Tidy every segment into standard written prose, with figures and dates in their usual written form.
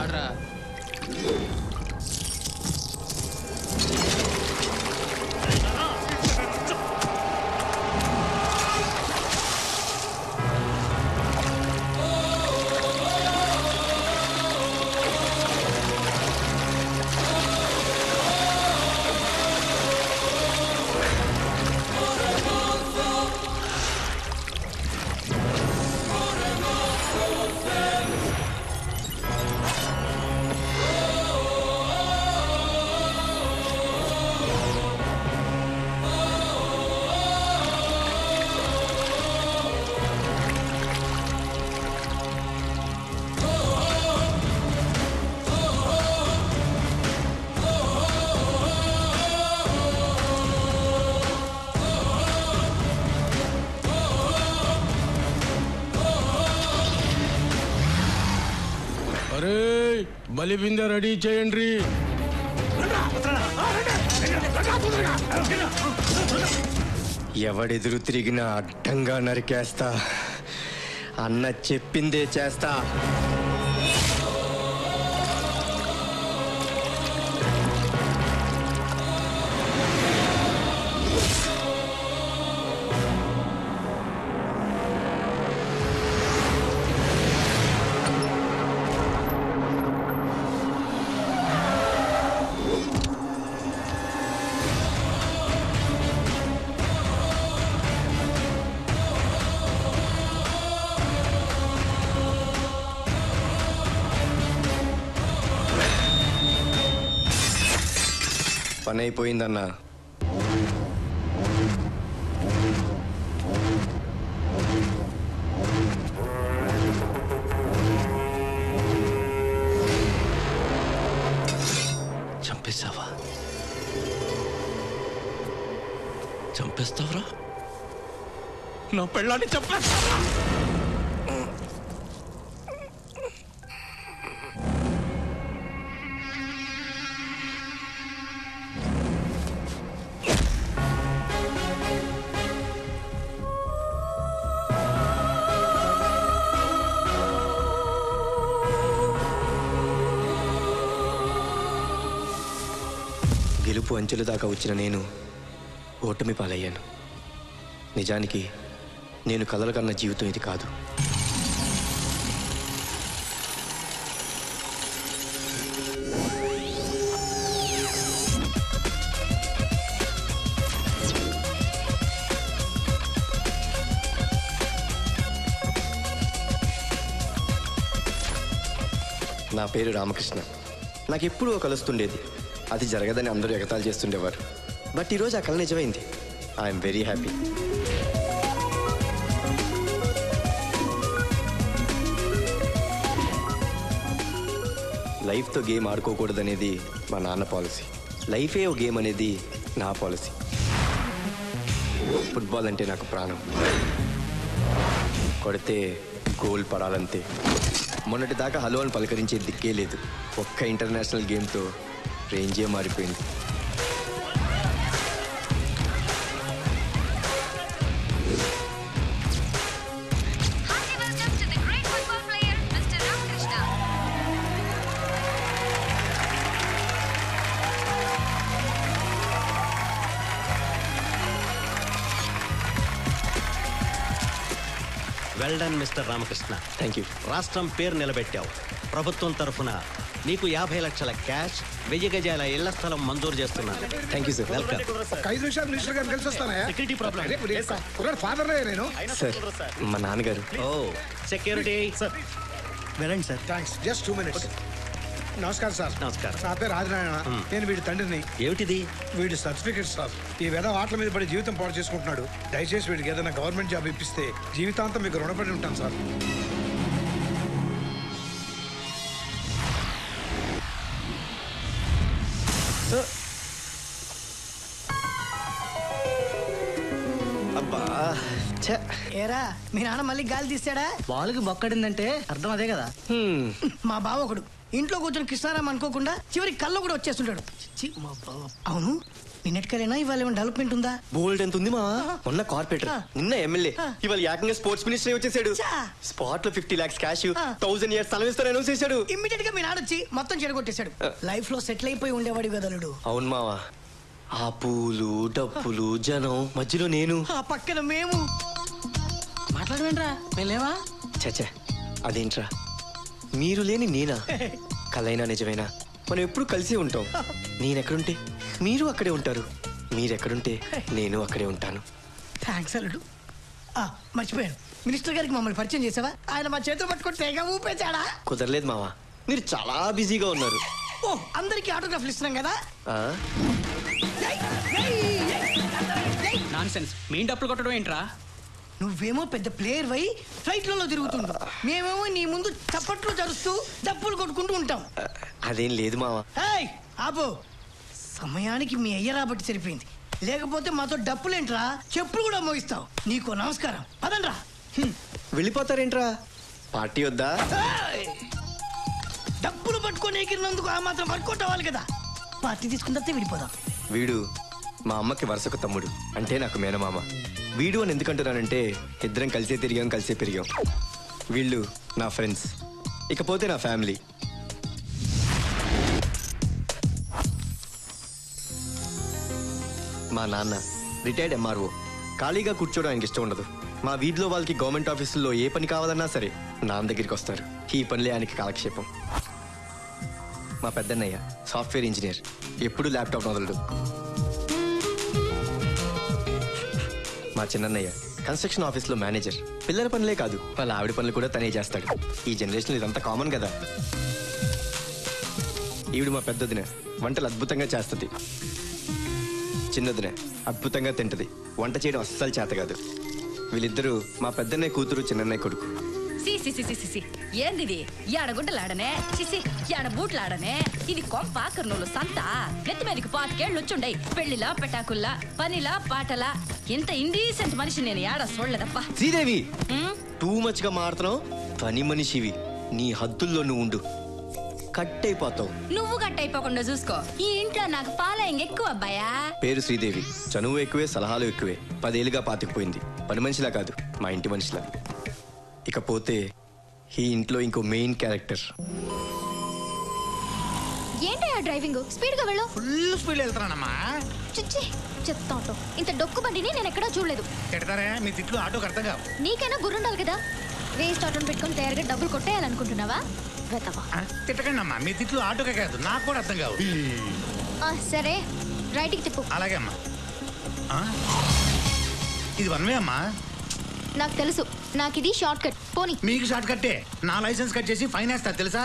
వాడరా. బలి బిందె రెడీ చేయండి. ఎవడెదురు తిరిగినా అడ్డంగా నరికేస్తా. అన్న చెప్పిందే చేస్తా. పని అయిపోయిందన్నా. చంపేస్తావా? చంపేస్తావరా? నా పెళ్ళాన్ని చంపేస్తావా? గెలుపు అంచెల దాకా వచ్చిన నేను ఓటమి పాలయ్యాను. నిజానికి నేను కలలు కన్న జీవితం ఇది కాదు. నా పేరు రామకృష్ణ. నాకెప్పుడూ కలుస్తుండేది. అది జరగదని అందరూ ఎగతాళి చేస్తుండేవారు. బట్ ఈరోజు ఆ కళ నిజమైంది. I'm very happy. లైఫ్తో గేమ్ ఆడుకోకూడదనేది మా నాన్న పాలసీ. లైఫే ఓ గేమ్ అనేది నా పాలసీ. ఫుట్బాల్ అంటే నాకు ప్రాణం. కొడితే గోల్ పడాలంతే. మొన్నటి దాకా హలో అని పలకరించే దిక్కే లేదు. ఒక్క ఇంటర్నేషనల్ గేమ్తో రేంజే మారిపోయింది. Well done mister Ramakrishna. Thank you. రాష్ట్రం పేరు నిలబెట్టావు. ప్రభుత్వం తరఫున నీకు 50 లక్షల క్యాష్, 1000 గజాల ఇళ్ల స్థలం మంజూరు చేస్తున్నాను. Thank you sir. వెల్కమ్. 5 నిమిషాలు మినిస్టర్ గారిని కలిసి వస్తానా? Security problem. ఫాదర్ నేను సార్, మా నాన్నగారు. ఓ సెక్యూరిటీ సార్. వెళ్ళండి సార్. థ్యాంక్స్. Just 2 minutes. నమస్కారం సార్. నమస్కారం. నా పేరు రాజనారాయణ. నేను వీడి తండ్రిని. ఏమిటిది? వీడి సర్టిఫికేట్ సార్. ఈ విధ ఆటల మీద పడి జీవితం పాడు చేసుకుంటున్నాడు. దయచేసి వీడికి ఏదైనా గవర్నమెంట్ జాబ్ ఇప్పిస్తే జీవితాంతం మీకు రుణపడి ఉంటాను సార్. అబ్బా ఏరా మీ నాన్న మళ్ళీ గాలి తీసాడా? బాలుకి బొక్కడిందంటే అర్థం అదే కదా. మా బావ ఒకడు ఇంట్లో కూర్చొని కృష్ణారాం అనుకోకుండా చివరికి కళ్ళు కూడా వచ్చేస్తుంటాడు. అవును, నిన్నటికైనా ఇవాళ ఏమైనా డెవలప్మెంట్ ఉందా? బోల్డ్ ఎంత ఉంది మావా. మొన్న కార్పొరేటర్, నిన్న ఎమ్మెల్యే, ఇవాళ ఏకంగా స్పోర్ట్స్ మినిస్టర్ వచ్చేసాడు. స్పాట్ లో 50 lakhs క్యాష్, 1000 years స్థలం ఇస్తాను అనౌన్స్ చేశాడు. ఇమ్మీడియట్ గా మీ నాడొచ్చి మొత్తం చెడగొట్టేశాడు. లైఫ్ లో సెటిల్ అయిపోయి ఉండేవాడి కదలుడు. అవును మావా. ఆ పూలు, డప్పులు, జనం మధ్యలో నేను, ఆ పక్కన మేము. మాట్లాడమేంట్రా మేము లేవా? చచ్చా అదేంట్రా, మీరు లేని నేనా? కలైనా నిజమైనా మనం ఎప్పుడు కలిసి ఉంటాం. నేనెక్కడుంటే మీరు అక్కడే ఉంటారు, మీరెక్కడుంటే నేను అక్కడే ఉంటాను. థ్యాంక్స్ అల్లుడు. మర్చిపోయాను, మినిస్టర్ గారికి మమ్మల్ని పరిచయం చేసావా? ఆయన మా చేతులు పట్టుకొని తెగ ఊపేచాడా? కుదరలేదు మావా, మీరు చాలా బిజీగా ఉన్నారు. ఓ, అందరికి ఆటోగ్రాఫ్లు ఇస్తున్నాం కదా. Non sense. మీ డప్పులు కొట్టడం ఏంట్రా? నువ్వేమో పెద్ద ప్లేయర్ వై ఫ్లైట్లలో తిరుగుతుండు, మేమేమో నీ ముందు చప్పట్లు జరుస్తూ డప్పులు కొట్టుకుంటూ ఉంటాం. అదేం లేదు మావా. ఆపో, సమయానికి మీ అయ్య రాబట్టి సరిపోయింది. లేకపోతే మాతో డప్పులేంట్రా, చెప్పులు కూడా మోగిస్తావు. నీకు నమస్కారం, పదండ్రా. వెళ్ళిపోతారేంట్రా? పార్టీ వద్దా? డప్పులు పట్టుకొని ఎగిరినందుకు ఆ మాత్రం వర్కౌట్ అవ్వాలి కదా. పార్టీ తీసుకున్న తర్వాత విడిపోదాం. వీడు మా అమ్మకి వరుసకు తమ్ముడు, అంటే నాకు మేనమామ. వీడు అని ఎందుకంటున్నానంటే ఇద్దరం కలిసే తిరిగాం, కలిసే పెరిగాం. వీళ్ళు నా ఫ్రెండ్స్, ఇకపోతే నా ఫ్యామిలీ. మా నాన్న రిటైర్డ్ ఎంఆర్ఓ. ఖాళీగా కూర్చోవడం ఆయనకి ఇష్టం ఉండదు. మా వీధిలో వాళ్ళకి గవర్నమెంట్ ఆఫీసుల్లో ఏ పని కావాలన్నా సరే నాన్న దగ్గరికి వస్తారు. ఈ పనులే ఆయనకి కాలక్షేపం. మా పెద్దన్నయ్య సాఫ్ట్వేర్ ఇంజనీర్, ఎప్పుడూ ల్యాప్టాప్ వదలడు. మా చిన్నన్నయ్య కన్స్ట్రక్షన్ ఆఫీస్లో మేనేజర్. పిల్లల పనులే కాదు, వాళ్ళ ఆవిడ పనులు కూడా తనే చేస్తాడు. ఈ జనరేషన్ ఇదంతా కామన్ కదా. ఈవిడ మా పెద్దదిన, వంటలు అద్భుతంగా చేస్తుంది. చిన్నదిన అద్భుతంగా తింటది, వంట చేయడం అస్సలు చేత కాదు. వీళ్ళిద్దరూ మా పెద్దన్నయ్య కూతురు, చిన్నన్నయ్య కొడుకు. ఏంది ఏడగుడ్డలాడనే, చిసి ఏడ బూట్లాడనే. ఇది కొంప కర్నూలు సంత. నెత్తి మీదకి 5 ఏళ్ళు వచ్చుండయి. పెళ్లిలా పెటాకుల్లా, పనిలా పాటలా. ఇంత ఇండీసెంట్ మనిషి నేను ఏడ చూడలేదప్పా. శ్రీదేవి, టూ మచ్ గా మారుతున్నావు. పని మనిషివి, నీ హద్దుల్లో నువ్వు ఉండు, కట్ అయిపోతావు. నువ్వు కట్ అయిపోకుండా చూసుకో. ఈ ఇంట్లో నాకు ఫాలోయింగ్ ఎక్కువ అబ్బాయా. పేరు శ్రీదేవి, చనువు ఎక్కువే, సలహాలు ఎక్కువే. 10 ఏళ్ళుగా పాతికిపోయింది. పని మనిషిలా కాదు, మా ఇంటి మనిషిలా. ఇకపోతే ఈ ఇంట్లో ఇంకో మెయిన్ క్యారెక్టర్. ఏంటయ్యా డ్రైవింగ్? స్పీడ్ గా వెళ్ళు. ఫుల్ స్పీడ్ వెళ్తానమ్మా. చిచ్చి, చెత్త ఆటో. ఇంత డొక్కు బండిని నేను ఎక్కడా చూడలేదు. తిడతారే మీ తిట్లు ఆటోకి అర్థం కావు. నీకైనా గుర్రుండాలి కదా. వేస్ట్ ఆటోని పెట్టుకొని తయారుగా డబ్బులు కొట్టేయాలనుకుంటున్నావా? వెతవా. తిట్టకండి అమ్మా, మీ తిట్లు ఆటోకే కాదు, నాకు కూడా అర్థం కావు. సరే, రైట్కి తిప్పు. అలాగే అమ్మా. ఇది వన్ వే అమ్మా. నాకు తెలుసు, నాకు ఇది షార్ట్ కట్. పోనీ. మీకు షార్ట్ కట్టే, నా లైసెన్స్ కట్ చేసి ఫైన్ వేస్తా తెలుసా?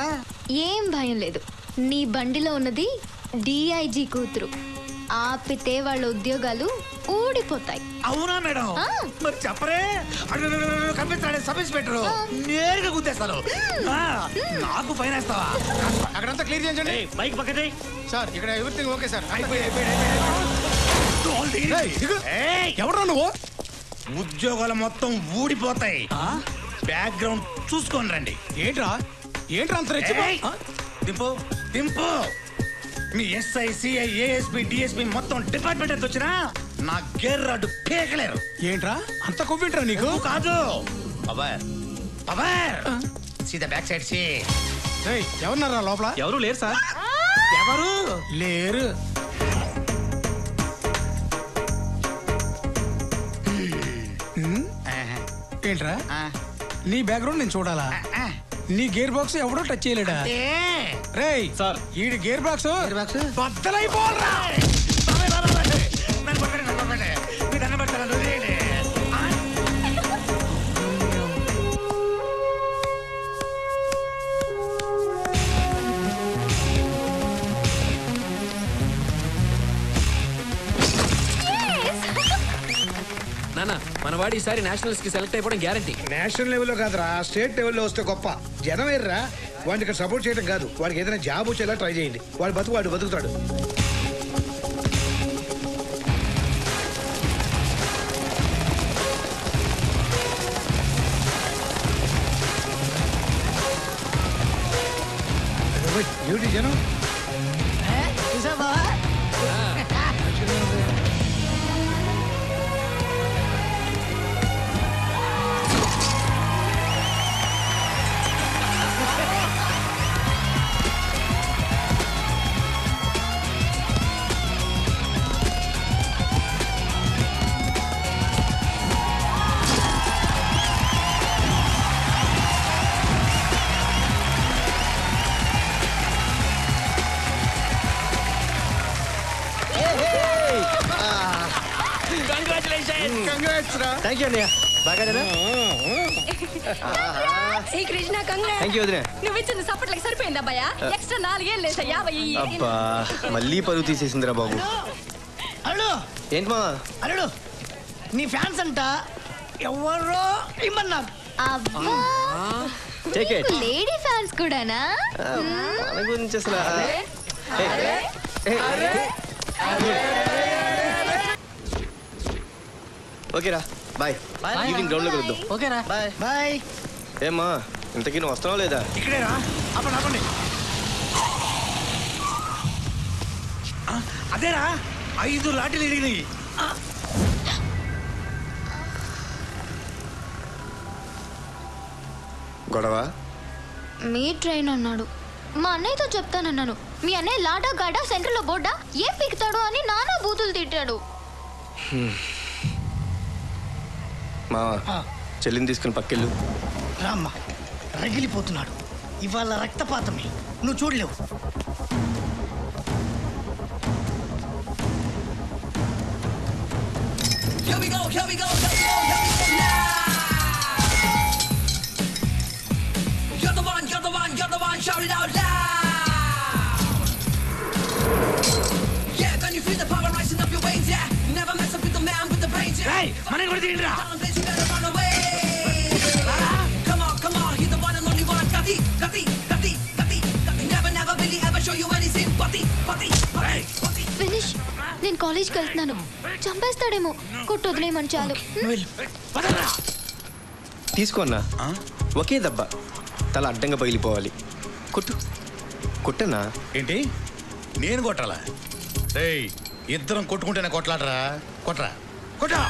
ఏం భయం లేదు. నీ బండిలో ఉన్నది డిఐజీ కూతురు. ఆపితే వాళ్ళ ఉద్యోగాలు ఊడిపోతాయి. అవునా మేడం? మరి చెప్పరే. కనిపిస్తాడే సబ్ ఇన్స్పెక్టర్, నేరుగా గుద్దేస్తాను. నాకు ఫైన్ వేస్తావా? అక్కడంతా క్లియర్ చేయండి. బైక్ పక్కనే సార్, ఇక్కడ ఎవ్రీథింగ్ ఓకే సార్. ఎవరు నువ్వు? ఉద్యోగాలు మొత్తం ఊడిపోతాయి. బ్యాక్గ్రౌండ్ చూసుకొని రండి. ఏంట్రా అంత దింపు దింపు. మీ ఎస్ఐ, సిఐ, ఏఎస్పీ, డిఎస్పీ మొత్తం డిపార్ట్మెంట్ ఎంత వచ్చినా నా గేర్ రాడు పేకలేరు. ఏంట్రా అంత కొవ్వింట్రా నీకు? కాదు పవర్ పవర్. సీదా బ్యాక్ సైడ్ సి. ఎవరున్నారా లోపల? ఎవరు లేరు సార్. ఎవరు లేరు. ఏంట్రా నీ బ్యాక్గ్రౌండ్ నేను చూడాలా? నీ గేర్ బాక్స్ ఎవడో టచ్ చేయలేడా? రేయ్ సార్, ఈ గేర్ బాక్స్ బద్దలైపోవాలరా. నాన్న, మన వాడు ఈసారి నేషనల్స్ కి సెలెక్ట్ అయిపోవడం గ్యారంటీ. నేషనల్ లెవెల్లో కాదురా, స్టేట్ లెవెల్లో వస్తే గొప్ప. జనం ఏర్రా, వాడికి ఇక్కడ సపోర్ట్ చేయడం కాదు, వాడికి ఏదైనా జాబ్ వచ్చేలా ట్రై చేయండి. వాడు బతుకుతాడు. జనం చూసావా? థ్యాంక్ యూ అన్నయ్య బాగా ఈ కృష్ణ థ్యాంక్ యూ వదినా. నువ్వు ఇచ్చిన సపోర్ట్లకి సరిపోయింది అబ్బాయా ఎక్స్ట్రా 4 ఏళ్ళు లేదా 50 అబ్బా మళ్ళీ పరువు తీసేసిందిరా బాబు. అల్లుడు ఏంటి మా అల్లుడు నీ ఫ్యాన్స్ అంట ఎవరో ఇమ్మన్నారు. అబ్బా టేక్ ఇట్. లేడీ ఫ్యాన్స్ కూడానా? మన గురించి అసలు ఓకేరా బాయ్. ఈవినింగ్ గ్రౌండ్ లో కలుద్దాం. ఓకేరా బాయ్. బాయ్. ఏమ్మా ఇంతకీ నువ్వు వస్తున్నావు లేదా? ఇక్కడేరా ఆపండి ఆపండి. అదేరా 5 లాఠీలు ఎదిగినాయి. గొడవ మీ ట్రైన్ అన్నాడు. మా అన్నయ్యతో చెప్తానన్నాను. మీ అన్నయ్య లాడా గాడా సెంటర్లో బోర్డా ఏం పీకుతాడు అని నానా బూతులు తిట్టాడు. మా చెల్లిని తీసుకుని పక్కెళ్ళు. రామ్మ రగిలిపోతున్నాడు. ఇవాళ రక్తపాతమే, నువ్వు చూడలేవు. మన కూడా తిండిరా. ఫినిష్. నేను కాలేజ్కి వెళ్తున్నాను. చంపేస్తాడేమో. కొట్టు వదిలేయమని చాలు. తీసుకోన్నా ఒకే దెబ్బ తల అడ్డంగా పగిలిపోవాలి. కొట్టు కొట్టన్నా. ఏంటి నేను కొట్టాలా? రేయ్ ఇద్దరం కొట్టుకుంటేనే కొట్లాడరా. కొట్టరా కొట్టా.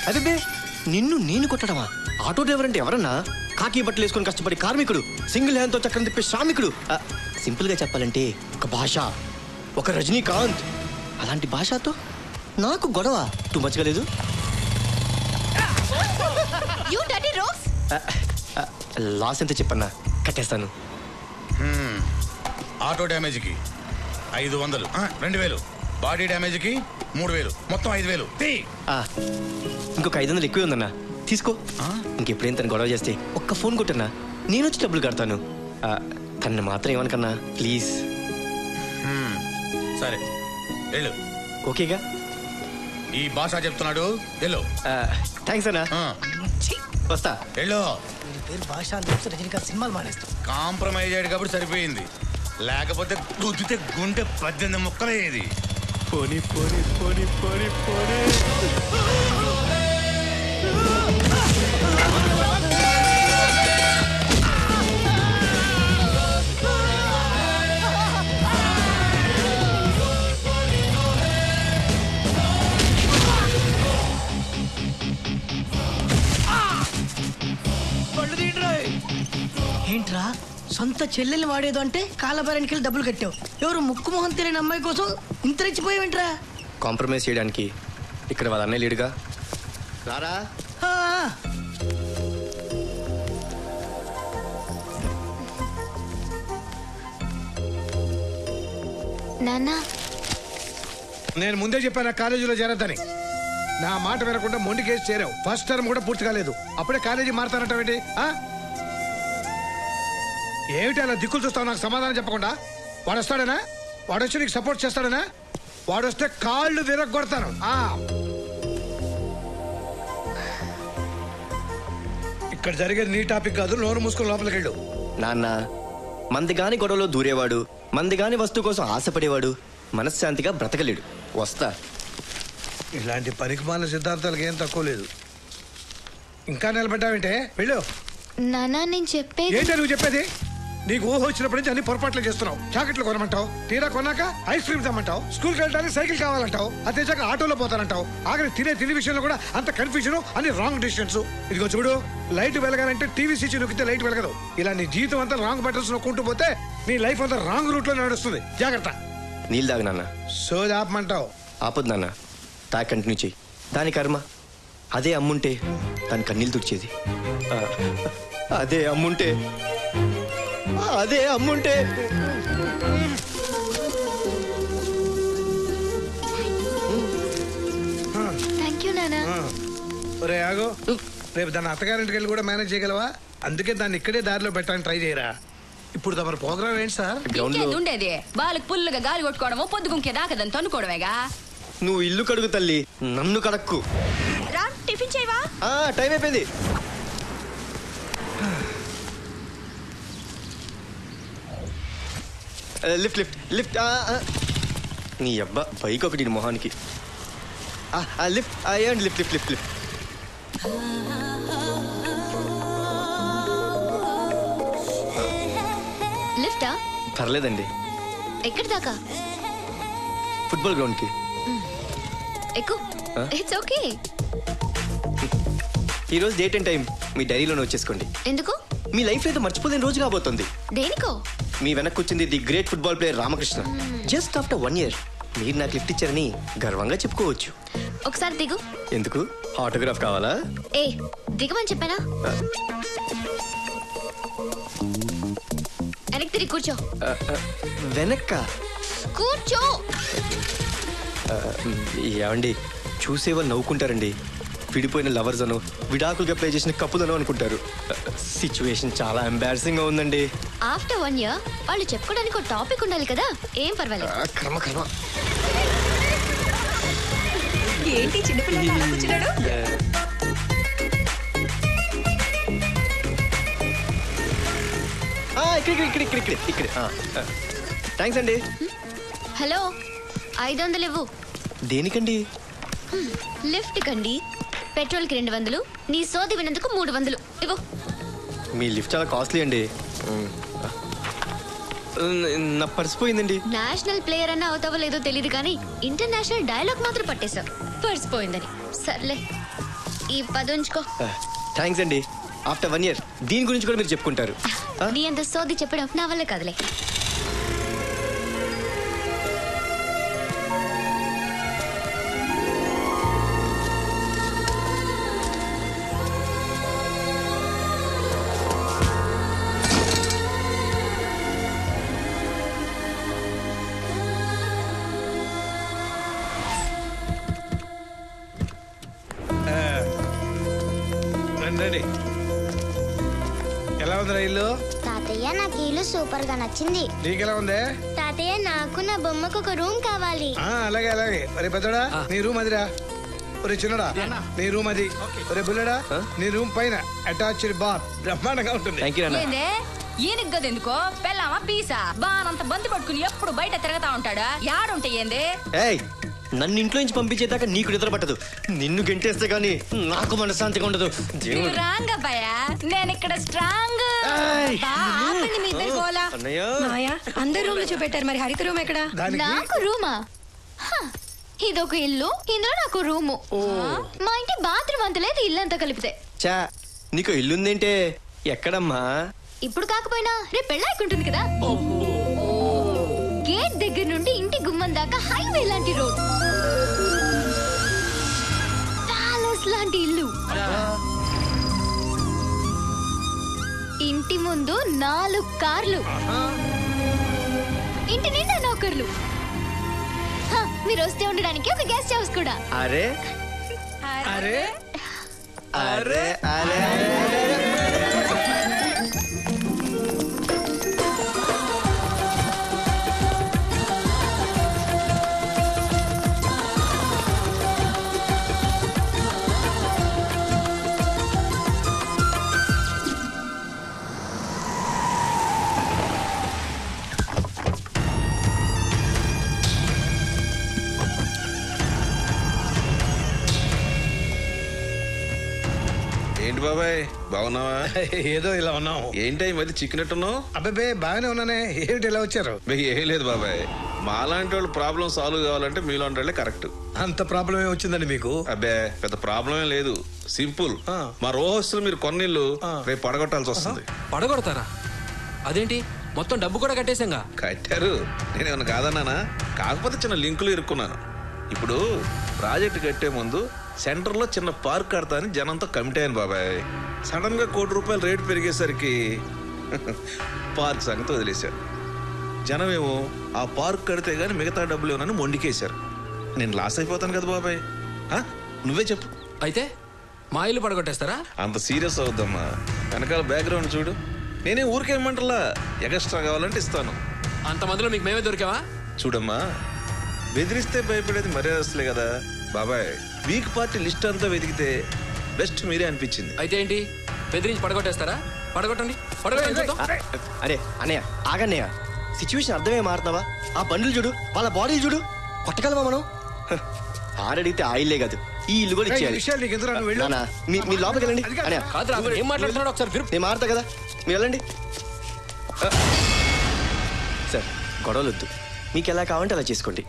అదే నిన్ను నేను కొట్టడమా? ఆటో డ్రైవర్ అంటే ఎవరన్నా? కాకి బట్టలు వేసుకొని కష్టపడి కార్మికుడు, సింగిల్ హ్యాండ్తో చక్రం తిప్పే శ్రామికుడు. సింపుల్ గా చెప్పాలంటే ఒక భాష, ఒక రజనీకాంత్. అలాంటి భాషతో నాకు గొడవ టూ మచ్గా లేదు. లాస్ ఎంత చెప్పన్నా కట్టేస్తాను. ఆటో డ్యామేజ్కి 500, 2000. బాడీ డ్యామేజ్కి 3000, మొత్తం 5000. ఇంకొక 500 ఎక్కువ ఉందన్నా, తీసుకో. ఇంకెప్పుడైనా తను గొడవ చేస్తే ఒక్క ఫోన్ కొట్టన్నా, నేను వచ్చి డబ్బులు కడతాను. తను మాత్రం ఏమనుకన్నా ప్లీజ్. సరే వెళ్ళు. ఓకేగా? ఈ భాష చెప్తున్నాడు వెళ్ళు. థ్యాంక్స్ అన్నా, వస్తా. వెళ్ళు. పేరు భాష రజనీకాంత్ సినిమాలు మానేస్తాం. కాంప్రమైజ్ అయ్యాడు కాబట్టి సరిపోయింది, లేకపోతే గుద్దితే గుండె 18 ముక్కలయ్యేది. పోనీ పోనీ పోనీ పోనీ పోనీ. ఏంట్రా సొంత చెల్లెల్ని వాడేదో అంటే కాలబేరానికి వెళ్ళి డబ్బులు కట్టావు. ఎవరు ముక్కు మొహం తెలియని అమ్మాయి కోసం ఇంత రెచ్చిపోయావేంట్రా? కాంప్రమైజ్ చేయడానికి ఇక్కడ వాళ్ళ అన్నయ్య లేడుగా. రారా. నాన్నా నేను ముందే చెప్పాను కాలేజీలో చేరద్దని. నా మాట వినకుండా మొండికేసి చేరావు. ఫస్ట్ టర్మ్ కూడా పూర్తి కాలేదు, అప్పుడే కాలేజీ మారుతానంటావేంటి? ఏమిటి అలా దిక్కులు చూస్తావు? నాకు సమాధానం చెప్పకుండా. వాడు వస్తాడనా? వాడు వచ్చి నీకు సపోర్ట్ చేస్తాడనా? వాడు వస్తే కాళ్ళు విరగొడతాను. ఇక్కడ జరిగేది నీ టాపిక్ కాదు, నోరు మూసుకుని లోపలికి వెళ్ళు. నాన్న, మందిగాని గొడవలో దూరేవాడు, మందిగాని వస్తువు కోసం ఆశపడేవాడు మనశ్శాంతిగా బ్రతకలేడు. వస్తా. ఇలాంటి పరికమాల సిద్ధాంతాలకు ఏం తక్కువ లేదు. ఇంకా నిలబడ్డావంటే వెళ్ళు. నానా నేను చెప్పేది. ఏంటో నువ్వు చెప్పేది? నీకు ఊహ వచ్చినప్పటి నుంచి అన్ని పొరపాట్లు చేస్తున్నావు. చాకెట్లు కొనమంటావు, తీరా కొన్నాక ఐస్ క్రీమ్ తెమ్మంటావు, స్కూల్కి వెళ్ళడానికి సైకిల్ కావాలంటావు, అదే చాక ఆటోలో పోతానంటావు. ఆఖరి తినే విషయంలో కూడా అంత కన్ఫ్యూజన్, అన్ని రాంగ్ డిసిషన్స్. ఇదిగో చూడు, లైట్ వెలగాలంటే టీవీ స్విచ్ నొక్కితే లైట్ వెలగదు. ఇలా నీ జీవితం అంతా రాంగ్ బటన్స్ నొక్కుంటూ పోతే నీ లైఫ్ అంతా రాంగ్ రూట్ లో నడుస్తుంది. జాగ్రత్త. నీళ్ళు తాగు నాన్న. సోది ఆపమంటావు? ఆపొద్దు నాన్న, తాగి కంటిన్యూ చెయ్యి. దాని కర్మ. అదే అమ్ముంటే దాని కన్నీళ్ళు తుడిచేది. అదే అమ్ముంటే థ్యాంక్ యూ నానా. ఒరే ఆగో, రేపు దాని అత్తగారింటికి వెళ్ళి కూడా మేనేజ్ చేయగలవా? అందుకే దాన్ని ఇక్కడే దారిలో పెట్టడానికి ట్రై చేయరా. ఇప్పుడు తమ ప్రోగ్రామ్ ఏంటి సార్? ఇంకేది ఉండేది? వాళ్ళకి పుల్లుగా గాలి కొట్టుకోవడము, పొద్దుగుంకే దాకా దాన్ని తన్నుకోవడమేగా. నువ్వు ఇల్లు కడుగు తల్లి, నన్ను కడక్కు. రా, టిఫిన్ చేయవా? టైం అయిపోయింది. Lift lift lift. నీ అబ్బా బైక్ ఒకటి మొహానికి. లిఫ్ట్ అయ్యండి, లిఫ్ట్ లిఫ్ట్ లిఫ్ట్ లిఫ్ట్. లిఫ్టా? పర్లేదండి. ఎక్కడి దాకా? ఫుట్బాల్ గ్రౌండ్ కి. ఎక్కు. It's okay. ఈ రోజు డేట్ అండ్ టైం మీ డైరీలోనే వచ్చేసుకోండి. ఎందుకు? మీ లైఫ్ ఏదో మర్చిపోలేని రోజు కాబోతుంది. దేనికో? మీ వెనక్కి వచ్చింది the great football player Ramakrishna. Just after 1 year మీరు నాకు లిఫ్ట్ ఇచ్చారని గర్వంగా చెప్పుకోవచ్చు. ఒకసారి దిగు. ఎందుకు? ఆటోగ్రాఫ్ కావాలా? ఏ దిగమని చెప్పానా? వెనక్కి తిరిగి కూర్చో. వెనక్క కూర్చో. ఏమండి, చూసేవాళ్ళు నవ్వుకుంటారండి. విడిపోయిన లవర్స్ అను, విడాకులుగా ప్లే చేసిన కప్పులను అనుకుంటారు. సిచ్యువేషన్ చాలా ఎంబారసింగ్ గా ఉందండి. ఆఫ్టర్ 1 year వాళ్ళు చెప్పుకోవడానికి ఒక టాపిక్ ఉండాలి కదా. ఏం పర్వాలేదు. కర్మ కర్మ. ఏంటి చిన్నపిల్లలు అలా కూర్చున్నాడు? ఇక్కడ థ్యాంక్స్ అండి. హలో, 500 ఇవ్వు. దేనికండి? లిఫ్ట్ కండి. పెట్రోల్ కి 200, నీ సోది వినందుకు 300 ఇవ్వు. మీ లిఫ్ట్ చాలా కాస్ట్లీ అండి. నా పర్స్ పోయిందండి. నేషనల్ ప్లేయర్ అన్న అవుతావో లేదో తెలియదు కానీ ఇంటర్నేషనల్ డైలాగ్ మాత్రం పట్టేశావు. పర్స్ పోయిందని. సర్లే, ఈ 10 ఉంచుకో. థ్యాంక్స్ అండి. ఆఫ్టర్ 1 year దీని గురించి కూడా మీరు చెప్పుకుంటారు. నీ అంత సోది చెప్పడం నా వల్ల కాదులే. రండి. ఎలా ఉందిరా ఇల్లు? తాతయ్య, నాకు ఇల్లు సూపర్ గా నచ్చింది. నీకెలా ఉంది? తాతయ్య, నాకు నా బొమ్మకు ఒక రూమ్ కావాలి. అలాగే అలాగే. ఒరే పెద్దోడా, నీ రూమ్ అదిరా. ఒరే చిన్నడా, నీ రూమ్ అది. ఒరే బుల్లడా, నీ రూమ్ పైన అటాచ్డ్ బార్ బ్రహ్మాండంగా ఉంటుంది. ఈయనకి గదెందుకో? పెళ్ళామా పీసా? బానంత బంతి పట్టుకుని ఎప్పుడు బయట తిరగతా ఉంటాడా? యాడుంటే ఏంది? నన్ను ఇంట్లో నుంచి పంపించేదాకా నీకు నిద్ర పట్టదు. నిన్ను గెంటేస్తే గానీ నాకు మనశ్శాంతిగా ఉండదు. స్ట్రాంగ్ అబ్బాయా, నేను ఇక్కడ స్ట్రాంగ్. అందరు రూమ్ లో చూపెట్టారు, మరి హరిత రూమ్ ఎక్కడ? నాకు రూమా? ఇదొక ఇల్లు, ఇందులో నాకు రూము. మా ఇంటి బాత్రూమ్ అంత లేదు, ఇల్లంతా కలిపితే. చా, నీకు ఇల్లుందేంటే? ఎక్కడమ్మా? ఇప్పుడు కాకపోయినా రేపు పెళ్ళాకుంటుంది కదా. గేట్ దగ్గర నుండి ఇంటి గుమ్మం దాకా హైవే లాంటి రోడ్, ప్యాలెస్ లాంటి ఇల్లు. ఇంటి ముందు 4 కార్లు, ఇంటి నిండా నౌకర్లు. మీరు వస్తే ఉండడానికి ఒక గెస్ట్ హౌస్ కూడా. అరే అరే అరే అరే ఏంటి బాబాయ్, బాగున్నావా? ఏదో ఇలా ఉన్నావు. ఏంటి ఈ మధ్య చిక్కినట్టున్నావు? అబ్బాబే బాగానే ఉన్నానే. ఏమిటి ఇలా వచ్చారు? ఏం లేదు బాబాయ్, మాలాంటి వాళ్ళు ప్రాబ్లం సాల్వ్ కావాలంటే మీలాంటి వాళ్ళే కరెక్ట్. అంత ప్రాబ్లం ఏమి వచ్చిందండి మీకు? అబ్బే పెద్ద ప్రాబ్లం ఏం లేదు, సింపుల్. మా రోహస్తులు మీరు కొన్నిళ్ళు రేపు పడగొట్టాల్సి వస్తుంది. పడగొడతారా? అదేంటి, మొత్తం డబ్బు కూడా కట్టేశాంగా? కట్టారు, నేనేమన్నా కాదన్నానా? కాకపోతే చిన్న లింకులు ఇరుక్కున్నాను. ఇప్పుడు ప్రాజెక్ట్ కట్టే ముందు సెంటర్లో చిన్న పార్క్ కడతా అని జనంతో కమిటీ అయ్యాను బాబాయ్. సడన్ గా ₹1,00,00,000 రేటు పెరిగేసరికి పార్క్ సంగతి వదిలేశారు. జనమేమో ఆ పార్క్ కడితే గానీ మిగతా డబ్బులు ఏమన్నా మొండికేశారు. నేను లాస్ అయిపోతాను కదా బాబాయ్. నువ్వే చెప్పు. అయితే మా ఇల్లు పడగొట్టేస్తారా? అంత సీరియస్ అవుద్దమ్మా. వెనకాల బ్యాక్గ్రౌండ్ చూడు. నేనే ఊరికేమంటలా, ఎక్స్ట్రా కావాలంటే ఇస్తాను. అంతమందిలో మీకు మేమే దొరికావా? చూడమ్మా, బెదిరిస్తే భయపడేది మర్యాదస్తులే కదా బాబాయ్. వీక్ పార్టీ లిస్ట్ అంతా వెతికితే బెస్ట్ మీరే అనిపించింది. అయితే ఏంటి, బెదిరించి పడగొట్టేస్తారా? పడగొట్టండి. అరే అన్నయ్య ఆగన్నయ్య, సిచ్యువేషన్ అర్థమే మారుతున్నావా? ఆ బండ్లు చూడు, వాళ్ళ బాడీలు చూడు, కొట్టగలమా మనం? ఆడడిగితే ఆయిల్లే కాదు, ఈ ఇల్లు కూడా ఇచ్చేయాలి. మీ లోపలికి వెళ్ళండి. ఏం మాట్లాడుతున్నాడు ఒకసారి నేను మారుతా కదా, మీరు వెళ్ళండి. సార్ గొడవలు వద్దు, మీకు ఎలా కావాలంటే అలా చేసుకోండి.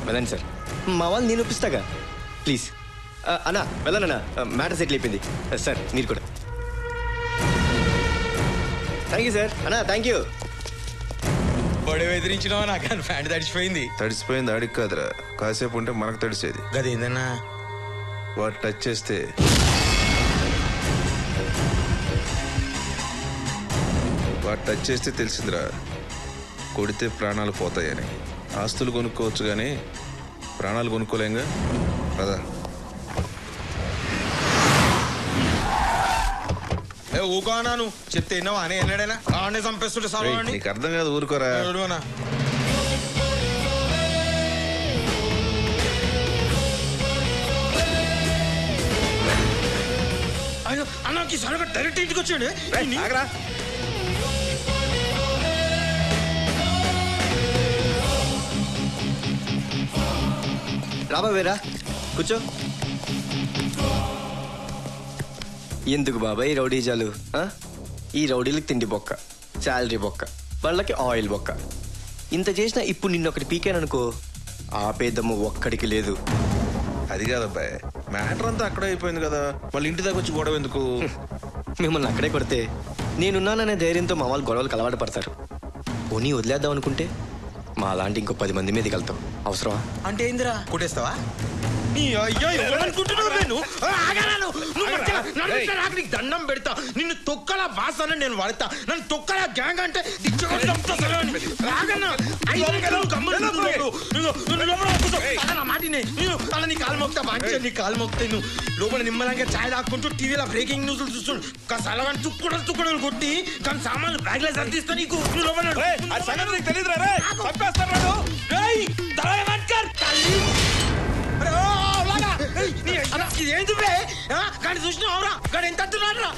వెళ్ళండి సార్, మా వాళ్ళు నేను ఒప్పిస్తాగా, ప్లీజ్. అన్నా వెళ్ళనన్నా, మ్యాటర్ సెటిల్ అయిపోయింది. సార్ మీరు కూడా. Thank you sir. అన్నా థ్యాంక్ యూ. బొడే ఎదిరించినావా? నాకు ప్యాంట్ తడిచిపోయింది. తడిసిపోయింది ఆడికి కాదురా, కాసేపు ఉంటే మనకు తడిసేది. గదేందన్నా? వాడు టచ్ చేస్తే తెలిసిందిరా, కొడితే ప్రాణాలు పోతాయని. ఆస్తులు కొనుక్కోవచ్చు కానీ ప్రాణాలు కొనుక్కోలేంగా కదా. ఊకోనాను చెప్తే ఎన్నవా అని ఎన్నడైనా ఆడనే చంపేస్తుంటే సార్ నీకు అర్థం కాదు, ఊరుకోరా. అన్నకి సరగా డైరెక్ట్ ఇంటికి వచ్చాడు. రాబావేరా కూర్చో. ఎందుకు బాబాయ్ రౌడీజాలు? ఈ రౌడీలకు తిండి బొక్క, శాలరీ బొక్క, వాళ్ళకి ఆయిల్ బొక్క. ఇంత చేసినా ఇప్పుడు నిన్నొకటి పీకాననుకో, ఆపేదమ్ము ఒక్కడికి లేదు. అది కాదబ్బాయ్, మ్యాటర్ అంతా అక్కడే అయిపోయింది కదా, వాళ్ళ ఇంటి దాకా వచ్చి గొడవ ఎందుకు? మిమ్మల్ని అక్కడే కొడితే నేనున్నాననే ధైర్యంతో మా వాళ్ళు గొడవలకు అలవాటు పడతారు. పోనీ వదిలేద్దాం అనుకుంటే మా అలాంటి ఇంకో 10 మంది మీదకి వెళ్తాం. అవసరమా? అంటే ఏందిరా, కొట్టేస్తావా? దండం పెడతా, నిన్ను తొక్కల బాస్ అని నేను వాడతా. నన్ను తొక్కల గ్యాంగ్ అంటే నీ కాలు మొక్తా బాగా, నీ కాలు మొక్తాయి. నువ్వు లోపల నిమ్మలంగా ఛాయ్ తాక్కుంటూ టీవీలో బ్రేకింగ్ న్యూస్ చూస్తుండు. సలగాని తుక్కడలు కొట్టి కానీ సామాన్లు బ్యాగ్ లో సర్దిస్తా. నీకు ఏంది కానీ చూసినావురా, గడు ఎంత అంటున్నాడురా?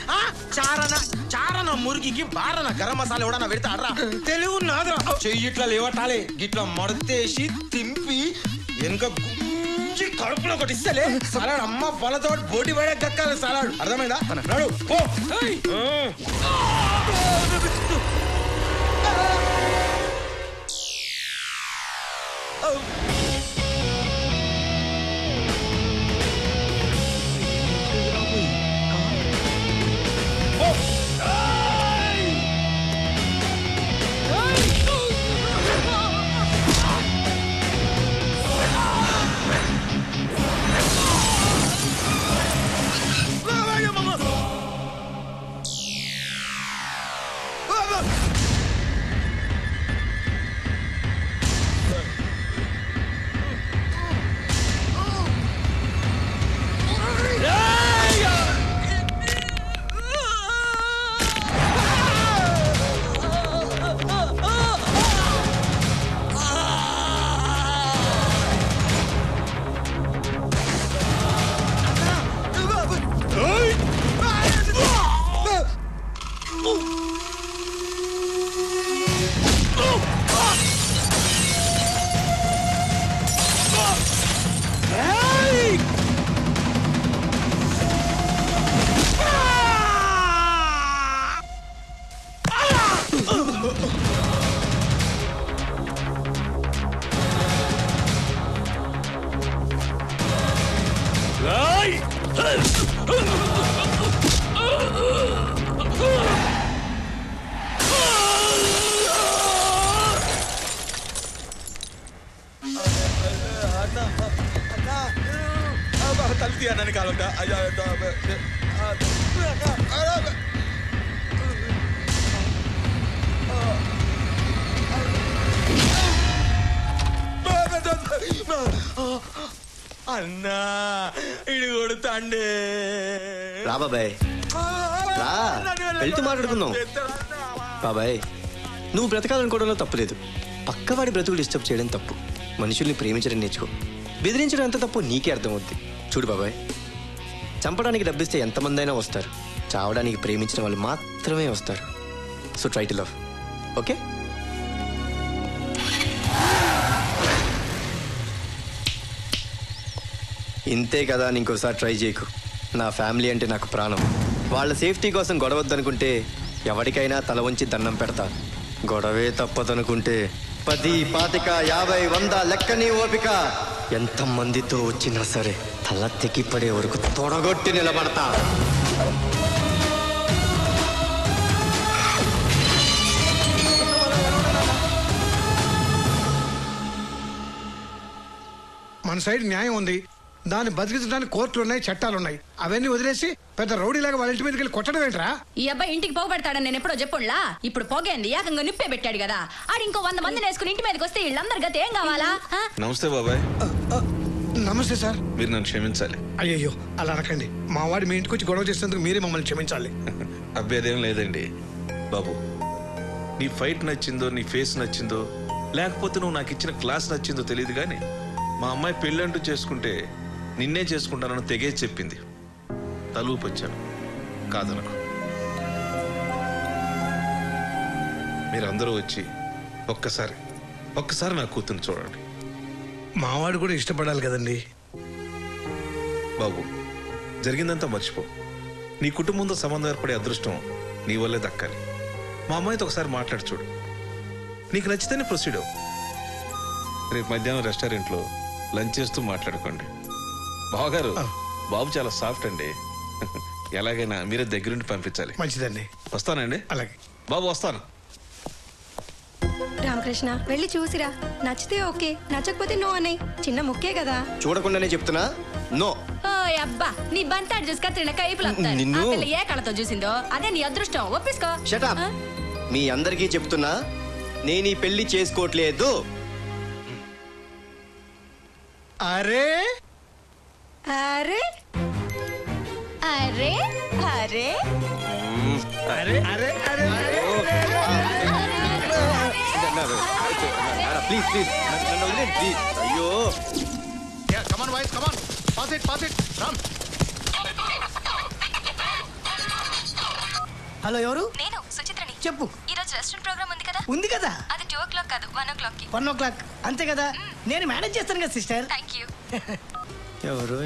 చారన మురిగికి బారన గరం మసాలా ఎవడన్నా పెడతాడ్రా? తెలుగు నాదురా. చెయ్యి ఇట్లా లేవటాలే, గిట్లా మడతేసి తింపి వెనుక గుంజి కడుపులో ఒకటి ఇస్తలే సలాడ్. అమ్మ పొలతో బోటి పడే గక్కాలి సలాడ్. అర్థమైందా? నడు పో. అన్నా ఇడి కొడుతాండే. రా బాబాయ్ రా, వెళ్తూ మాట్లాడుకుందాం. బాబాయ్ నువ్వు బ్రతకాలనుకోవడంలో తప్పులేదు. పక్కవాడి బ్రతుకులు డిస్టర్బ్ చేయడం తప్పు. మనుషుల్ని ప్రేమించడం నేర్చుకో. బెదిరించడం ఎంత తప్పు నీకే అర్థమవుద్ది. చూడు బాబాయ్, చంపడానికి డబ్బిస్తే ఎంతమంది అయినా వస్తారు, చావడానికి ప్రేమించిన వాళ్ళు మాత్రమే వస్తారు. So try to love, okay? ఇంతే కదా అని ఇంకోసారి ట్రై చేయకు. నా ఫ్యామిలీ అంటే నాకు ప్రాణం. వాళ్ళ సేఫ్టీ కోసం గొడవద్దనుకుంటే ఎవరికైనా తల వంచి దండం పెడతా. గొడవే తప్పదనుకుంటే 10, 25, 50, 100 లెక్కని ఓపిక. ఎంతమందితో వచ్చినా సరే తల తెగిపడే వరకు తొడగొట్టి నిలబడతా. మన సైడ్ న్యాయం ఉంది, దాన్ని బతికించడానికి కోర్టులు ఉన్నాయి, చట్టాలు ఉన్నాయి. అవన్నీ వదిలేసి పెద్ద రౌడీలాగా వాళ్ళ ఇంటి మీదకి వెళ్ళి కొట్టడం ఏంట్రా? ఈ అబ్బాయి ఇంటికి పోగబెడతాడని నేను ఎప్పుడో చెప్పుడులా. ఇప్పుడు పోగేంది ఏకంగా నిప్పే పెట్టాడు కదా. ఆడు ఇంకో 100 మందిని వేసుకుని ఇంటి మీదకి వస్తే వీళ్ళందరి గతి ఏం కావాలా? నమస్తే బాబాయ్. నమస్తే సార్. మీరు నన్ను క్షమించాలి. అయ్యయ్యో అలా అనకండి. మా వాడు మీ ఇంటికి వచ్చి గొడవ చేసేందుకు మీరే మమ్మల్ని క్షమించాలి. అభ్యర్థం లేదండి బాబు. నీ ఫైట్ నచ్చిందో, నీ ఫేస్ నచ్చిందో, లేకపోతే నువ్వు నాకు ఇచ్చిన క్లాస్ నచ్చిందో తెలియదు కానీ మా అమ్మాయి పెళ్ళంటూ చేసుకుంటే నిన్నే చేసుకుంటానని తెగే చెప్పింది. తలూపొచ్చాను, కాదనకు. మీరందరూ వచ్చి ఒక్కసారి నా కూతుర్ని చూడండి. మావాడు కూడా ఇష్టపడాలి కదండి. బాబు జరిగిందంతా మర్చిపో. నీ కుటుంబంతో సంబంధం ఏర్పడే అదృష్టం నీ వల్లే దక్కాలి. మా అమ్మాయితో ఒకసారి మాట్లాడి చూడు. నీకు నచ్చితేనే ప్రొసీడ్ అవ్వు. రేపు మధ్యాహ్నం రెస్టారెంట్లో లంచ్ చేస్తూ మాట్లాడుకోండి. బావగారు, బాబు చాలా సాఫ్ట్ అండి. ఎలాగైనా మీరే దగ్గరుండి పంపించాలి. మంచిదండి. వస్తానండి. అలాగే బాబు, వస్తాను. రామకృష్ణ వెళ్ళి చూసిరా. నచ్చితే ఓకే, నచ్చకపోతే నో అన్నయ్య. చిన్న ముక్కే కదా. చూడకుండానే చెప్తున్నా, నో. ఓ అబ్బా, నీ బంతాడు చూసి కత్తిరిన కైపులు ఏ కళతో చూసిందో అదే నీ అదృష్టం. ఒప్పించుకో. Shut up. మీ అందరికీ చెప్తున్నా, నేను ఈ పెళ్లి చేసుకోవట్లేదు. అరే అరే అరే అరే అరే అరే ప్లీజ్ ప్లీజ్ నన్ను వదిలేండి ప్లీజ్. అయ్యో హలో, ఎవరు? నేను సుచిత్రని. చెప్పు. ఈ రోజు రెస్టారెంట్ ప్రోగ్రామ్ ఉంది కదా? ఉంది కదా. అది 2 o'clock కాదు, 1 o'clock కి. 1 o'clock అంతే కదా. నేను మేనేజ్ చేస్తాను కదా సిస్టర్. Thank you. ఎవరు?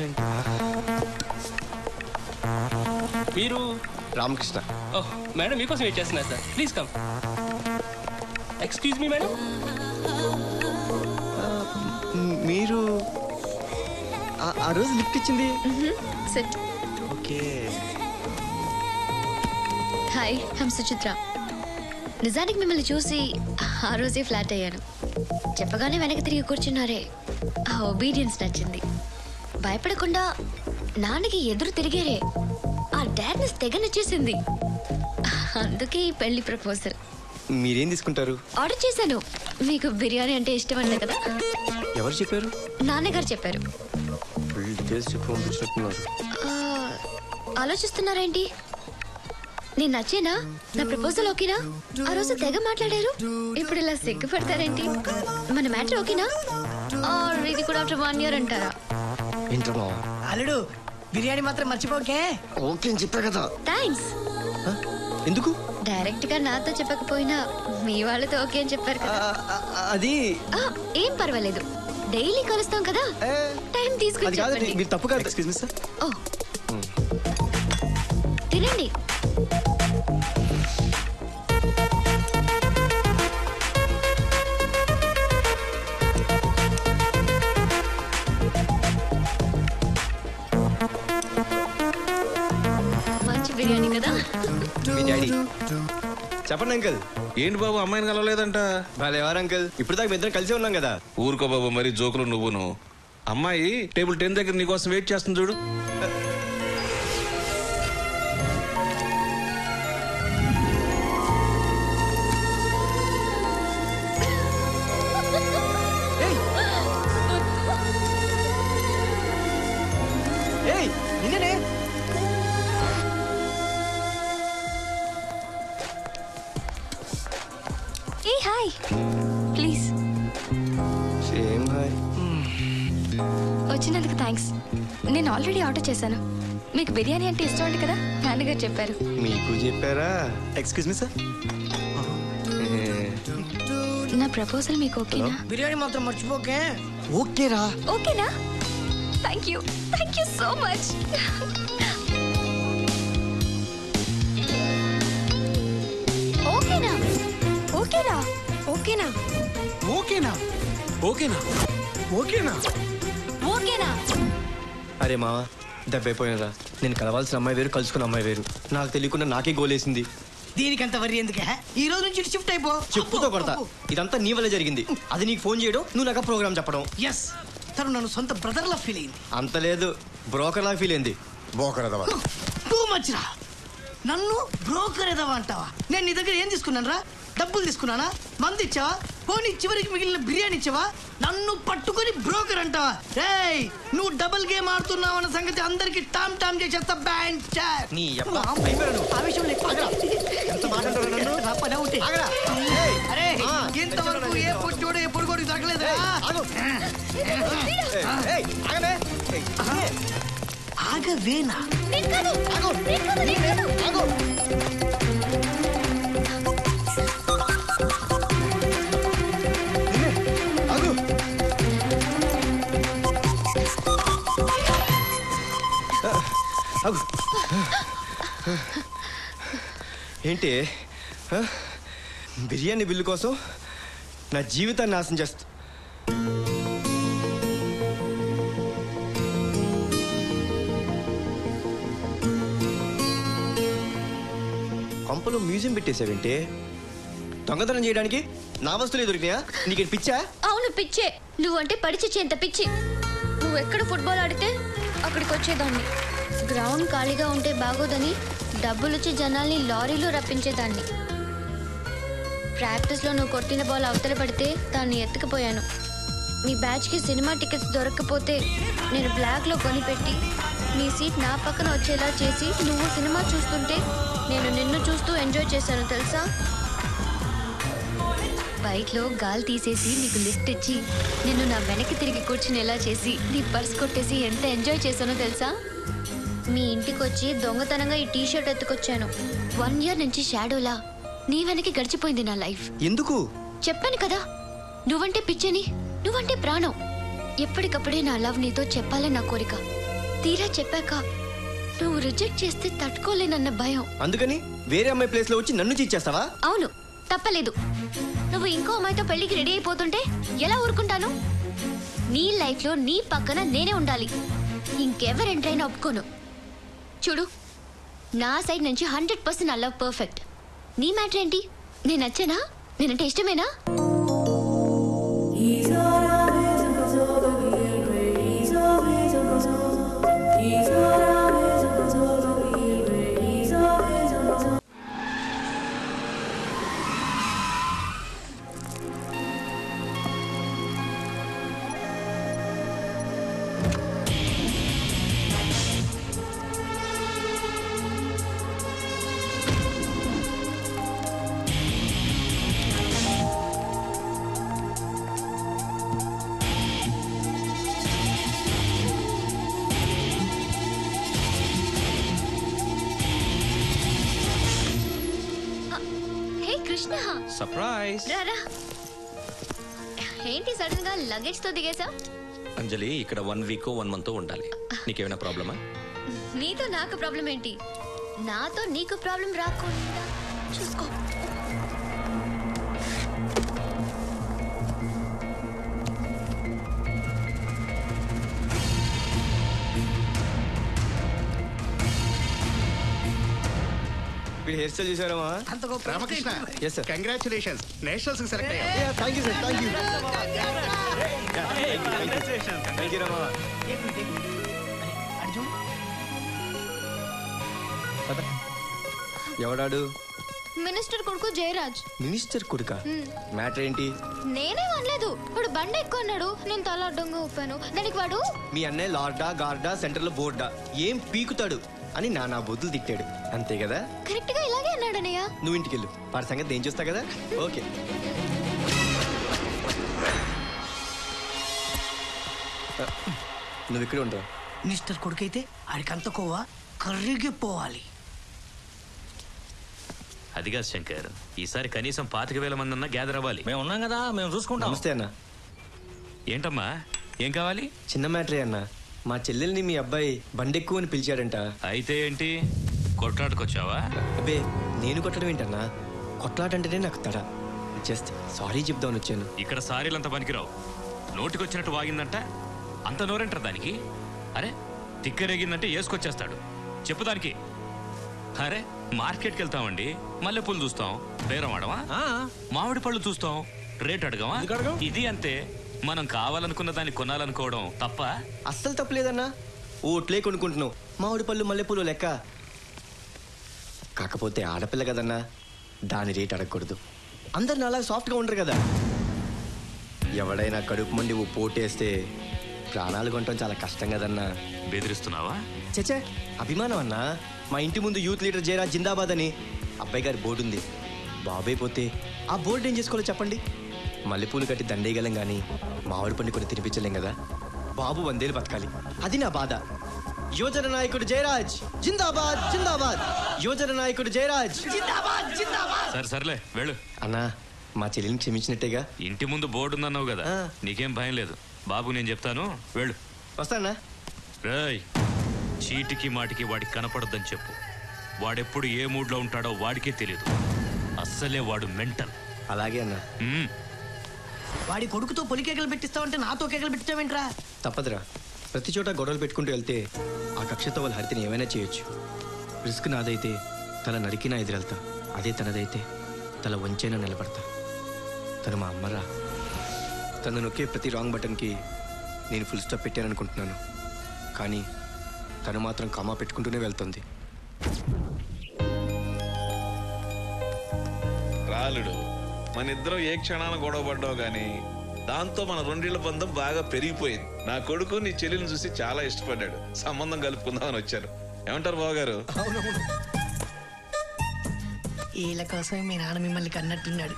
మీరు? రామకృష్ణ. ఓహ్ మేడం, మీకోసం వెయిట్ చేస్తున్నా sir. Please come. Excuse me madam. మీరు ఆ రోజు లిఫ్ట్ ఇచ్చింది? SIT. Okay. Hi, I'm Suchitra. నిజానికి మిమ్మల్ని చూసి ఆ రోజే ఫ్లాట్ అయ్యాను. చెప్పగానే వెనక్కి తిరిగి కూర్చున్నారే, ఆ ఒబీడియన్స్ నచ్చింది. భయపడకుండా నాన్నకి ఎదురు తిరిగారే, ఆ డాడ్నెస్ తెగ నచ్చేసింది. అందుకే ఈ పెళ్లి ప్రపోజల్. మీరేం తీసుకుంటారు? ఆర్డర్ చేశాను. మీకు బిర్యానీ అంటే ఇష్టం అంతే కదా. ఎవరు చెప్పారు? నాన్నగారు చెప్పారు. ఆలోచిస్తున్నారేంటి? నేను నచ్చేనా? నా ప్రపోజల్ ఓకేనా? ఆ రోజు తెగ మాట్లాడారు, ఇప్పుడు ఇలా సిగ్గుపడతారేంటి? మన మ్యాటర్ ఓకేనా? ఇది కూడా ఆఫ్టర్ 1 year అంటారా? అల్లుడు, బిర్యానీ మాత్రం మర్చిపోకే. ఓకే అని చెప్పా కదా. థ్యాంక్స్. ఎందుకు? డైరెక్ట్ గా నాతో చెప్పకపోయినా మీ వాళ్ళతో ఓకే అని చెప్పారు కదా. అది ఏం పర్వాలేదు, డైలీ కలుస్తాం కదా, టైం తీసుకుని చెప్పండి. మీరు తప్పు కాదు. Excuse me sir. ఓ తినండి. మంచి బిర్యానీ కదా. మీ డాడీ. చెప్పండి అంకుల్. ఏంటి బాబు, అమ్మాయిని కలవలేదంట? ఎవరు అంకుల్? ఇప్పుడు దాకా ఇద్దరం కలిసి ఉన్నాం కదా. ఊరుకో బాబు, మరి జోకులు నువ్వును. అమ్మాయి టేబుల్ 10 దగ్గర నీకోసం వెయిట్ చేస్తుంది చూడు. ప్లీజ్. Same hi. వచ్చినందుకు థ్యాంక్స్. నేను ఆల్రెడీ ఆర్డర్ చేశాను. మీకు బిర్యానీ అంటే ఇష్టం అంట కదా, నాన్నగారు చెప్పారు. మీకు చెప్పారా? Excuse me sir. నా ప్రపోజల్ మీకు ఓకేనా? బిర్యానీ మాత్రం మర్చిపోకే. ఓకేరా? ఓకేనా? Thank you so much. ఓకేనా? ఓకేనా? ఓకేనా? ఓకేనా? ఓకేనా? ఓకేనా? ఓకేనా? అరే మావా, దెబ్బైపోయినరా. నేను కలవాల్సిన అమ్మాయి వేరు, కలుసుకున్న అమ్మాయి వేరు. నాకు తెలియకుండా నాకే గోలేసింది. దీనికంత వరి ఎందుకే? ఈ రోజు నుంచి షిఫ్ట్ అయిపో. చెప్పుతో కొడతా. ఇదంతా నీ వల్ల జరిగింది. అది నీకు ఫోన్ చేయడం, నువ్వు నాకు ప్రోగ్రామ్ చెప్పడం. ఎస్, తను నన్ను సొంత బ్రదర్ లా ఫీల్ అయింది. అంత లేదు, బ్రోకర్ లా ఫీల్ అయింది. టూ మచ్ రా. నన్ను బ్రోకర్ ఎదవా అంటావా? నేను నీ దగ్గర ఏం తీసుకున్నాను రా? డబ్బులు తీసుకున్నానా? మంది ఇచ్చావా? పోనీ చివరికి మిగిలిన బిర్యానీ ఇచ్చావా? నన్ను పట్టుకొని బ్రోకర్ అంటావా? రేయ్, నువ్వు డబుల్ గేమ్ ఆడుతున్నావు అన్న సంగతి అందరికి టామ్ టామ్ చేసేస్తా. బ్యాండ్ చాట్. నీ అబ్బా అయిపోయాను. ఆ విషయంలో ఎక్కువ ఎంత మాట్లాడుతున్నా నన్ను? నా పని అవుతే. అరే, ఇంతవరకు ఏ పొట్టోడు ఏ పొడుగోడికి దొరకలేదు. ఆగవేనా? ఏంటి బిర్యానీ బిల్లు కోసం నా జీవితాన్ని నాశనం చేస్తా. కొంపలో మ్యూజియం పెట్టేసావేంటి? దొంగతనం చేయడానికి నా వస్తువులే దొరికినాయా? నీకు పిచ్చా? అవును పిచ్చే. నువ్వంటే పడిచేంత పిచ్చి. నువ్వు ఎక్కడ ఫుట్బాల్ ఆడితే అక్కడికి వచ్చేదాన్ని. గ్రౌండ్ ఖాళీగా ఉంటే బాగోదని డబ్బులొచ్చి జనాల్ని లారీలో రప్పించేదాన్ని. ప్రాక్టీస్లో నువ్వు కొట్టిన బాల్ అవతల పడితే దాన్ని ఎత్తుకుపోయాను. మీ బ్యాచ్కి సినిమా టికెట్స్ దొరకకపోతే నేను బ్లాక్లో కొనిపెట్టి నీ సీట్ నా పక్కన వచ్చేలా చేసి నువ్వు సినిమా చూస్తుంటే నేను నిన్ను చూస్తూ ఎంజాయ్ చేశాను తెలుసా? బైక్లో గాలి తీసేసి నీకు లిఫ్ట్ ఇచ్చి నిన్ను నా వెనక్కి తిరిగి కూర్చునేలా చేసి నీ పర్స్ కొట్టేసి ఎంత ఎంజాయ్ చేశానో తెలుసా? మీ ఇంటికి వచ్చి దొంగతనంగా ఈ టీషర్ట్ ఎత్తుకొచ్చాను. 1 year నుంచి షాడోలా నీ వెనక్కి గడిచిపోయింది నా లైఫ్. ఎందుకు? చెప్పాను కదా, నువ్వంటే పిచ్చని, నువ్వంటే ప్రాణం. ఎప్పటికప్పుడే నా లవ్ నీతో చెప్పాలని నా కోరిక. తీరా చెప్పాక నువ్వు రిజెక్ట్ చేస్తే తట్టుకోలేనన్న భయం. అందుకని వేరే అమ్మాయి ప్లేస్ లో వచ్చి నన్ను చీచేస్తావా? అవును, తప్పలేదు. నువ్వు ఇంకో అమ్మాయితో పెళ్లికి రెడీ అయిపోతుంటే ఎలా ఊరుకుంటాను? నీ లైఫ్ లో నీ పక్కన నేనే ఉండాలి. ఇంకెవరు ఎంట్రైనా ఒప్పుకోను. చూడు, నా సైడ్ నుంచి 100% నా లవ్ పర్ఫెక్ట్. నీ మ్యాటర్ ఏంటి? నేను నచ్చానా? నేనంటే ఇష్టమేనా? కృష్ణ, సర్ప్రైజ్. రారా. ఏంటి సడన్ గా లగేజ్ తో దిగేసా? అంజలి, ఇక్కడ 1 week 1 month ఉండాలి. నీకేమైనా ప్రాబ్లమా? నీతో నాకు ప్రాబ్లం ఏంటి? నాతో నీకు ప్రాబ్లం రాకుండా చూసుకో. హెయిర్ స్టైల్ చూసారమ్మా? Ramakrishna, yes sir. Congratulations, nationals select అయ్యారు. Thank you sir, thank you Rama. ఎవడాడు? మినిస్టర్ కొడుకు జయరాజ్. మినిస్టర్ కొడుకా? మ్యాటర్ ఏంటి? నేనే అనలేదు. వాడు బండి ఎక్కువ అన్నాడు, నేను తల అడ్డంగా ఊపాను. దానికి వాడు మీ అన్నయ్య లార్డా గార్డా సెంటర్ లో బోర్డా ఏం పీకుతాడు అని నా బొద్దులు తిట్టాడు, అంతే కదా? కరెక్ట్ గా ఇలాగే అన్నాడనయ్య. నువ్వు ఇంటికి వెళ్ళు, వాడి సంగతి నేను చూస్తా కదా. ఓకే. నువ్వు ఇక్కడే ఉంటావు. మిస్టర్ కొడుకైతే ఆడికంత కొవ్వా కర్రిగిపోవాలి. అదిగా శంకర్, ఈసారి కనీసం 25,000 మంది అన్నా గ్యాదర్ అవ్వాలి. మేము ఉన్నాం కదా, మేము చూసుకుంటాం. నమస్తే అన్న. ఏంటమ్మా, ఏం కావాలి? చిన్న మ్యాటరే అన్న. మా చెల్లెల్ని మీ అబ్బాయి బండెక్కు అని పిలిచాడంట. అయితే ఏంటి, కొట్లాడుకొచ్చావా? అబ్బే, నేను కొట్టడం ఏంటన్నా? కొట్లాడంటేనే నాకు తడ. జస్ట్ సారీ చెప్దామని వచ్చాను. ఇక్కడ సారీలంతా పనికిరావు. నోటికొచ్చినట్టు వాగిందంట, అంత నోరేంటారు దానికి? అరే, తిక్కరేగిందంటే వేసుకొచ్చేస్తాడు. చెప్పు దానికి. అరే, మార్కెట్కి వెళ్తామండి, మల్లెపూలు చూస్తాం, బేరం ఆడమా? మామిడి పళ్ళు చూస్తాం, రేట్ అడగమా? ఇది అంతే. మనం కావాలనుకున్న దాన్ని కొనాలనుకోవడం తప్ప? అస్సలు తప్పలేదన్నా. ఓట్లే కొనుక్కుంటున్నావు, మామిడి పళ్ళు మల్లెపూలు లెక్క. కాకపోతే ఆడపిల్ల కదన్నా, దాని రేట్ అడగకూడదు. అందరు నాలా సాఫ్ట్గా ఉండరు కదా. ఎవడైనా కడుపు మండి ఓ పోటేస్తే ప్రాణాలు కొనటం చాలా కష్టం కదన్నా. బెదిరిస్తున్నావా? చచ్చే, అభిమానం అన్నా. మా ఇంటి ముందు యూత్ లీడర్ జయరాజ్ జిందాబాద్ అని అబ్బాయి గారి బోర్డు ఉంది. బాబాయ్ పోతే ఆ బోర్డు ఏం చేసుకోవాలో చెప్పండి. మల్లెపూలు కట్టి దండేయగలం కానీ మామిడి పండు కొన్ని తినిపించలేం కదా. బాబు 100 ఏళ్ళు బతకాలి, అది నా బాధ. యువజన నాయకుడు జయరాజ్ జిందాబాద్ జిందాబాద్. యువజన నాయకుడు జయరాజ్ జిందాబాద్ జిందాబాద్. సరే సర్లే వెళ్ళు. అన్నా, మా చెల్లిని క్షమించినట్టేగా? ఇంటి ముందు బోర్డు ఉందన్నావు కదా, నీకేం భయం లేదు. బాబు నేను చెప్తాను, వెళ్ళు. వస్తానా? రేయ్, చీటికి మాటికి వాడికి కనపడద్దని చెప్పు. వాడెప్పుడు ఏ మూడ్లో ఉంటాడో వాడికే తెలియదు. అస్సలే వాడు మెంటల్. అలాగే అన్నా. వాడి కొడుకుతో పొలి కేకలు పెట్టిస్తావంటే నాతో కేకలు పెట్టిస్తావేంట్రా? తప్పదురా. ప్రతి చోట గొడవలు పెట్టుకుంటూ వెళ్తే ఆ కక్షతో వాళ్ళ హరితని ఏమైనా చేయొచ్చు. రిస్క్ నాదైతే తల నరికినా ఎదురెళ్తా, అదే తనదైతే తల వంచైనా నిలబడతా. తను మా అమ్మరా. తను నొక్కే ప్రతి రాంగ్ బటన్కి నేను ఫుల్ స్టాప్ పెట్టాననుకుంటున్నాను, కానీ తను మాత్రం కామా పెట్టుకుంటూనే వెళ్తుంది. రాలుడు, మన ఇద్దరం ఏ క్షణాన గొడవ పడ్డావు గానీ దాంతో మన రెండేళ్ల బంధం బాగా పెరిగిపోయింది. నా కొడుకు నీ చెల్లెల్ని చూసి చాలా ఇష్టపడ్డాడు. సంబంధం కలుపుకుందామని వచ్చారు. ఏమంటారు బావగారు? వీళ్ళ కోసమే మీ నాన్న మిమ్మల్ని కన్నట్టున్నాడు.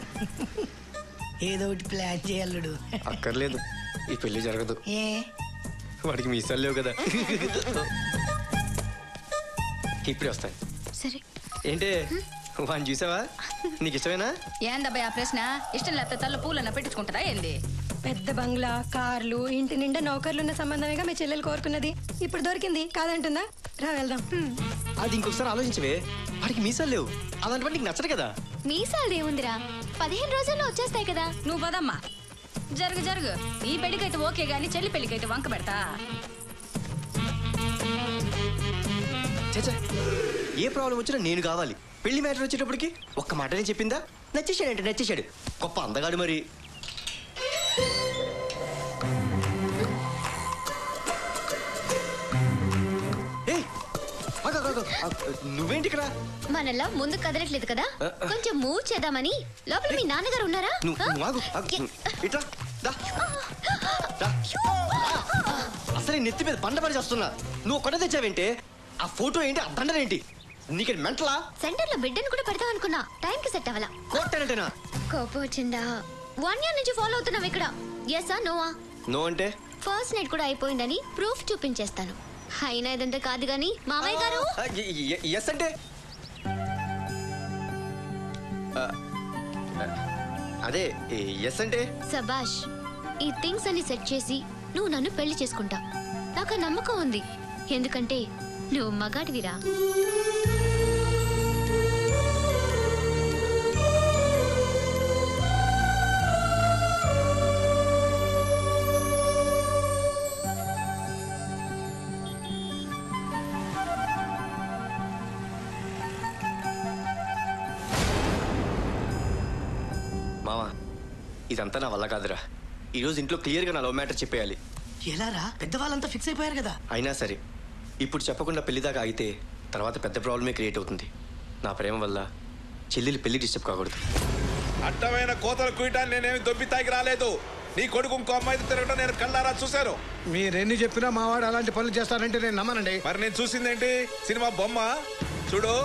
ఏదో ఒకటి ప్లాన్ చేయాలడు. అక్కర్లేదు, ఈ పెళ్లి జరగదు. ఏ వాడికి మీసాలు లేవు కదా. ఇప్పుడే వస్తాను. సరే. ఏంటే వాడిని చూసావా? నీకు ఇష్టమేనా? ఏందబ్బాయి ఆ ప్రశ్న? ఇష్టం లేకపోతే తల్ల పూలన్న పెట్టించుకుంటారా ఏంది? పెద్ద బంగ్లా, కార్లు, ఇంటి నిండా నౌకర్లున్న సంబంధమేగా మీ చెల్లెలు కోరుకున్నది. ఇప్పుడు దొరికింది, కాదంటుందా? రా వెళ్దాం. అది ఇంకొకసారి ఆలోచించవే. వాడికి మీసాలు లేవు, అలాంటి నీకు నచ్చదు కదా. మీసాలు ఏముందిరా, 15 రోజుల్లో వచ్చేస్తాయి కదా. నువ్వు పదమ్మా. జరుగు జరుగు. ఈ పెళ్లికైతే ఓకే గాని చెల్లి పెళ్లికైతే వంక పెడతా. ఏ ప్రాబ్లం వచ్చినా నేను కావాలి. పెళ్లి మ్యాటర్ వచ్చేటప్పటికి ఒక్క మాటనే చెప్పిందా? నచ్చేసాడంటే నచ్చేసాడు. గొప్ప అందగాడు మరి. నువ్వేంటి ఇక్కడ? మనలా ముందు కదలట్లేదు కదా, కొంచెం మూవ్ చేద్దామని. లోపల మీ నాన్నగారు ఉన్నారా? అసలు నెత్తి మీద బండ పడి చేస్తున్నా. నువ్వు కొట్ట తెచ్చావేంటే? ఆ ఫోటో ఏంటి, ఆ దండనేంటి? నీకు మెంటలా? సెంటర్ లో బిడ్డను కూడా పెడతాం అనుకున్నా, టైం కి సెట్ అవ్వాలా. కొట్టానంటేనా? కోపం వచ్చిందా? 1 year నుంచి ఫాలో అవుతున్నాం ఇక్కడ. ఎస్ఆ నోవా? నో అంటే ఫస్ట్ నైట్ కూడా అయిపోయిందని ప్రూఫ్ చూపించేస్తాను. అయినా ఇదంతా కాదు గాని మామయ్య గారు. ఎస్ అంటే అదే ఎస్ అంటే సబాష్. ఈ థింగ్స్ అన్ని సెట్ చేసి నువ్వు నన్ను పెళ్లి చేసుకుంటా. నాకు నమ్మకం ఉంది, ఎందుకంటే నువ్వు మగాడివిరా. మావా, ఇదంతా నా వల్ల కాదురా. ఈరోజు ఇంట్లో క్లియర్గా నా లవ్ మ్యాటర్ చెప్పేయాలి. ఎలారా? పెద్దవాళ్ళంతా ఫిక్స్ అయిపోయారు కదా. అయినా సరే ఇప్పుడు చెప్పకుండా పెళ్లి దాకా ఆగితే తర్వాత పెద్ద ప్రాబ్లమే క్రియేట్ అవుతుంది. నా ప్రేమ వల్ల చెల్లెలు పెళ్లి డిస్టర్బ్ కాకూడదు. అడ్డమైన కోతలు కుయటాన్ని నేనేమి దొబ్బి తాగి రాలేదు. నీ కొడుకు ఇంకో అమ్మాయితో తిరగడం నేను కళ్ళారా చూశాను. మీరెన్ని చెప్పినా మావాడు అలాంటి పనులు చేస్తారంటే నేను నమ్మనండి. మరి నేను చూసిందేంటి? సినిమా బొమ్మ చూడు.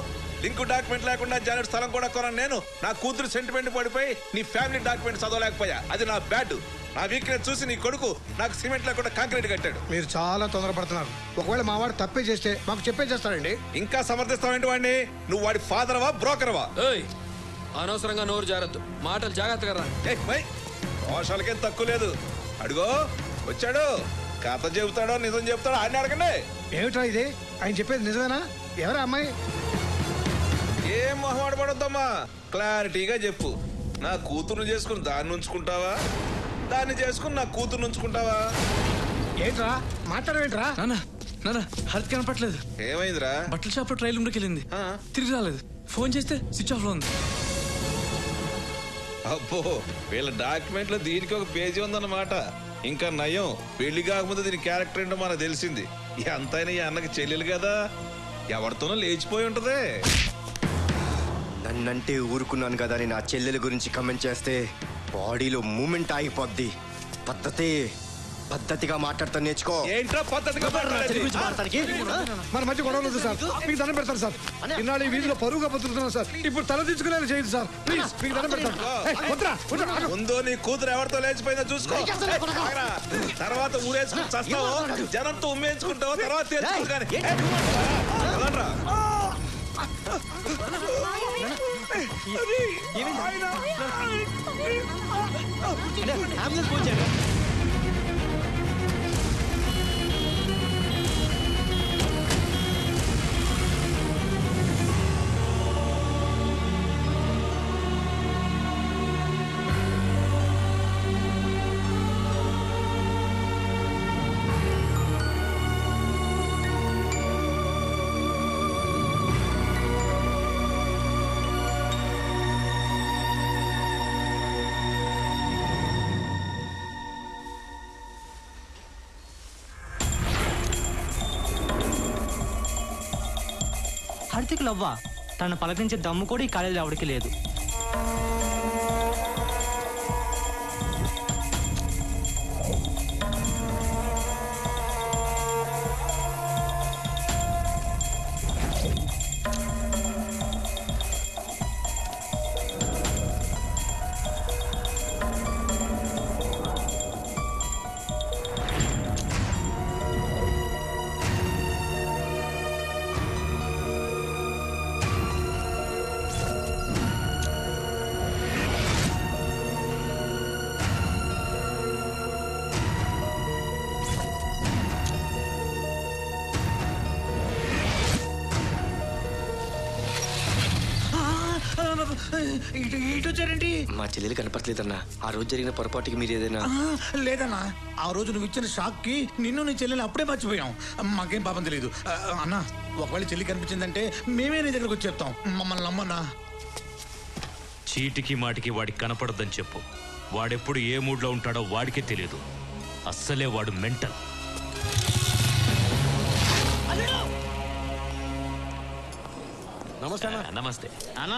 లింక్ డాక్యుమెంట్ లేకుండా జానెట్ స్థలం కూడా కొనను నేను. నా కూతురు సెంటిమెంట్ పడిపోయి నీ ఫ్యామిలీ డాక్యుమెంట్ చదవలేకపోయా. అది నా బ్యాడ్. నా వీక్నెస్ చూసి నీ కొడుకు నాకు సిమెంట్ లేకుండా కాంక్రీట్ కట్టాడు. మీరు చాలా తొందరపడుతున్నారు. ఒకవేళ మా వాడు తప్పే చేస్తే మాకు చెప్పే చేస్తాడండి. ఇంకా సమర్థిస్తావేంటి వాడిని? నువ్వు వాడి ఫాదర్వా బ్రోకర్వా? అనవసరంగా నోరు జాగ్రత్త, మాటలు జాగ్రత్తగా రా. దోషాలకేం తక్కువ లేదు. అడుగో వచ్చాడు, కథ చెబుతాడో నిజం చెబుతాడో ఆయన అడగండి. ఏమిట్రా ఇది? ఆయన చెప్పేది నిజమేనా? ఎవరా అమ్మాయి? ఏం మొహమాట పడొద్దమ్మా, క్లారిటీగా చెప్పు. నా కూతురు చేసుకుని దాన్ని ఉంచుకుంటావా, దాన్ని చేసుకుని నా కూతురు ఉంచుకుంటావా? ఏంట్రా మాట్లాడవేంట్రా? నాన్న హెల్త్ కనపట్లేదు. ఏమైందిరా? బట్టల షాప్ లో ట్రైల్ రూమ్లోకి వెళ్ళింది, తిరిగి రాలేదు. ఫోన్ చేస్తే స్విచ్ ఆఫ్ లో ఉంది. అబ్బో, వీళ్ళ డాక్యుమెంట్ లో దీనికి ఒక పేజీ ఉందన్నమాట. ఇంకా నయం, పెళ్లి కాకముందు దీని క్యారెక్టర్ ఏంటో మనకు తెలిసింది. ఎంతైనా ఈ అన్నకి చెల్లెలు కదా, ఎవరితోనో లేచిపోయి ఉంటది. నన్నంటే ఊరుకున్నాను కదా అని నా చెల్లెల గురించి కమెంట్ చేస్తే బాడీలో మూమెంట్ ఆగిపోద్ది. పద్ధతిగా మాట్లాడతాను, నేర్చుకో. ఏంట్రా పద్ధతిగా మన మధ్య గొడవలు వద్దు సార్, మీకు దండం పెడతాను సార్. ఇన్నాళ్ళు ఈ వీధిలో పరువుగా బతుకుతున్నాను సార్, ఇప్పుడు తల దించుకునేలా చేయదు సార్. ప్లీజ్ మీకు దండం పెడతాను. ముందు నీ కూతురు ఎవరితో లేచిపోయిందో చూసుకో. తర్వాత ఊరేసుకుని చస్తావో, జనంతో ఉమ్మేసుకుంటావో తర్వాత తెలుసుకో. కానీ హార్దిక్ లవ్వా? తను పలకరించే దమ్ము కూడా ఈ కాలేజీలో ఎవరికి లేదు. వచ్చారేంటి? మా చెల్లెలు కనపట్లేదన్నా. ఆ రోజు జరిగిన పొరపాటుకి మీరు ఏదైనా? లేదన్నా, ఆ రోజు నువ్వు ఇచ్చిన షాక్ కి నిన్ను నీ చెల్లెని అప్పుడే మర్చిపోయాం. మాకేం పాపం తెలియదు అన్నా. ఒకవేళ చెల్లి కనిపించిందంటే మేమే నీ దగ్గరకు వచ్చి చెప్తాం. మమ్మల్ని నమ్మన్నా. చీటికి మాటికి వాడికి కనపడద్దని చెప్పు. వాడెప్పుడు ఏ మూడ్లో ఉంటాడో వాడికే తెలియదు. అస్సలే వాడు మెంటల్. నమస్తే నమస్తే అన్న.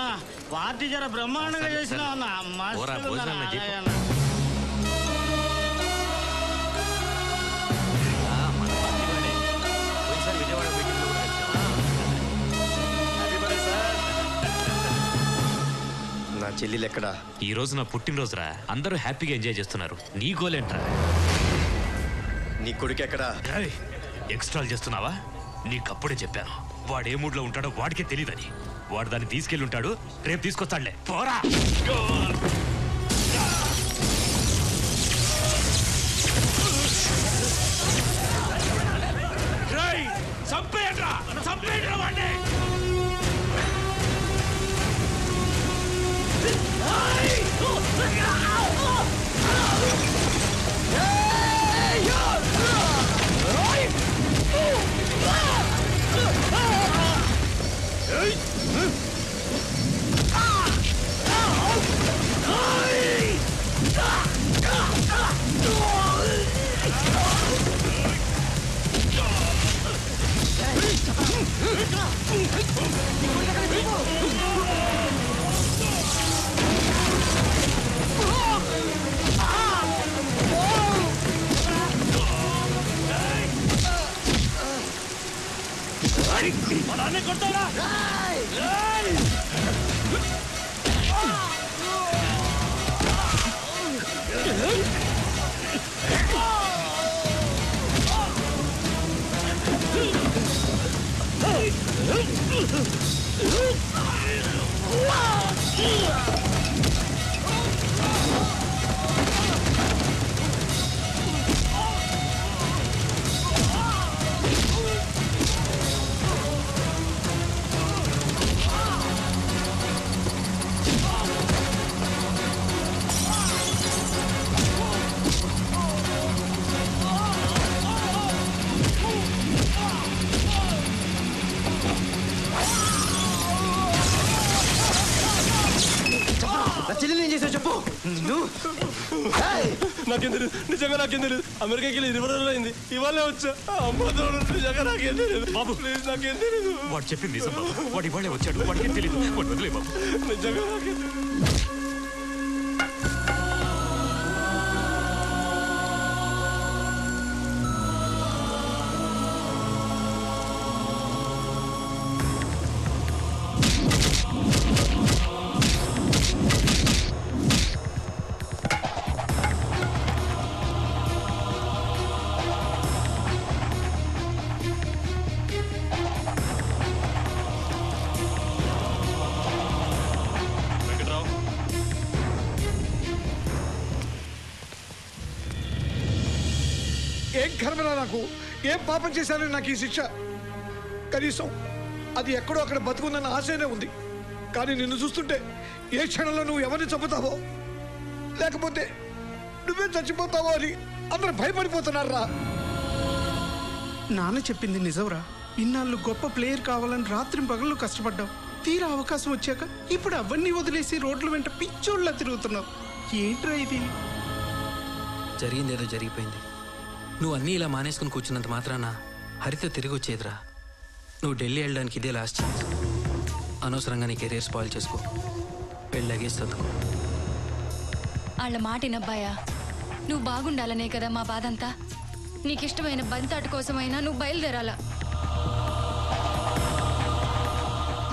పార్టీ జర బ్రహ్మాండంగా చేసిన అన్న. నా చెల్లెలు ఎక్కడా? ఈ రోజు నా పుట్టినరోజురా, అందరూ హ్యాపీగా ఎంజాయ్ చేస్తున్నారు. నీ గోలేంట్రా? నీ కొడుకు ఎక్కడా? ఎక్స్ట్రాల్ చేస్తున్నావా? నీకప్పుడే చెప్పాను, వాడు ఏ మూడ్లో ఉంటాడో వాడికే తెలియదని. వాడు దాన్ని తీసుకెళ్ళి ఉంటాడు, రేపు తీసుకొస్తాడులే. పోరా! చంపేయండ్రా, చంపేయండ్రా వాడిని. చెల్లెలు ఏం చేసావు చెప్పు. నాకేం తెలియదు, నిజంగా నాకేం తెలియదు. అమెరికాకి వెళ్ళి 20 రోజులు అయింది, ఇవాళే వచ్చా. అమ్మ తోడు, నిజంగా నాకేం తెలియదు బాబు. ప్లీజ్ నాకేం తెలియదు. వాడు చెప్పింది నిజం బాబు. వాడు ఇవాళే వచ్చాడు, వాడికేం తెలియదు. వాడు వదిలే బాబు. నిజంగా నాకేం తెలియదు. ఏం కర్మరా నాకు, ఏం పాపం చేశానని నాకు ఈ శిక్ష. కనీసం అది ఎక్కడో అక్కడ బతుకుందన్న ఆశనే ఉంది. కానీ నిన్ను చూస్తుంటే ఏ క్షణంలో నువ్వు ఎవరిని చంపుతావో లేకపోతే నువ్వే చచ్చిపోతావో అని అందరూ భయపడిపోతున్నారా. నాన్న చెప్పింది నిజంరా. ఇన్నాళ్ళు గొప్ప ప్లేయర్ కావాలని రాత్రి పగళ్ళు కష్టపడ్డావు. తీరా అవకాశం వచ్చాక ఇప్పుడు అవన్నీ వదిలేసి రోడ్ల వెంట పిచ్చోళ్ళ తిరుగుతున్నావు. ఏంట్రా ఇది? జరిగిందేదో జరిగిపోయింది. నువ్వు అన్నీ ఇలా మానేసుకుని కూర్చున్నంత మాత్రాన హరిత తిరిగి వచ్చేదిరా. నువ్వు ఢిల్లీ వెళ్ళడానికి ఇదే లాస్ట్ ఛాన్స్. అనవసరంగా నీ కెరీర్ స్పాయిల్ చేసుకో. పెళ్ళగేస్తుంది. వాళ్ళ మాటినబ్బాయా, నువ్వు బాగుండాలనే కదా మా బాధంతా. నీకిష్టమైన బంతాటు కోసమైనా నువ్వు బయలుదేరాలా.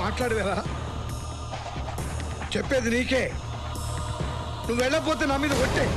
మాట్లాడవేరా, చెప్పేది నీకే. నువ్వు వెళ్ళకపోతే నా మీద కొట్టే.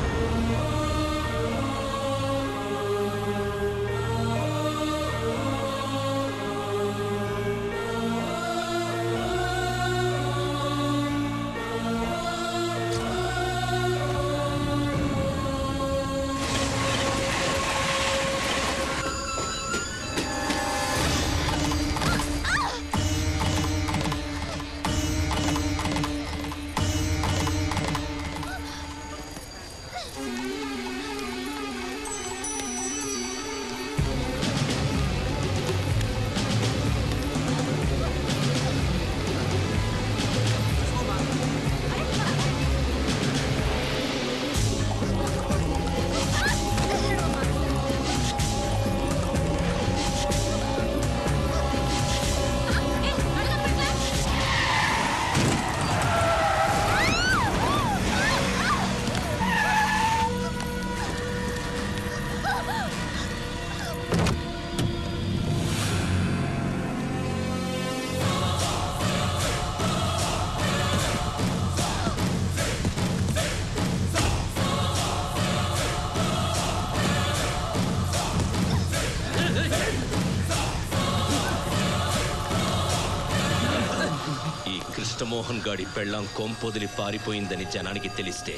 కృష్ణమోహన్ గాడి పెళ్ళాం కొంపొదిలి పారిపోయిందని జనానికి తెలిస్తే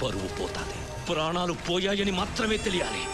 పరువు పోతాది. ప్రాణాలు పోయాయని మాత్రమే తెలియాలి.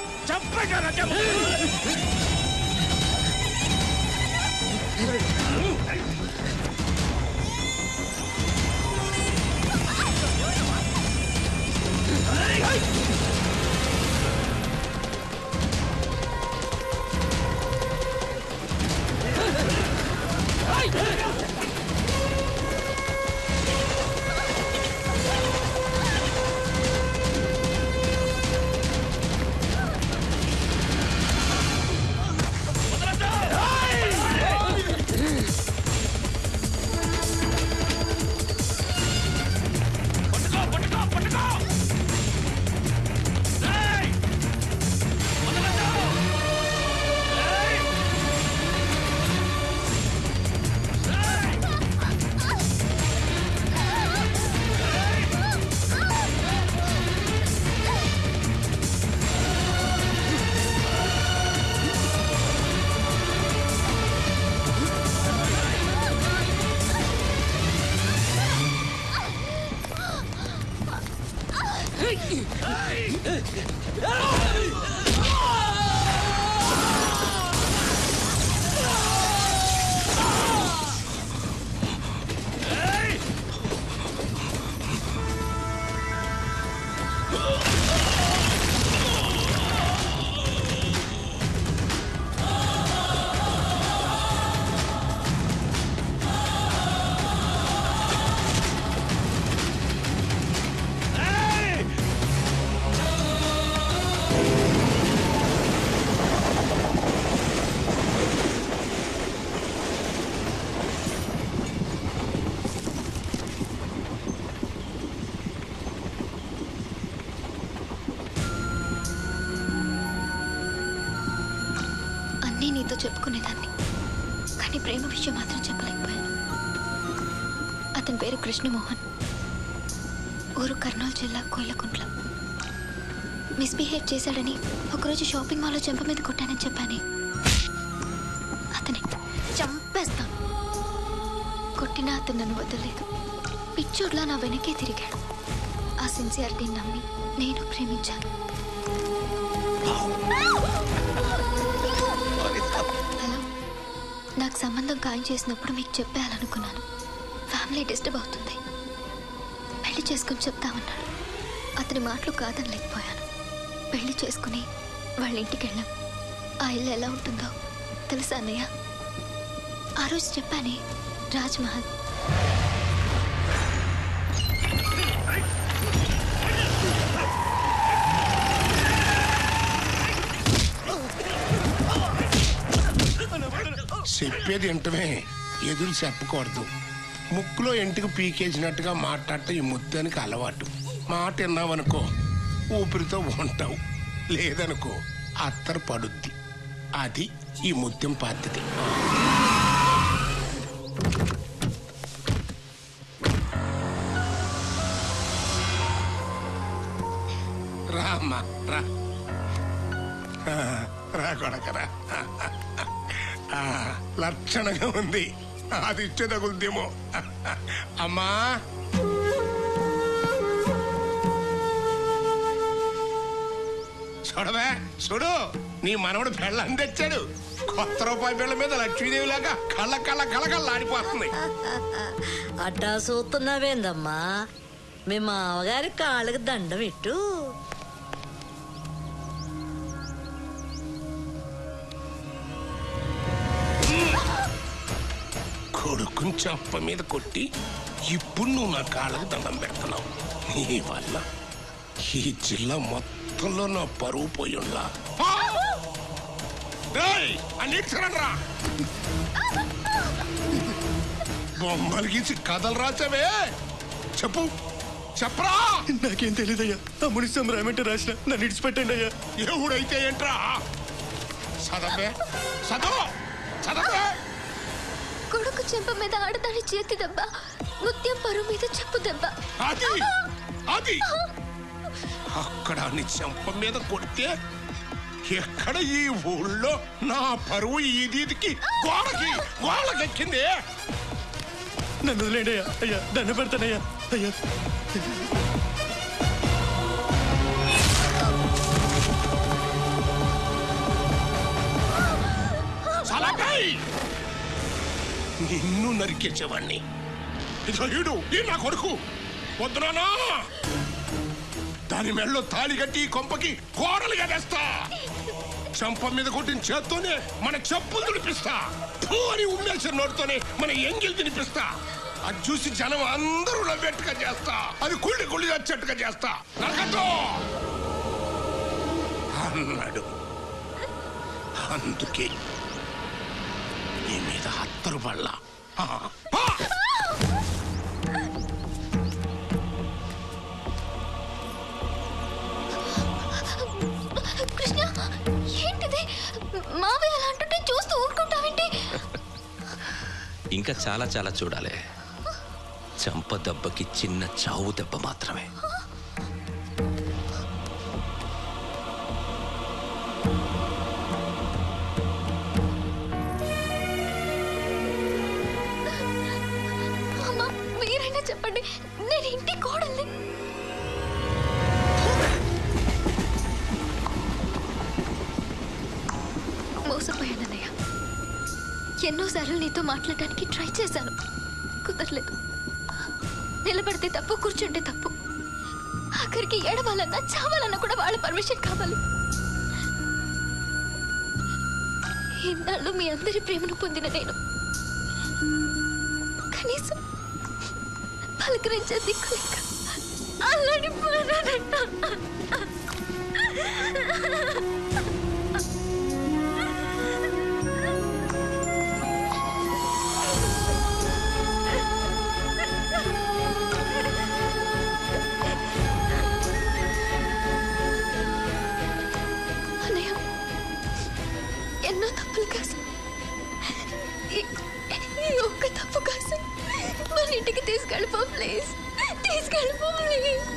నీతో చెప్పుకునేదాన్ని, కానీ ప్రేమ విషయం మాత్రం చెప్పలేకపోయాను. అతని పేరు కృష్ణమోహన్, ఊరు కర్నూలు జిల్లా కోయిలకుంట్ల. మిస్బిహేవ్ చేశాడని ఒకరోజు షాపింగ్ మాల్లో చెంప మీద కొట్టానని చెప్పానే, అతని చంపేస్తాను. కొట్టినా అతను నన్ను వదలలేదు. పిచ్చోడ్లా నా వెనకే తిరిగాడు. ఆ సిన్సియారిటీని నమ్మి నేను ప్రేమించాను. హలో, నాకు సంబంధం ఖాయం చేసినప్పుడు మీకు చెప్పేయాలనుకున్నాను. ఫ్యామిలీ డిస్టర్బ్ అవుతుంది, పెళ్లి చేసుకుని చెప్తామన్నాడు. అతని మాటలు కాదనలేకపోయాను. పెళ్లి చేసుకుని వాళ్ళ ఇంటికి వెళ్ళాం. ఆ ఇల్లు ఎలా ఉంటుందో తెలుసా అన్నయ్య? ఆ రోజు చెప్పానే, రాజ్మహల్. చెప్పేది ఏంటమే, ఎదురు చెప్పకూడదు. ముక్కులో ఎంటికి పీకేసినట్టుగా మాట్లాడటం ఈ ముత్యానికి అలవాటు. మాట విన్నావనుకో ఊపిరితో ఉంటావు, లేదనుకో అత్తర పడుద్ది. అది ఈ ముత్యం పద్ధతి. రా అమ్మా రా, రా కొడకరా. లక్షణంగా ఉంది, అది ఇచ్చే తగులుదేమో. అమ్మా చూడవే, చూడు నీ మనవడు పెళ్ళని తెచ్చాడు. కొత్త రూపాయి బిళ్ళ మీద లక్ష్మీదేవి లాగా కళ్ళ కళ్ళ కళ్ళకల్లాడిపోతుంది. అట్టా చూస్తున్నావేందమ్మా, మీ మామగారి కాళ్ళకి దండం ఇట్టు. కొడుకుని చంప మీద కొట్టి ఇప్పుడు నువ్వు నా కాళ్ళకు దండం పెడుతున్నావు. నీ వల్ల ఈ జిల్లా మొత్తంలో నా పరువు పోయుండా. బొమ్మలు గీసి కథలు రాచావే, చెప్పు చెప్పరా. నాకేం తెలీదయ్యా, తమ్ముడి సంబరామంటే రాసిన, నన్ను ఇడిచిపెట్టండి అయ్యా. ఎవడైతే ఏంట్రా, చదవే చదవ చదవే. కొడుకు చెంప మీద ఆడదాని చేతి దెబ్బ, ముత్యం పరువు మీద చెప్పు దెబ్బ. అది అది అక్కడ నీ చెంప మీద కొడితే ఎక్కడ ఈ ఊళ్ళో నా పరువు ఈదీదికి గోడకెక్కింది. నన్ను వదిలేండి అయ్యా, అయ్యా దండ పెడతానయ్యా అయ్యా. నిన్ను నరికేసేవాణ్ణి. ఇడు ఈ నా కొడుకు వద్దునా, దాని మెళ్ళో తాళి కట్టి కొంపకి కోడలుగా వేస్తా. చంప మీద కొట్టిన చేత్తోనే మన చెప్పులు తుడిపిస్తా. పూరి ఉమ్మేసిన నోటితోనే మన ఎంగిల్ తినిపిస్తా. అది చూసి జనం అందరూ నవ్వేట్టుగా చేస్తా. అది కుళ్ళి కుళ్ళి వచ్చేట్టుగా చేస్తా. నరకతో అన్నాడు. అందుకే నీ మీద హత్తరు పళ్ళ. కృష్ణ, ఏంటిది? మావయ్య అలా అంటుంటే చూస్తూ ఊరుకుంటావేంటి? ఇంకా చాలా చాలా చూడాలి. చంప దెబ్బకి చిన్న చావు దెబ్బ మాత్రమే. అమ్మా, మీరైనా చెప్పండి, నేను ఇంటి కోడల్ని. ఎన్నోసార్లు నీతో మాట్లాడటానికి ట్రై చేశాను, కుదరలేదు. నిలబడితే తప్పు, కూర్చుంటే తప్పు, ఆఖరికి ఏడవాలన్నా చావాలన్నా కూడా వాళ్ళ పర్మిషన్ కావాలి. ఇన్నాళ్ళు మీ అందరి ప్రేమను పొందిన నేను కనీసం పలకరించే దిక్కులేక అల్లాడిపోయానన్నా. ఎన్నో తప్పులు కాదు, ఈ ఒక్క తప్పు కాదు. మన ఇంటికి తీసుకెళ్ళిపో ప్లీజ్, తీసుకెళ్ళిపో ప్లీజ్.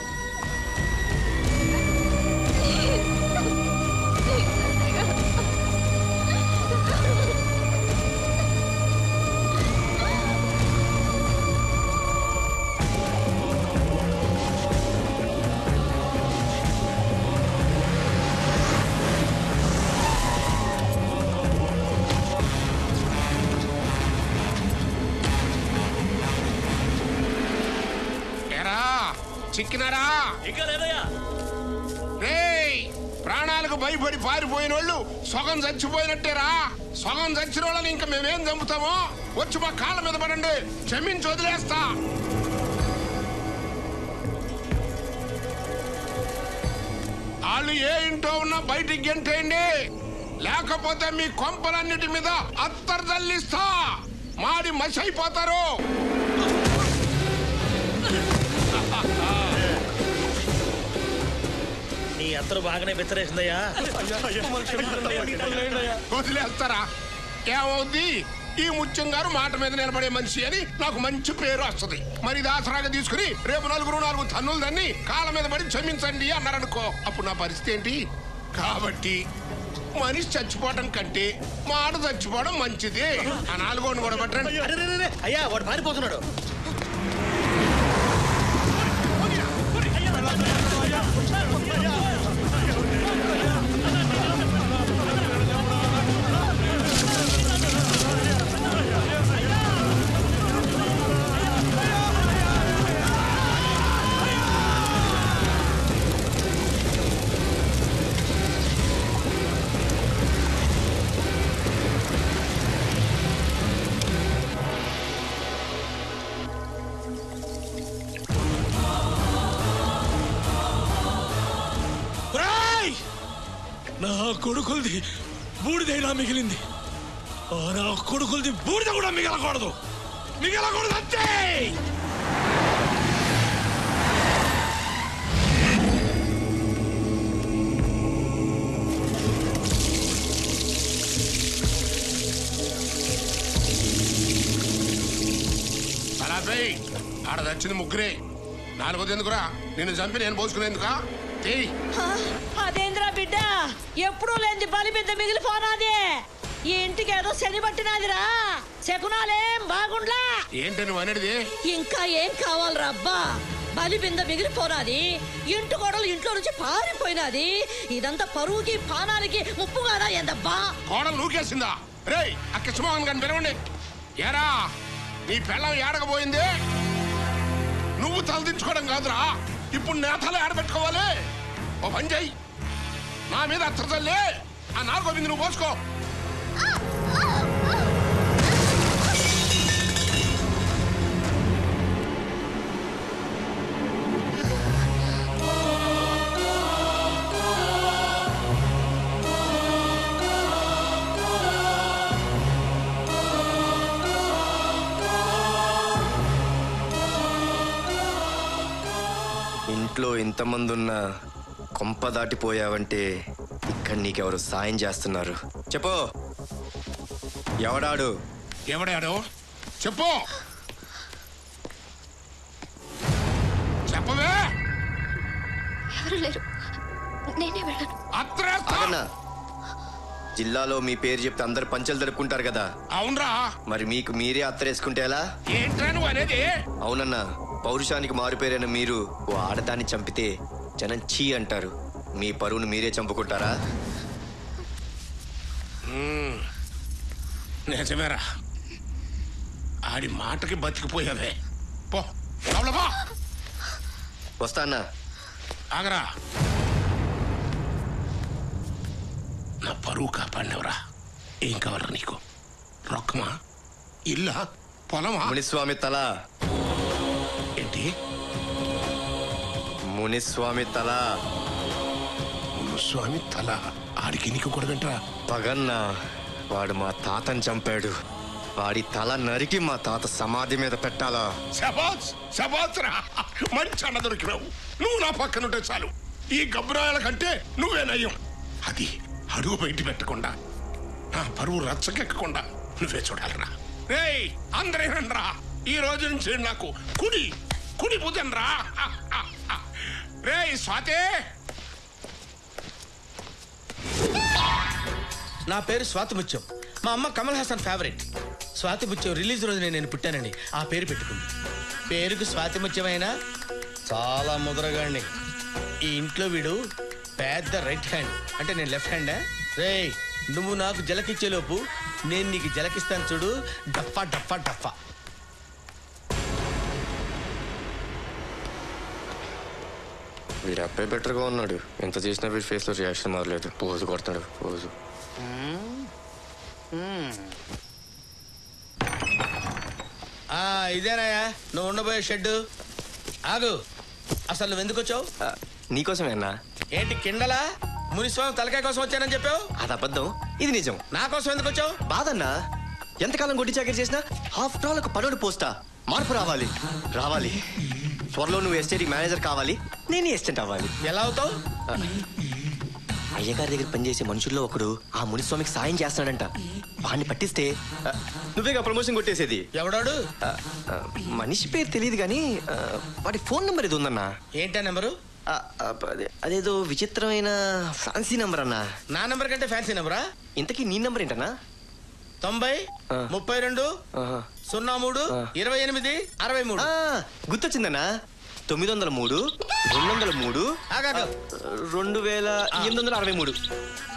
చిక్కినారా? ప్రాణాలకు భయపడి పారిపోయిన వాళ్ళు సగం చచ్చిపోయినట్టేరా. సగం చచ్చిన వాళ్ళని ఇంకా మేమేం చంపుతామో? వచ్చి మా కాళ్ళ మీద పడండి, క్షమించి వదిలేస్తా. వాళ్ళు ఏ ఇంట్లో ఉన్నా బయటికి గెంటేయండి, లేకపోతే మీ కొంపలన్నిటి మీద అత్తరు తల్లిస్తా, మాడి మసి అయిపోతారు. నీ అత్తరు బాగానే బెత్తరేసిందయ్యా. వదిలేస్తారా? ఏమవుద్ది? ఈ ముత్యం గారు మాట మీద నిలబడే మనిషి అని నాకు మంచి పేరు వస్తుంది. మరి ఇది ఆసరాగా తీసుకుని రేపు 4 తన్నులు దాన్ని కాళ్ళ మీద పడి క్షమించండి అన్నారనుకో, అప్పుడు నా పరిస్థితి ఏంటి? కాబట్టి మనిషి చచ్చిపోవడం కంటే మాట చచ్చిపోవడం మంచిది. ఆ 4 కూడా పట్టండి. అయ్యా వాడు పారిపోతున్నాడు. నా కొడుకులది బూడిదైనా మిగిలింది, నా కొడుకులది బూడిద కూడా మిగలకూడదు, మిగలకూడదు అంతే. ఆడ వచ్చింది ముగ్గురే, 4వది ఎందుకురా? నిన్ను చంపి నేను పోసుకునేందుకా? అదేంద్రా బిడ్డ, ఎప్పుడూ లేని బలి బిడ్డ మిగిలిపోనాది. ఈ ఇంటికి ఏదో శని పట్టినాదిరా, శకునాలేం బాగుండ్లా. ఏంటి నువ్వు అనేది? ఇంకా ఏం కావాలరా అబ్బా? బలి బింద మిగిలిపోనాది, ఇంటి కోడలు ఇంట్లో నుంచి పారిపోయినది. ఇదంతా పరువుకి పానానికి ముప్పుగానా ఏందబ్బా? కోడలు నూకేసిందా? రేయ్ ఆ కృష్ణమోహన్ గారిని పిలవండి. ఏరా నీ పిల్లం ఏడకపోయింది? నువ్వు తలదించుకోవడం కాదురా, ఇప్పుడు నేతలు ఏడబెట్టుకోవాలి. ఓ పని చెయ్యి, నా మీద అత్తర్లే, ఆ 4వ బిందు నువ్వు పోసుకో. ఇంట్లో ఇంతమంది ఉన్నా కొంప దాటిపోయావంటే ఇక్కడ నీకెవరు సాయం చేస్తున్నారు? చెప్పు, ఎవడాడు? ఎవడాడు చెప్పు, చెప్పవే. ఎవరు లేరు, నేనే వెళ్ళను. జిల్లాలో మీ పేరు చెప్తే అందరు పంచలు జరుపుకుంటారు కదా? అవునరా. మరి మీకు మీరే అత్తరేసుకుంటే ఎలా? ఏంట్రా నువ్వు అనేది? అవునన్నా, పౌరుషానికి మారుపేరైన మీరు ఓ ఆడదాన్ని చంపితే జనం చీ అంటారు. మీ పరువును మీరే చంపుకుంటారా? నిజమేరా. ఆడి మాటకి బతికిపోయావే పో లోపల పో. వస్తా అన్నా. ఆగరా, నా పరువు కాపాడినవరా. ఏం కావాలరా నీకు? రొక్కమా, ఇల్లా, పొలమా? మునిస్వామి తల. ఏంటి? మునిస్వామి తల. మునిస్వామి తల? ఆడికి నీకు కొడగంటరా? పగన్నా, వాడు మా తాతని చంపాడు. వాడి తల నరికి మా తాత సమాధి మీద పెట్టాలా? శబాస్ శబాస్ రా, మంచి అన్న దొరికినావు. నువ్వు నా పక్కనుంటే చాలు. ఈ గబ్బరాయల కంటే నువ్వే నయం. అది అడుగు బయట పెట్టకుండా, నా పరువు రచ్చకెక్కకుండా నువ్వే చూడాలరా. రేయ్ అందరే రండ్రా, ఈ రోజు నుంచి నాకు కుడి కుడి భుజం రా. రేయ్ స్వాతే. నా పేరు స్వాతి ముత్యం. మా అమ్మ కమల్ హాసన్ ఫేవరెట్. స్వాతి ముత్యం రిలీజ్ రోజు నేను పుట్టానని ఆ పేరు పెట్టుకుంది. పేరుకు స్వాతి ముత్యమైనా చాలా ముద్రగాడిని. ఈ ఇంట్లో వీడు పెద్ద రైట్ హ్యాండ్, అంటే నేను లెఫ్ట్ హ్యాండా? రేయ్ నువ్వు నాకు జలకిచ్చేలోపు నేను నీకు జలకిస్తాను చూడు. డఫా డఫా డఫా. వీడు అబ్బాయి బెటర్గా ఉన్నాడు. ఎంత చేసినా వీడి ఫేస్లో రియాక్షన్ మారలేదు. పోజు కొడతాడు పోజు. ఇదేనాయా నువ్వు ఉండబోయే షెడ్? ఆగు, అసలు నువ్వు ఎందుకు వచ్చావు? నీకోసమే అన్నా. ఏంటి కిండలా? మునిస్వామి తలకాయ కోసం వచ్చానని చెప్పావు. అది అబద్ధం, ఇది నిజం. నా కోసం ఎందుకు వచ్చావు? బాధన్నా, ఎంతకాలం గుడ్డి చాకరీ చేసినా ఆఫ్టర్ ఆల్ ఒక పనుడు పోస్తా. మార్పు రావాలి రావాలి. త్వరలో నువ్వు ఎస్టేట్ మేనేజర్ కావాలి, నేను ఎస్టేట్ అవ్వాలి. ఎలా అవుతావు? అయ్యగారి దగ్గర పనిచేసే మనుషుల్లో ఒకడు ఆ మునిస్వామికి సాయం చేస్తాడంట. వాడిని పట్టిస్తే నువ్వేగా ప్రమోషన్ కొట్టేసేది. ఎవడాడు? మనిషి పేరు తెలియదు కానీ వాడి ఫోన్ నెంబర్ ఇది ఉందన్నా. ఏంటా నెంబరు? అదేదో విచిత్రమైన ఫ్యాన్సీ నెంబర్ అన్నా. నా నెంబర్ కంటే ఫ్యాన్సీ నెంబరా? ఇంతకీ నీ నెంబర్ ఏంటన్నా? 90 32 03 28 63. గుర్తొచ్చిందన్నా. 903 203 2863.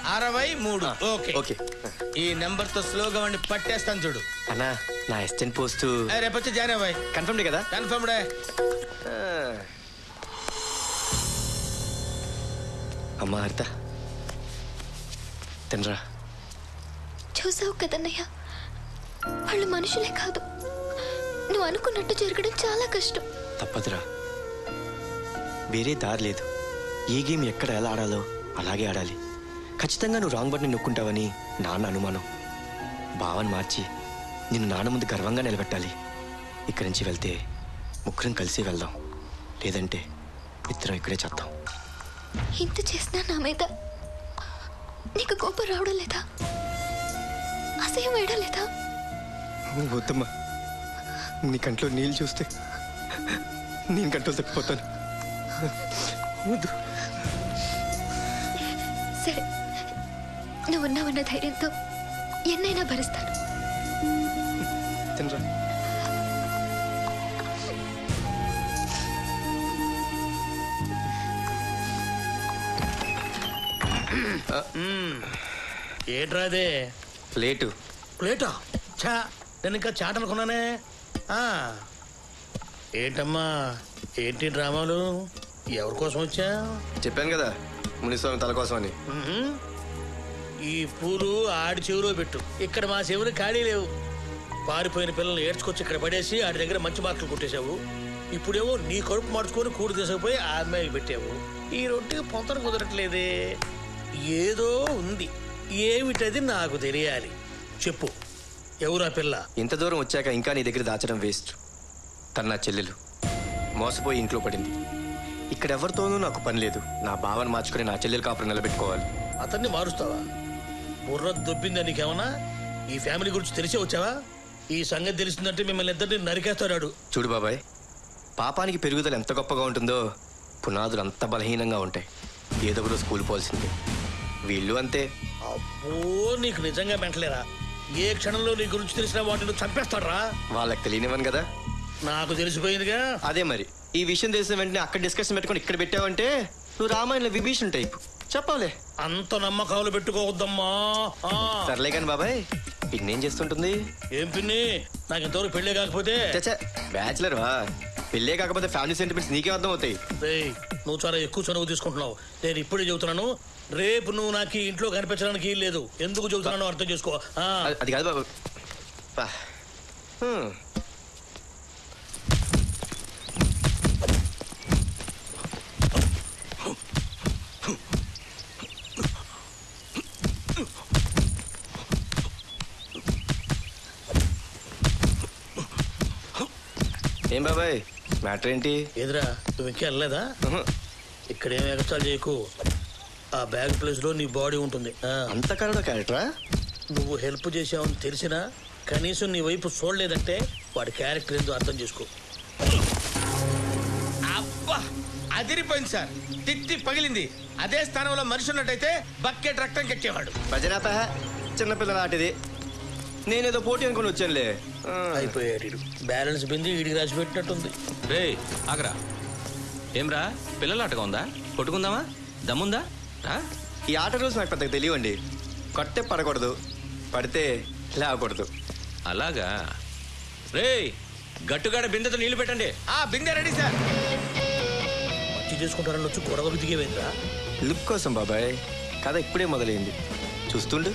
63. Okay okay. ఈ నెంబర్ తో స్లోగా వండి పట్టేస్తాను చూడు. అన్నా నా అసిస్టెంట్ పోస్ట్ రేపు వచ్చి జాయిన్ అవ్వాయి. కన్ఫర్మ్డే కదా? కన్ఫర్మ్డే. అమ్మా హరిత తినరా. చూసావు కదన్నయ్య, వాళ్ళు మనుషులే కాదు. నువ్వు అనుకున్నట్టు జరగడం చాలా కష్టం. తప్పదురా, వేరే దారి లేదు. ఏ గేమ్ ఎక్కడ ఎలా ఆడాలో అలాగే ఆడాలి. ఖచ్చితంగా నువ్వు రాంగ్ బటన్ నొక్కుంటావని నాన్న అనుమానం. భావన మార్చి నిన్ను నాన్న ముందు గర్వంగా నిలబెట్టాలి. ఇక్కడి నుంచి వెళ్తే ముగ్గురం కలిసి వెళ్దాం, లేదంటే ఇద్దరం ఇక్కడే చేద్దాం. ఇంత చేసినా నా మీద నీకు కోపం రావడం లేదా? అసహ్యం వేయడం లేదా? వద్దమ్మా, నీ కంట్లో నీళ్ళు చూస్తే నేను కంట్రోల్ తప్పిపోతాను. వద్దు. సరే, నువ్వున్నావన్న ధైర్యంతో ఎన్నైనా భరిస్తాను. తినరా. ఏంట్రా అదే? ప్లేటు. ప్లేటా? చా, నేను ఇంకా చాట్ అనుకున్నానే. ఏంటమ్మా, ఏంటి డ్రామాలు? ఎవరి కోసం వచ్చా? చెప్పాను కదా, మునిస్వామి తల కోసం అని. ఈ పూలు ఆడి చెవిలో పెట్టు. ఇక్కడ మా చెవులు ఖాళీ లేవు. పారిపోయిన పిల్లల్ని ఏడ్చుకొచ్చి ఇక్కడ పడేసి ఆడి దగ్గర మంచి మార్కులు కొట్టేశావు. ఇప్పుడేమో నీ కడుపు మార్చుకొని కూడు తీసుకుపోయి ఆ అమ్మాయికి పెట్టావు. ఈ రొట్టెకి పొంతన కుదరట్లేదే. ఏదో ఉంది, ఏమిటది నాకు తెలియాలి. చెప్పు, ఎవరా పిల్ల? ఇంత దూరం వచ్చాక ఇంకా నీ దగ్గర దాచడం వేస్ట్. తన నా చెల్లెలు మోసపోయి ఇంట్లో పడింది. ఇక్కడ ఎవరితోనూ నాకు పని లేదు. నా భావన మార్చుకుని నా చెల్లెలు కాపురం నిలబెట్టుకోవాలి. అతన్ని మారుస్తావా? బుర్ర దొబ్బిందా నీకేమన్నా? ఈ ఫ్యామిలీ గురించి తెలిసే వచ్చావా? ఈ సంగతి తెలిసిందంటే మిమ్మల్ని ఇద్దరిని నరికేస్తాడు. చూడు బాబాయ్, పాపానికి పెరుగుదల ఎంత గొప్పగా ఉంటుందో పునాదులు అంత బలహీనంగా ఉంటాయి. ఏదో ఒకరోజు స్కూల్ పోవాల్సిందే. వీళ్ళు అంతే. అబ్బో, నీకు నిజంగా మెంటలేరా? ఏ క్షణంలో నీ గురించి తెలిసిన వాటిని చంపేస్తాడరా? వాళ్ళకి తెలియనివని కదా. నాకు తెలిసిపోయిందిగా. అదే మరి, ఈ విషయం తెలిసిన వెంటనే అక్కడ డిస్కషన్ పెట్టుకొని ఇక్కడ పెట్టావంటే నువ్వు రామాయణంలో విభీషణ్ టైప్. చెప్పాలే. అంత నమ్మకాలు పెట్టుకోవద్దమ్మా. సర్లే కానీ బాబాయ్, పిన్ని ఏం చేస్తుంటుంది? ఏం పిన్ని, నాకు ఇంతవరకు పెళ్ళే కాకపోతే. బ్యాచులర్ వా? పెళ్ళే కాకపోతే ఫ్యామిలీ సెంటిమెంట్స్ నీకే అర్థం అవుతాయి. నువ్వు చాలా ఎక్కువ చనువు తీసుకుంటున్నావు. నేను ఇప్పుడే చెబుతున్నాను, రేపు నువ్వు నాకు ఇంట్లో కనిపించడానికి లేదు. ఎందుకు చెబుతున్నాను అర్థం చేసుకో. అది కాదు బాబు. ఏం బాబాయ్ మ్యాటర్ ఏంటి? ఎదురా నువ్వు ఇంకా వెళ్ళలేదా? ఇక్కడ ఏం ఎగస్ట్రాలు చేయకు. ఆ బ్యాగ్ ప్లేస్ లో నీ బాడీ ఉంటుంది. అంత కరడ క్యారెక్టరా? నువ్వు హెల్ప్ చేసావని తెలిసినా కనీసం నీ వైపు చూడలేదంటే వాడి క్యారెక్టర్ ఏందో అర్థం చేసుకో. అబ్బా అదిరిపోయింది సార్, తిట్టి పగిలింది. అదే స్థానంలో మనిషి ఉన్నట్టయితే బకెట్ రక్తం కెక్కేవాడు. భజనాప చిన్నపిల్లల ఆటిది. నేనేదో పోటీ అనుకుని వచ్చానులే. అయిపోయాడు. బ్యాలెన్స్ బింది వీడికి రాసి పెట్టినట్టుంది. రే ఆగరా. ఏమ్రా పిల్లల ఆటగా ఉందా? కొట్టుకుందామా? దమ్ముందా? ఈ ఆట రూల్స్ నాకు పెద్దగా తెలియండి. కొట్టే పడకూడదు, పడితే లేవకూడదు. అలాగా? రే గట్టుగాడ బిందెతో నీళ్లు పెట్టండి. బిందె రెడీ సార్. మంచి చేసుకుంటారని వచ్చి గొడవకు దిగేవేంద్రా? లుక్ కోసం బాబాయ్, కథ ఇప్పుడే మొదలైంది, చూస్తుండు.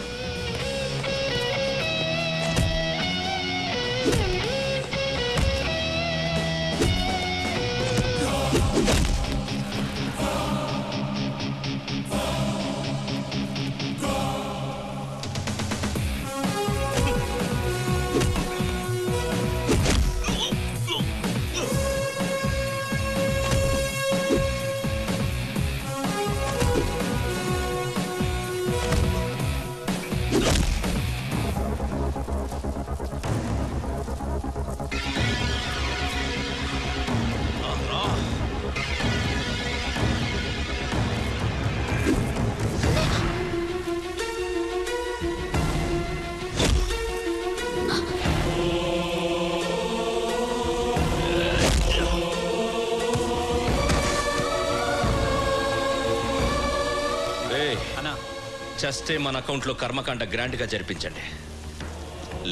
చస్తే మన అకౌంట్లో కర్మకాండ గ్రాండ్ గా జరిపించండి.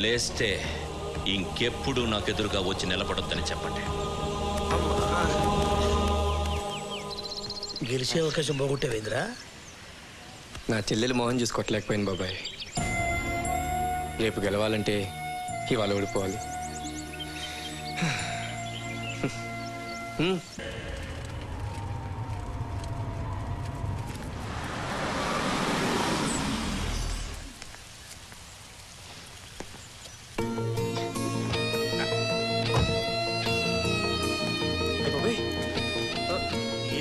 లేస్తే ఇంకెప్పుడు నాకు ఎదురుగా వచ్చి నిలబడొద్దని చెప్పండి. గెలిచే అవకాశం పోగొట్టేవేంద్రా? నా చెల్లెలు మోహన్ చూసుకోవట్లేకపోయింది బాబాయ్. రేపు గెలవాలంటే ఇవాళ ఓడిపోవాలి.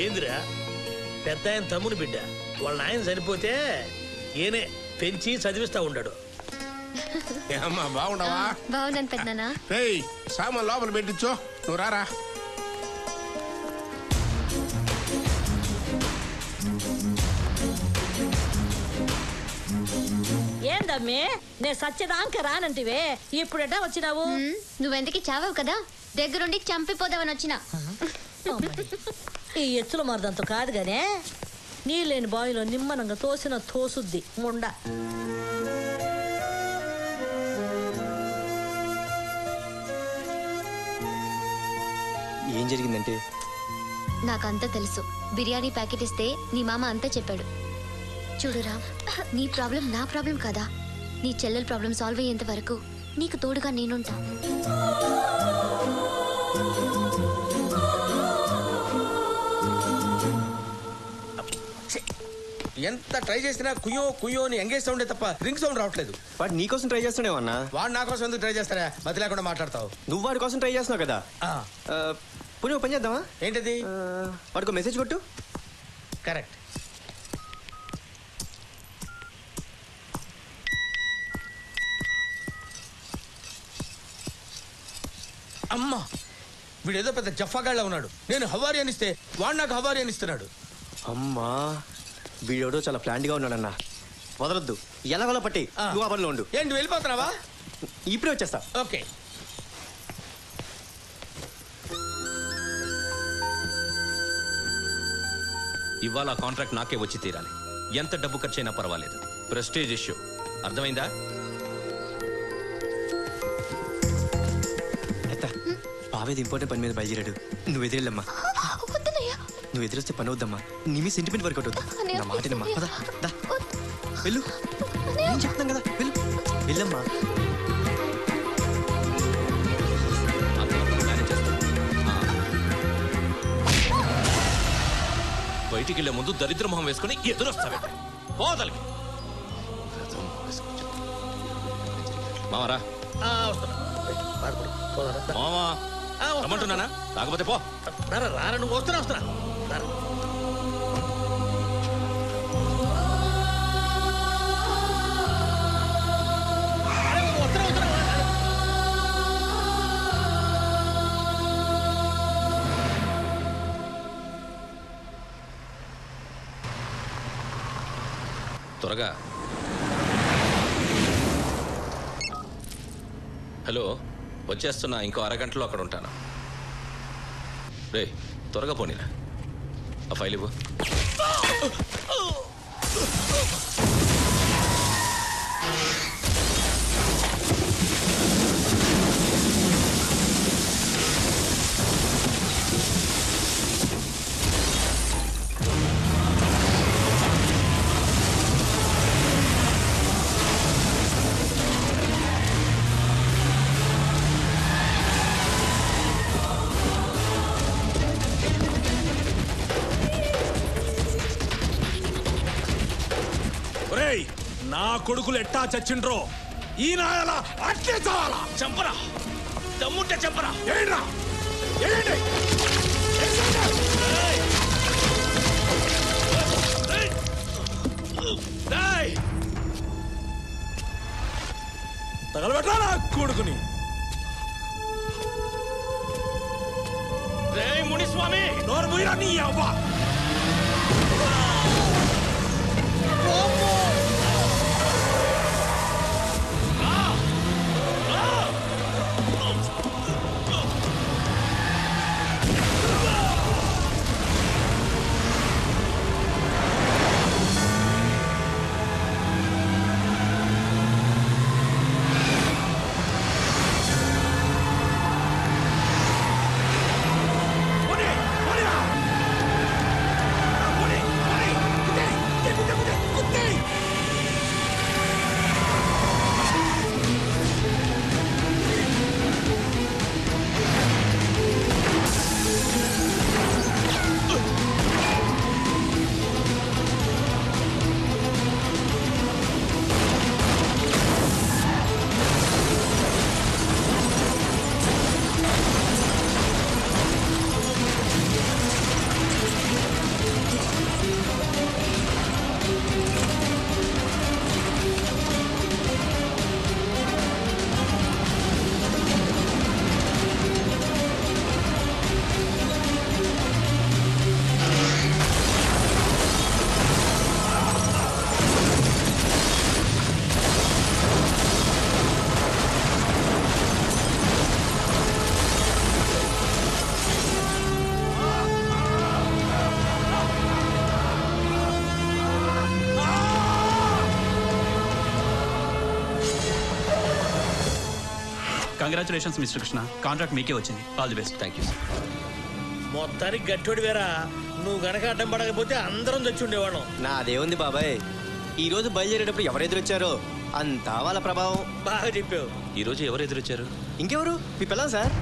ఏందిరా, పెద్ద ఆయన తమ్ముని బిడ్డ. వాళ్ళ ఆయన చనిపోతే ఈయనే పెంచి చదివిస్తా ఉన్నాడు. ఏమ్మా బాగుండవా? బాగున్నాను పెద్దనా. రేయ్ సామాన్ లోపల పెట్టించో, నువ్వు రారా. ఏందమ్మే నేను సత్యదాంక రానంటివే, ఇప్పుడెట్టా వచ్చినావు? నువ్వెందుకు చావావు కదా, దగ్గరుండి చంపిపోదామని వచ్చినా. ఈ ఎత్తుల మరదంతో కాదు గానే, నీళ్ళేని బావిలో నిమ్మనంగా తోసిన తోసుద్ది ముండ. ఏం జరిగిందంటే? నాకంతా తెలుసు. బిర్యానీ ప్యాకెట్ ఇస్తే నీ మామ అంతా చెప్పాడు. చూడురా, నీ ప్రాబ్లం నా ప్రాబ్లం కదా. నీ చెల్లెల ప్రాబ్లం సాల్వ్ అయ్యేంత వరకు నీకు తోడుగా నేనుంటా. ఎంత ట్రై చేసినా కుయ్యో కుయ్యో అని ఎంగేజ్ సౌండే తప్ప రింగ్ సౌండ్ రావట్లేదు. వాడు నీ కోసం ట్రై చేస్తున్నావన్నా? వాడు నా కోసం ఎందుకు ట్రై చేస్తారా? మతి లేకుండా మాట్లాడతావు. నువ్వు వాడి కోసం ట్రై చేస్తున్నావు కదా. పోనీ పని చేద్దామా? ఏంటది? వాడికి మెసేజ్ కొట్టు. కరెక్ట్. అమ్మా, వీడేదో పెద్ద జఫాగాళ్ళ ఉన్నాడు. నేను హవారి అనిస్తే వాడు నాకు హవారి అనిస్తున్నాడు. అమ్మా, వీడెవడో చాలా ప్లాంట్గా ఉన్నాడన్నా. వదలొద్దు, ఎలాగోలా పట్టి నువ్వు ఆ పనిలో ఉండు. ఏంటి వెళ్ళిపోతున్నావా? ఇప్పుడే వచ్చేస్తా. ఓకే. ఇవాళ కాంట్రాక్ట్ నాకే వచ్చి తీరాలి. ఎంత డబ్బు ఖర్చైనా పర్వాలేదు. ప్రెస్టేజ్ ఇష్యూ, అర్థమైందా? బావేది ఇంపార్టెంట్ పని మీద బయలుదేరాడు. నువ్వు ఎదురెళ్ళమ్మా. నువ్వు ఎదురొస్తే పని అవుద్దమ్మా. నీ మీ సెంటిమెంట్ వర్క్ అవుతుంది. నా మాటనమ్మా. వెళ్ళు, నేను చెప్తాను కదా. వెళ్ళు, వెళ్ళమ్మా. బయటికి వెళ్ళే ముందు దరిద్ర మొహం వేసుకుని ఎదురొస్తావే. పోదలకి మామరా. మామా రమ్మంటున్నానా? కాకపోతే పో. రారా, నువ్వు వస్తున్నా. త్వరగా. హలో, వచ్చేస్తున్నా. ఇంకో అరగంటలో అక్కడ ఉంటాను. రే త్వరగా పోనీరా. ఆ ఫైల్ ఇవ్వు. నా కొడుకులు ఎట్టా చచ్చిండ్రో ఈ నాయలా అట్లే చావాలా. చంపరా, దమ్ముంటే చంపరా. ఏంట్రా తగలబెట్టా నా కొడుకుని. మునిస్వామి నోరు పోయిరా నీ అవ్వ. కంగ్రాచులేషన్స్ మిస్టర్ కృష్ణ, కాంట్రాక్ట్ మీకే వచ్చింది. All the best. Thank you sir. మొత్తానికి గట్టోడి వేరా, నువ్వు గనక అడ్డం పడకపోతే అందరం చచ్చి ఉండేవాళ్ళం. నాదేముంది బాబాయ్, ఈ రోజు బయలుదేరేటప్పుడు ఎవరెదురొచ్చారో అంతా వాళ్ళ ప్రభావం. బాగా చెప్పావు. ఈ రోజు ఎవరు ఎదురొచ్చారు? ఇంకెవరు, మీ పిల్లలు సార్.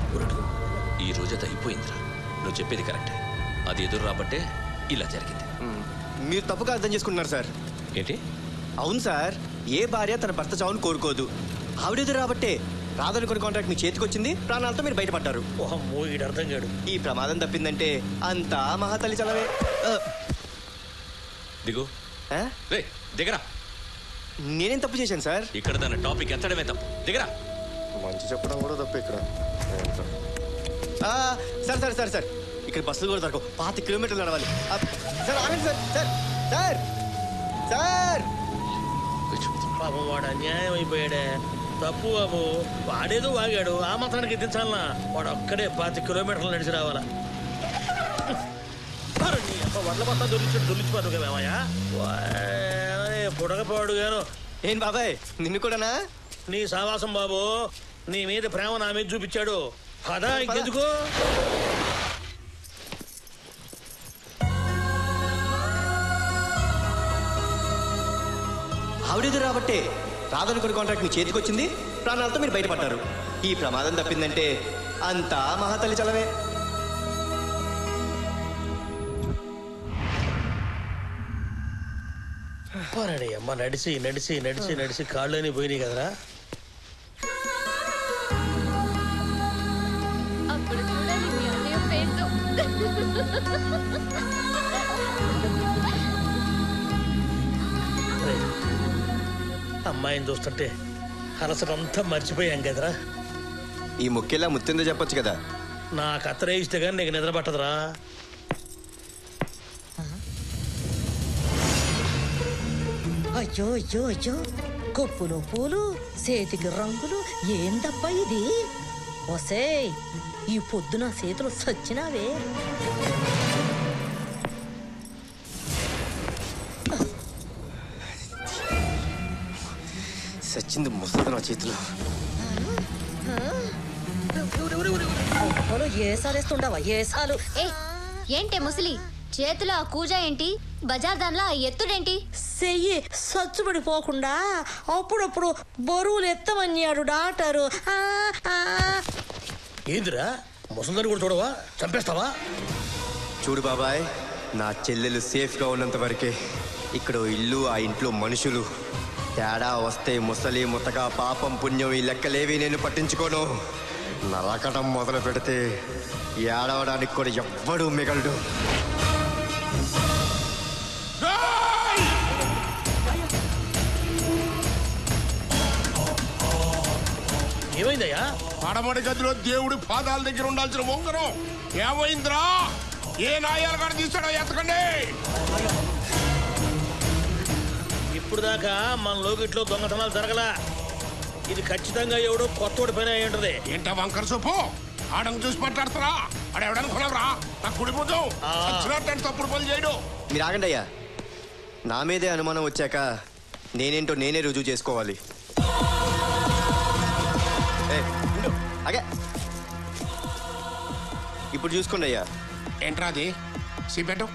ఈ రోజు అది అయిపోయిందిరా. నువ్వు చెప్పేది కరెక్టే. అది ఎదురు రాబట్టే ఇలా జరిగింది. మీరు తప్పుగా అర్థం చేసుకుంటున్నారు సార్. ఏంటి? అవును సార్, ఏ భార్య తన భర్త చావును కోరుకోదు. ఆవిడెదురు రాబట్టే రాదనుకున్న కాంట్రాక్ట్ మీ చేతికి వచ్చింది, ప్రాణాలతో మీరు బయటపడ్డారు. అర్థం కాదు. ఈ ప్రమాదం తప్పిందంటే అంతా మహాతల్లి చలవే. దిగు. దిగరా. నేనేం తప్పు చేశాను సార్? ఇక్కడ దాని టాపిక్ ఎత్తడమే తప్పు. దిగరా. మంచి చెప్పడం కూడా తప్పు ఇక్కడ. సార్ సార్ సార్ సార్ ఇక్కడ బస్సులు కూడా దొరకవు. 5 కిలోమీటర్లు నడవాలి సార్. ఆగండి సార్. సార్ సార్ సార్ పాపం వాడు అన్యాయం అయిపోయాడే. తప్పు బాబు, వాడేదో వాగాడు, ఆ మాత్రానికి ఎత్తించాలనా? వాడు ఒక్కడే 5 కిలోమీటర్లు నడిచి రావాలా? వడ్ల మొత్తం దొరికిపోదు మేమయ్యా. పుడకపోడు గాను. ఏం బాబాయ్, నిన్ను కూడానా? నీ సావాసం బాబు, నీ మీద ప్రేమ నా మీద చూపించాడు. పదా ఇంకెందుకు ఆవిడెదురు రాబట్టే రాదనుకున్న కాంట్రాక్ట్ మీ చేతికి వచ్చింది, ప్రాణాలతో మీరు బయటపడ్డారు. ఈ ప్రమాదం తప్పిందంటే అంతా మహాతల్లి చలవే. అమ్మ నడిచి నడిచి నడిచి నడిచి కాళ్ళని పోయినాయి కదరా. అమ్మాయిని చూస్తుంటే అలసటంతా మర్చిపోయాం కదరా. ఈ ముఖ్యలా ముత్తిందో చెప్పొచ్చు కదా. నాకు అత్తరే ఇస్తే కానీ నీకు నిద్ర పట్టదురా. అయ్యో అయ్యో అయ్యో, కొప్పులు పూలు, చేతికి రంగులు, ఏందబ్బా ఇది? ఒసే, ఈ పొద్దున చేతులు సచ్చినావే. సచ్చింది ముసలి నా చేతిలో. ఏసాలేస్తుండవా ఏసాలు? ఏంటే ముసలి చేతిలో ఆ కూజ ఏంటి, బజార్ దానిలో ఆ ఎత్తుడేంటి? చెయ్యి సచ్చుబడిపోకుండా అప్పుడప్పుడు బరువులు ఎత్తమన్నాడు డాక్టరు. ఏందిరా ముసలిదాన్ని కూడా చూడవా, చంపేస్తావా? చూడు బాబాయ్, నా చెల్లెలు సేఫ్గా ఉన్నంత వరకే ఇక్కడ ఇల్లు, ఆ ఇంట్లో మనుషులు. తేడా వస్తే ముసలి ముతక పాపం పుణ్యం ఈ లెక్కలేవి నేను పట్టించుకోను. నరకటం మొదలు పెడితే ఏడవడానికి కూడా ఎవ్వడూ మిగలడు. ఏమైందయ్యా? పడమడి గదిలో దేవుడి పాదాల దగ్గర ఉండాల్సిన ఉంగరం ఏమైందిరా? ఏ నాయాలు కాడ తీసాడో ఎత్తకండి. ఇప్పుడు దాకా మన లోకిట్లో దొంగతనాలు జరగలా. ఇది ఖచ్చితంగా ఎవడో కొత్తోడి పని అయి ఉంటది. ఏంటా వంకర సొప్పు? ఆడను చూసి మాట్లాడతారా? ఆడెవడనుకున్నావురా? నాకు కుడిపోతాం వచ్చినట్టు తప్పుడు పనులు చేయడు. మీరు ఆగండి అయ్యా. నా మీదే అనుమానం వచ్చాక నేనేంటో నేనే రుజువు చేసుకోవాలి. అగే ఇప్పుడు చూసుకోండి అయ్యా. ఏంట్రా అది? సిబెట్టు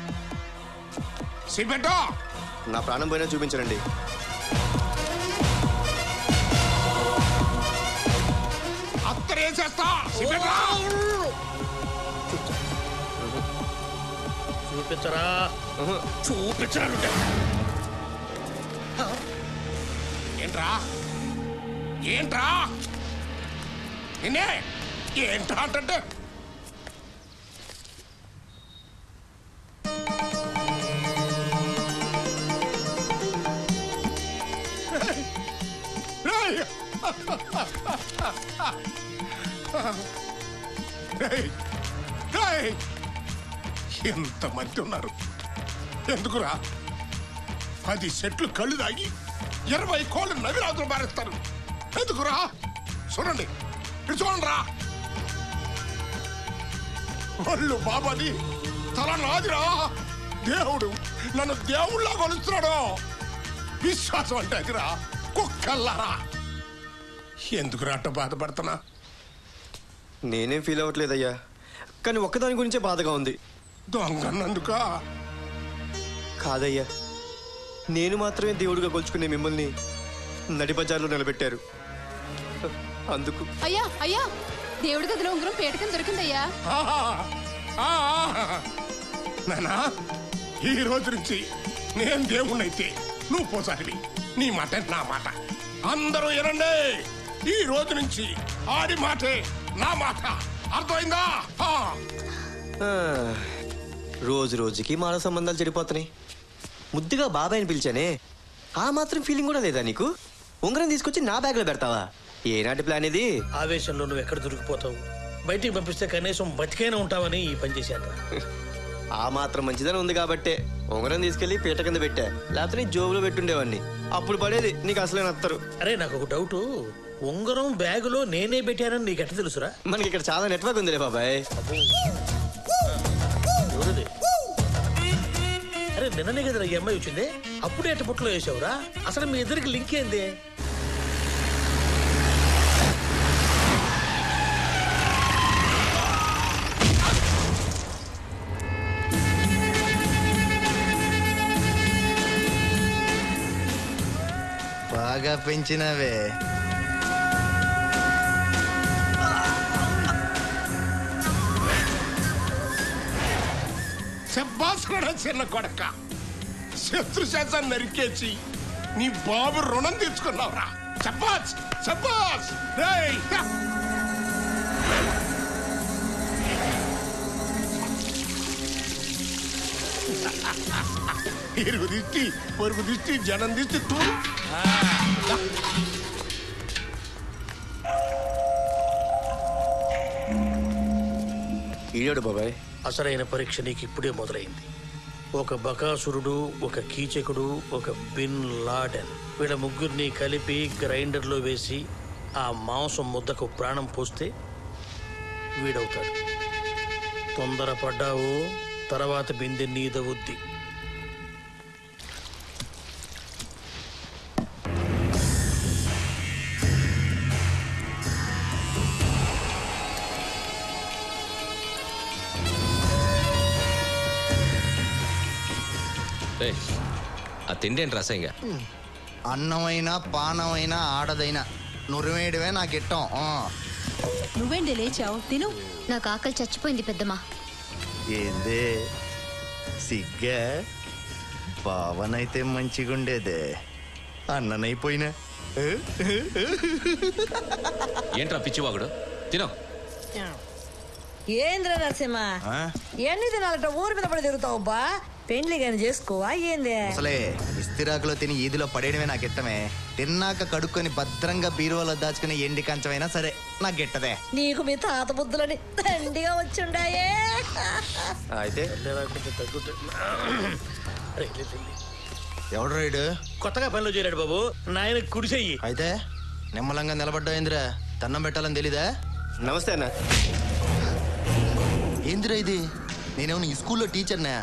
సిబెట్టు. నా ప్రాణం పోయినా చూపించండి. అత్తరేసేస్తా. సిబెట్రా చూపించరా, చూపించరా. ఏంట్రా ఏంట్రా నిన్నే ఏంట్రా అంటే ఎంతమంది ఉన్నారు? ఎందుకురా 10 సెట్లు కళ్ళు తాగి 20 కోళ్ళు నవిరాజులు మారేస్తారు? ఎందుకురా? చూడండి, ఇటు చూడండి రా. ఒళ్ళు బాబాది, తల నాదిరా. దేవుడు నన్ను దేవుళ్ళ కొలుస్తున్నాడు. విశ్వాసం అంటే అదిరా. కుక్కల్లారా, ఎందుకురా అట్ట బాధపడుతున్నా? నేనేం ఫీల్ అవ్వట్లేదయ్యా, కానీ ఒక్కదాని గురించే బాధగా ఉంది. దొంగన్నందుక కాదయ్యా, నేను మాత్రమే దేవుడిగా కొలుచుకునే మిమ్మల్ని నడి బజార్లో నిలబెట్టారు. అందుకు అయ్యా అయ్యా, దేవుడి గదిలో ఉంగరం పేటకం దొరికిందయ్యా. నానా, ఈ రోజు నుంచి నేను దేవుణ్ణైతే నువ్వు పోసారివి. నీ మాట నా మాట. అందరూ వినండి, ఈ రోజు నుంచి ఆడి మాటే నా మాట. అర్థమైందా? రోజు రోజుకి మానవ సంబంధాలు చెడిపోతున్నాయి. ముద్దుగా బాబాయ్ని పిలిచానే, ఆ మాత్రం ఫీలింగ్ కూడా లేదా నీకు? ఉంగరం తీసుకొచ్చి నా బ్యాగ్లో పెడతావా? ఏనాటి ప్లాన్ ఇది? ఆవేశంలో నువ్వు ఎక్కడ దొరికిపోతావు? బయటికి పంపిస్తే కనీసం బతికైనా ఉంటావని ఈ పని చేశాను. ఆ మాత్రం మంచిదని ఉంది కాబట్టే ఉంగరం తీసుకెళ్లి పీట కింద పెట్టా, లేకపోతే నీ జోబులో పెట్టుండేవాడిని. అప్పుడు పడేది నీకు అసలే నత్తరు. అరే, నాకు ఒక డౌట్. ఉంగరం బ్యాగులో నేనే పెట్టానని నీకు ఎట్లా తెలుసురా? మనకి ఇక్కడ చాలా నెట్వర్క్ ఉందిలే బాబాయ్. ఎవరిది? అరే, నిన్ననే కదా ఈ అమ్మాయి వచ్చింది. అప్పుడే ఎట్ట పుట్టలో వేసావురా? అసలు మీ ఇద్దరికి లింక్ ఏంది? బాగా పెంచినవే. చెప్పాల్సిన చిన్న కొడక, శత్రుశాసాన్ని నరికేసి నీ బాబు రుణం తెచ్చుకున్నావురా. చెప్పాస్ చెప్పాస్. ఇరుగు దిష్టి, పొరుగు దిష్టి, జనం దిష్టి తూ. ఈడాడు బాబాయ్. అసలైన పరీక్ష నీకు ఇప్పుడే మొదలైంది. ఒక బకాసురుడు, ఒక కీచకుడు, ఒక బిన్ లాడెన్, వీళ్ళ ముగ్గురిని కలిపి గ్రైండర్లో వేసి ఆ మాంసం ముద్దకు ప్రాణం పోస్తే వీడవుతాడు. తొందరపడ్డావు, తర్వాత బిందె నీదవుద్ది. ఆ తిండేంటి రసంగా? అన్నమైనా పానమైనా ఆడదైనా నురివేయడమే నాకు ఇట్టం. నువ్వేంటి లేచావు? తిను. నాకు ఆకలి చచ్చిపోయింది పెద్దమ్మా. ఏందే సిగ్గా? బావనైతే మంచిగుండేదే, అన్ననైపోయినా. ఏంట్రా పిచ్చివాగుడు? తినో. ఏంద్ర నరసింహ, ఎన్ని దినాలట ఊరి మీద పడి తిరుగుతావు బా? పెండ్లి గాని చేసుకోవా ఏంది? అసలే ఇస్తిరాకులో తిని ఈదిలో పడేయడమే నాకు ఇట్టమే. తిన్నాక కడుక్కొని భద్రంగా బీరువాలో దాచుకుని ఎండి కంచమైనా సరే నాకు గిట్టదే. నీకు మీ తాత బుద్ధులని దండిగా వచ్చుండాయే. అయితే ఎవడు రైడు? కొత్తగా పనిలో చేరాడు బాబు, నాయన కుడిసెయ్యి. అయితే నిమ్మలంగా నిలబడ్డా ఏందిరా? దండం పెట్టాలని తెలీదా? నమస్తే అన్న. ఏందిరా ఇది? నేనేమన్నా ఈ స్కూల్లో టీచర్నా?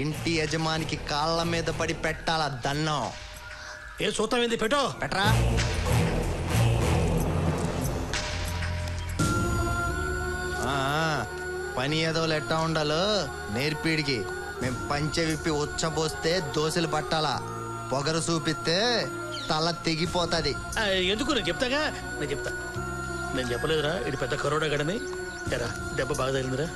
ఇంటి యజమానికి కాళ్ళ మీద పడి పెట్టాలా దన్నం? ఏ చూస్తాం ఏంది? పెట్టో. పెట్టరా. పని ఏదోలు ఎట్టా ఉండాలో నేర్పిడికి. మేం పంచె విప్పి ఉచ్చబోస్తే దోశలు పట్టాలా, పొగరు చూపిస్తే తల తెగిపోతుంది. ఎందుకు? నేను చెప్తాగా, నేను చెప్తా. నేను చెప్పలేదురా ఇది పెద్ద కరోడా గడని? ఎరా దెబ్బ బాగా తగిలిందిరా.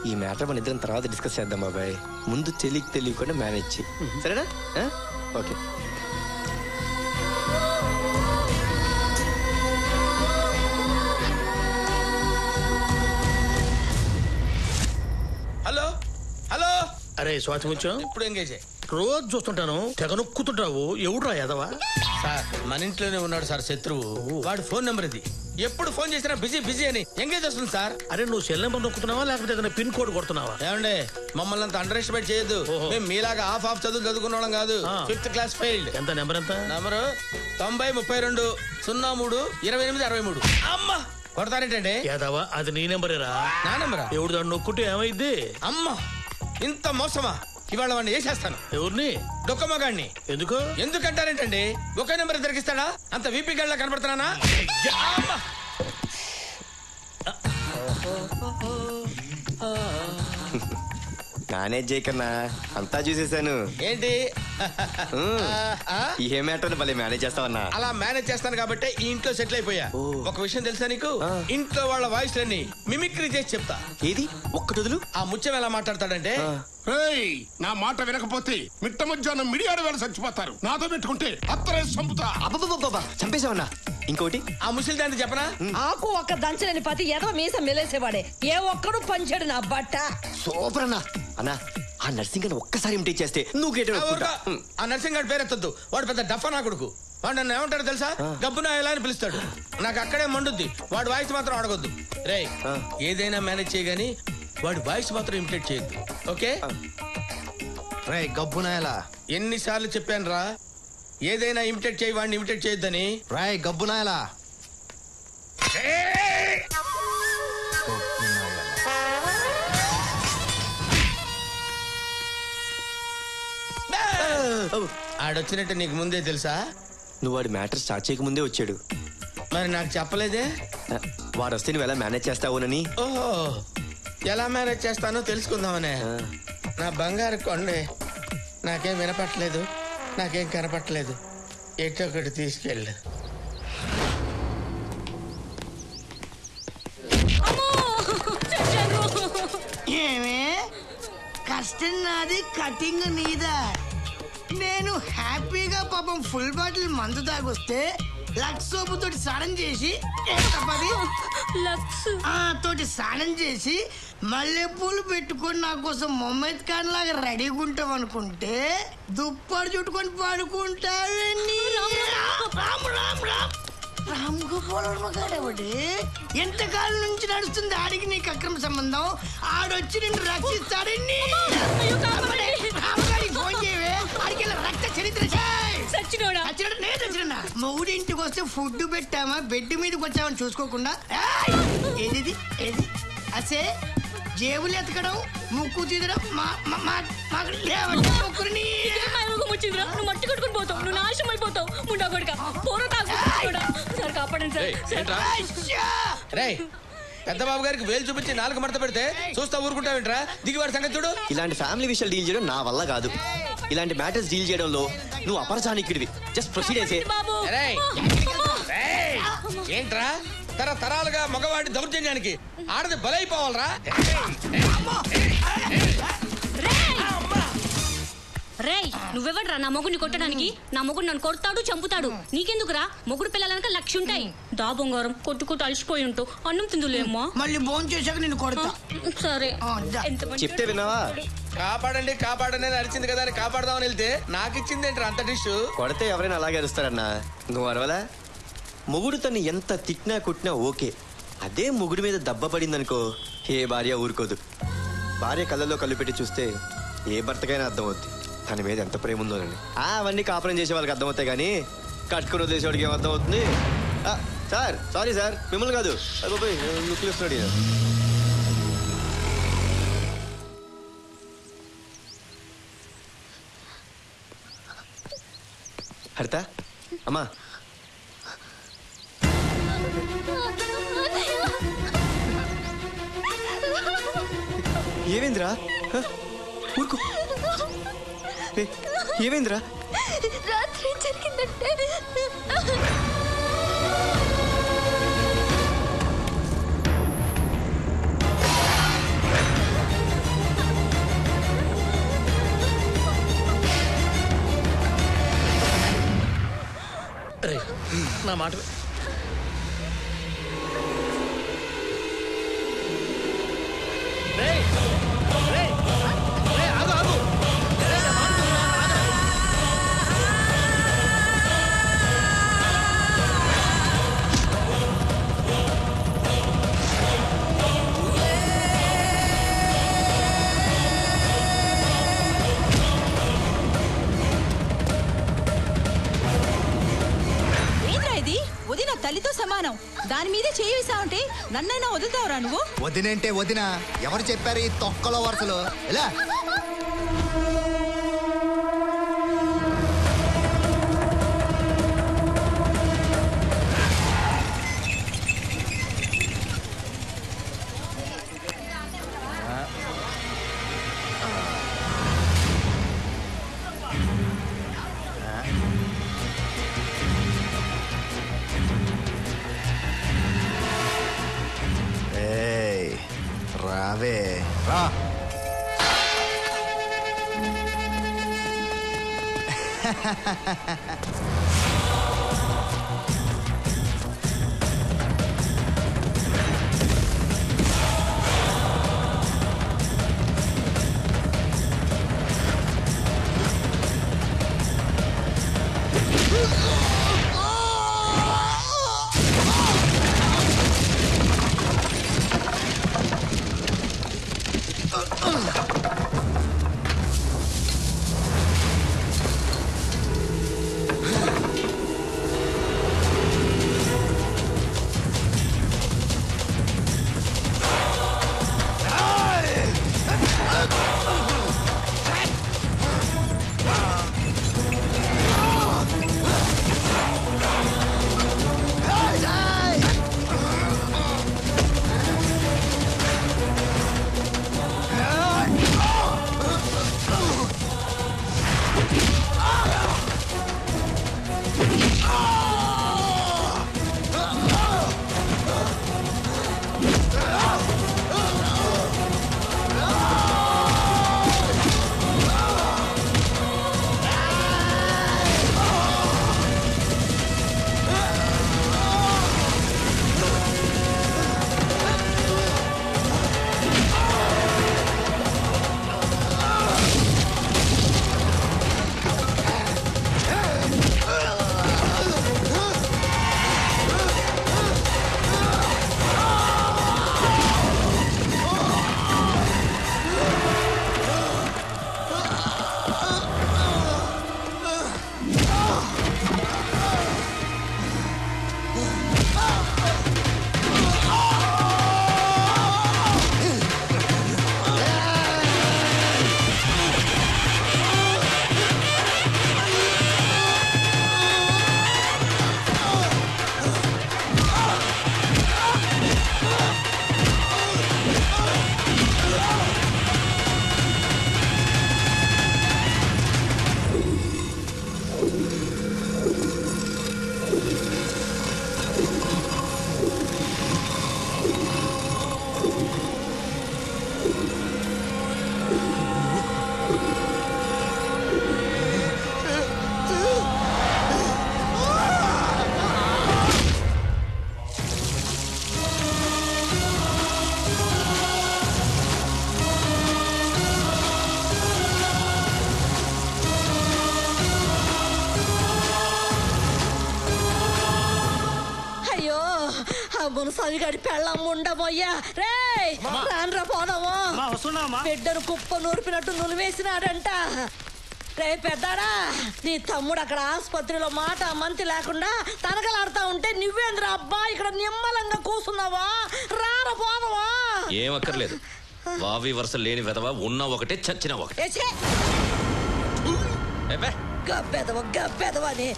ఈ మ్యాటర్ మన ఇద్దరం తర్వాత డిస్కస్ చేద్దాం బాబాయ్. ముందు చెల్లికి తెలియకుండా మేనేజ్ చేయి, సరేనా? ఓకే. Hello hello. అరే స్వాతి ముత్యం, ఇప్పుడు ఎంగేజ్. రోజు చూస్తుంటాను, తెగ నొక్కుతుంటావు. ఎవడురా యాదవా? సార్ మన ఇంట్లోనే ఉన్నాడు సార్ శత్రువు. వాడు ఫోన్ నెంబర్ ఇది. ఎప్పుడు ఫోన్ చేసినా బిజీ బిజీ అని ఎంగేజ్ వస్తుంది సార్. అరే నువ్వు సెల్ నెంబర్ నొక్కుతున్నావా లేకపోతే ఏదైనా పిన్ కోడ్ కొడుతున్నావా? ఏమండే మమ్మల్ని అంత అండర్ ఎస్టిమేట్ చేయొద్దు. మేము మీలాగా హాఫ్ చదువుకున్న వాళ్ళం కాదు. 5th class failed. ఎంత నెంబర్? ఎంత నెంబరు 9032 03 28 63. అమ్మా కొడతారేంటండి? యాదవా అది నీ నెంబరేరా? నా నెంబరా? ఎవడు దాన్ని నొక్కుంటే ఏమైద్ది? అమ్మా ఇంత మోసమా? ఇవాళ వాడిని వేసేస్తాను. ఎవరిని? డొక్కమ్మగాడిని. ఎందుకు? ఎందుకంటారేంటండి? ఒకే నెంబర్ దొరికిస్తాడా? అంత వీపీ గడ్లా కనపడుతున్నానా? మేనేజ్ చేయకన్నా, అంతా చూసేసాను. ఏంటి ఈ ఏ మ్యాటర్ భలే మేనేజ్ చేస్తావన్నా? అలా మేనేజ్ చేస్తాను కాబట్టి ఈ ఇంట్లో సెటిల్ అయిపోయా. ఒక విషయం తెలుసా నీకు? ఇంట్లో వాళ్ళ వాయిస్ లన్నీ మిమిక్రీ చేసి చెప్తా. ఏది? ఒక్కటి వదులు. ఆ ముత్యం ఎలా మాట్లాడతాడంటే, నా మాట వినకపోతే మిట్ట మధ్యాహ్నం మిడియాడు వేళ చచ్చిపోతారు. నాతో పెట్టుకుంటే అత్తరే చంపుతా. అబ్బా చంపేశావన్నా. ఇంకోటి ఆ ముసలి దాన్ని చెప్పనా? ఆకు ఒక్క దంచలేని పతి ఏదో మీసం మెలేసేవాడే. ఏ ఒక్కడు పంచాడు నా బట్ట. సూపర్ అన్నా. అన్నా ఆ నర్సింగ్ అని ఒక్కసారి ఇమిటేట్ చేస్తే నువ్వు గేట్. ఆ నర్సింగ్ గారి పేరెత్తద్దు, వాడు పెద్ద డఫా నా కొడుకు. వాడు నన్ను ఏమంటాడు తెలుసా? గబ్బున ఎలా అని పిలుస్తాడు. నాకు అక్కడే మండుద్ది. వాడు వాయిస్ మాత్రం అడగొద్దు. రే ఏదైనా మేనేజ్ చేయగాని వాడి వాయిస్ మాత్రం ఇమిటేట్ చేయొద్దు, ఓకే? రే గబ్బునాయలా, ఎన్నిసార్లు చెప్పాను రా ఏదైనా ఇమిటేట్ చేయి, వాడిని ఇమిటేట్ చేయొద్దని. రాయ్ గబ్బునాయలా. ఆడొచ్చినట్టు నీకు ముందే తెలుసా? నువ్వు వాడి మ్యాటర్ స్టార్ట్ చేయక ముందే వచ్చాడు. మరి నాకు చెప్పలేదే? వాడు వస్తే నువ్వు ఎలా మేనేజ్ చేస్తావునని. ఓహో, ఎలా మేనేజ్ చేస్తానో తెలుసుకుందామనే. నా బంగారు కొండే, నాకేం వినపట్లేదు, నాకేం కనపట్లేదు. ఎట్టొక్కటి తీసుకెళ్ళు. ఏమే కష్టం నాది, కటింగ్ నీదా. నేను హ్యాపీగా పాపం ఫుల్ బాటిల్ మందు తాగొస్తే లక్స్ సోపు తోటి స్నానం చేసి తోటి స్నానం చేసి మల్లెపూలు పెట్టుకొని నా కోసం మొహమ్మద్ ఖాన్ లాగా రెడీగా ఉంటాం అనుకుంటే దుప్పటి చుట్టుకొని పడుకుంటావే. రామ్ గోపాల్ ఎంతకాలం నుంచి నడుస్తుంది ఆడికి నీకు అక్రమ సంబంధం. ఆడొచ్చి నిన్ను రక్షిస్తాడని ఫోన్ చేయవే. ఆడికి రక్త చరిత్ర మొగుడింటికి వస్తే ఫుడ్ పెట్టామా బెడ్ మీదకి వచ్చామని చూసుకోకుండా ఏది ఏది అసే జేబులు ఎతకడం ముక్కు తీదడం ముక్కుని మట్టి కొట్టుకుని పోతావు, నువ్వు నాశనం అయిపోతావు. ముండా కొడుక పూర సార్ కాపాడండి రే పెద్ద బాబు గారికి వేలు చూపించి నాలుగు మడత పెడితే చూస్తా ఊరుకుంటావేంట్రా? దిగివాడి సంగతి చూడు. ఇలాంటి ఫ్యామిలీ విషయాలు డీల్ చేయడం నా వల్ల కాదు. ఇలాంటి మ్యాటర్స్ డీల్ చేయడంలో నువ్వు అపరచానికిడివి. జస్ట్ ప్రొసీడ్ అయితే. ఏంట్రా తరతరాలుగా మగవాడి దౌర్జన్యానికి ఆడది బలైపోవాలరా? రేయ్ నువ్వెవడ్రా నా మొగుడిని కొట్టడానికి? నా మొగుడు నన్ను కొడతాడు, చంపుతాడు. నీకెందుకురా? మొగుడు పిల్లలనక 1,00,000 ఉంటాయి. దా బంగారం కొట్టుకుంటూ అలసిపోయి ఉంటావు. అన్నం తిందులేమ్మా. మళ్ళీ భోజనం చేశాక నిన్ను కొడతా. సరే చెప్తే విన్నావా? కాపాడండి కాపాడండి అని అరిచింది కదా అని కాపాడదామని వెళ్తే నాకు ఇచ్చింది ఏంట్రా అంత డిష్? కొడితే ఎవరైనా అలాగే అరుస్తారన్నా. నువ్వు అరవలా? మొగుడు తను ఎంత తిట్టినా కొట్టినా ఓకే. అదే మొగుడి మీద దెబ్బ పడిందనుకో ఏ భార్య ఊరుకోదు. భార్య కళ్ళల్లో కళ్ళు పెట్టి చూస్తే ఏ భర్తకైనా అర్థమవుద్ది తన మీద ఎంత ప్రేమ ఉందోనండి. అవన్నీ కాపురం చేసే వాళ్ళకి అర్థమవుతాయి కానీ కట్టుకుని వదిలేసేవాడికి ఏం అర్థం అవుతుంది? సార్ సారీ సార్, మిమ్మల్ని కాదు. లుక్లు ఇస్తున్నాడు. హరిత అమ్మా, ఏమైందిరా? ఊరుకో. ఏమైందిరా? రాత్రి జరిగిందంటే నా మాట తల్లితో సమానం. దాని మీద చేయి వేసావంటే నన్నైనా వదులుతావురా నువ్వు? వదినంటే వదినా? ఎవరు చెప్పారు ఈ తొక్కలో వరుసలు? ఎలా రావే రా. మునసావిగాడి పెళ్ళం ఉండబోయ్యా రే రాన్రా పోదాము బిడ్డను కుప్ప నూరిపినట్టు నులివేసినాడంట. రే పెద్దాడా, నీ తమ్ముడు అక్కడ ఆసుపత్రిలో మాట మంతి లేకుండా తనకలాడుతా ఉంటే నువ్వేంద్ర అబ్బా ఇక్కడ నిమ్మలంగా కూసున్నావా? రార పోదావా? ఏమక్కర్లేదు, వావి వరుస లేని వెదవా, ఉన్న ఒకటే చచ్చిన ఒకటే. గబ్బెదవ గబ్బెదవని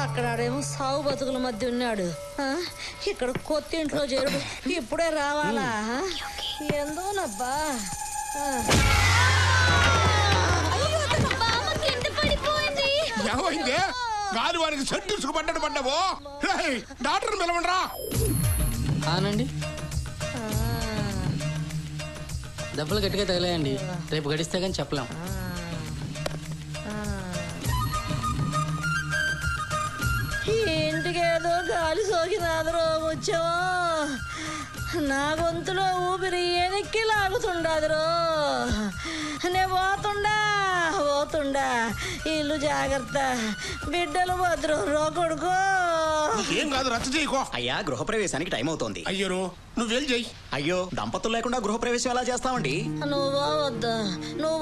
అక్కడేమో సాగు బతుకుల మధ్య ఉన్నాడు, ఇక్కడ కొత్త ఇంట్లో చేరుడు ఇప్పుడే రావాలా? ఎందోనబ్బా. ఏమైంది? గాలి వారికి సెంటు పడ్డట్టు పడ్డావు. డాక్టర్ పిలవండిరా. అవునండి, దెబ్బలు గట్టిగా తగిలాయండి, రేపు గడిస్తే కానీ చెప్పలేం. ఇంటికేదో గాలి సోకినాదరో వచ్చావో, నా గొంతులో ఊపిరి వెనక్కి లాగుతుండదురో. నే పోతుండా ఇల్లు జాగ్రత్త, బిడ్డలు భద్రం రో కొడుకో. ఏం కాదు, రచ్చ చేయకో. అయ్యా, గృహప్రవేశానికి టైం అవుతోంది. అయ్యో నువ్వేం చెయ్యి. అయ్యో, దంపతులు లేకుండా గృహప్రవేశం ఎలా చేస్తామండి? నువ్వు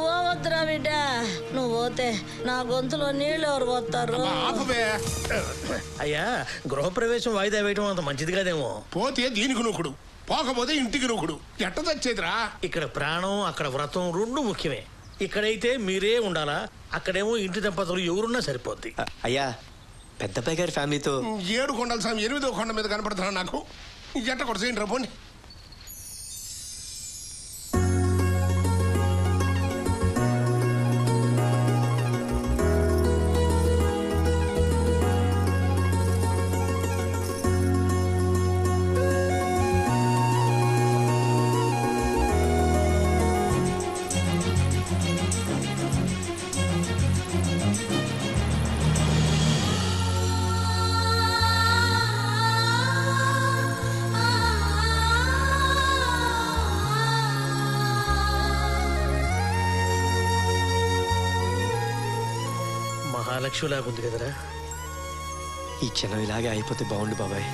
పోవద్దురా బిడ్డ. నువ్వు పోతే నా గొంతులో నీళ్ళు ఎవరు పోతారు? అయ్యా, గృహప్రవేశం వాయిదా వేయటం అంత మంచిది కాదేమో. పోతే దీనికి నూకుడు, పోకపోతే ఇంటికి నూకుడు. ఎట్ట తెచ్చేదిరా? ఇక్కడ ప్రాణం, అక్కడ వ్రతం రెండు ముఖ్యమే. ఇక్కడైతే మీరే ఉండాలా, అక్కడేమో ఇంటి దంపతులు ఎవరున్నా సరిపోద్ది. అయ్యా, పెద్దపై గారి ఫ్యామిలీతో 7 కొండల స్వామి 8వ కొండ మీద కనపడుతున్నా నాకు. ఎట్ట కొడసేయండి రా పోండి. మహాలక్ష్మిలాగుంది కదరా. ఈ క్షణం ఇలాగే అయిపోతే బాగుండు బాబాయ్.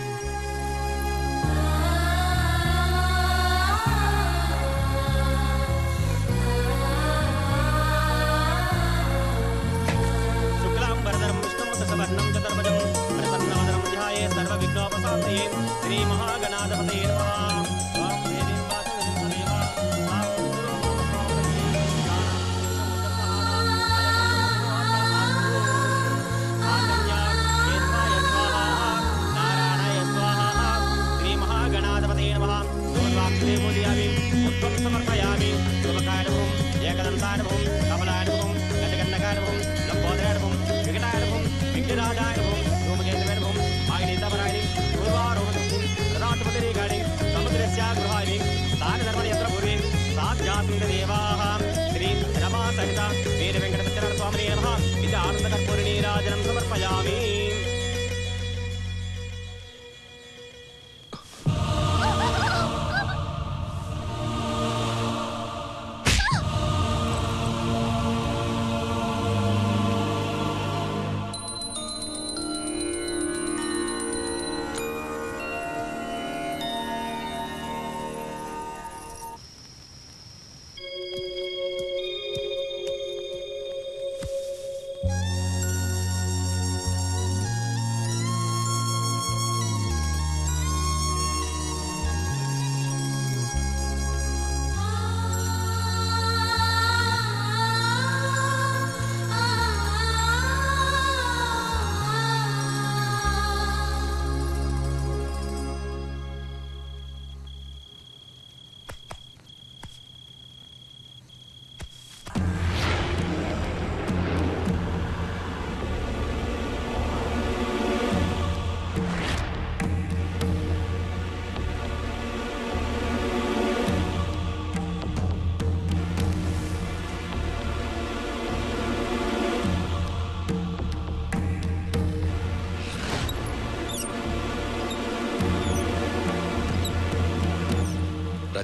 శ్రీ మహాగణాధిపతయే నమః. సమర్పయామి శుభకాయనభం ఏకదంతాయనభం కమలాయనభం గజగన్నకాయనభం లంబోదరాయనభం వికటాయనభం విఘ్నరాజాయనభం ధూమకేతవేనభం ఆగినీతపరాయని పూర్వారోహణం రథాధిపతిరేకాణి సముద్రస్య గృహాణి స్థానధర్మయత్రపూర్వే సాధ్యాత్మికదేవాః శ్రీ రమా సహిత వీర వెంకటపతినాథ స్వామినే నమః. ఇది ఆనందకర్పూరనీరాజనం సమర్పయామి.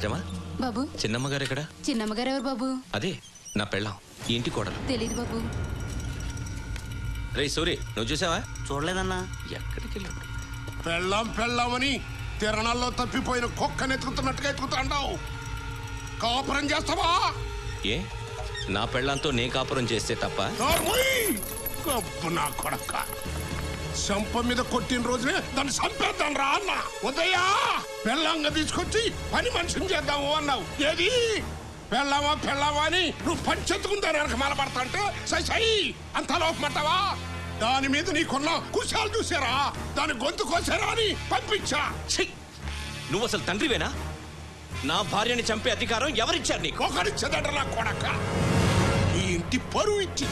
రాజమా బాబు చిన్నమ్మ గారు ఎక్కడ? చిన్నమ్మగారు ఎవరు బాబు? అదే నా పెళ్ళాం, ఈ ఇంటి కోడలు. తెలీదు బాబు. రే సూరి, నువ్వు చూసావా? చూడలేదన్నా. ఎక్కడికి వెళ్ళావు? పెళ్ళామని తిరణాల్లో తప్పిపోయిన కుక్కని ఎత్తుకుతున్నట్టుగా ఎత్తుకుతాండావు. కాపురం చేస్తావా? ఏ నా పెళ్ళంతో నే కాపురం చేస్తే తప్ప? గబ్బు నా కొడక, చంప మీద కొట్టిన రోజునే దాన్ని చంపేద్దాం రా అన్న. ఉదయ్యా, పెళ్ళంగా తీసుకొచ్చి పని మనిషిని చేద్దాము అన్నావు. ఏది పెళ్ళామా అని నువ్వు పంచెత్తుకుని దాని వెనక మలబడతా అంటే సై అంత లోపమంటావా? దాని మీద నీకున్న కుశాలు చూసారా? దాని గొంతు కోసారా అని పంపించా. నువ్వు అసలు తండ్రివేనా? నా భార్యని చంపే అధికారం ఎవరిచ్చారు నీకు? ఒకరిచ్చేదట నా కొడక. ఈ ఇంటి పరువు ఇచ్చి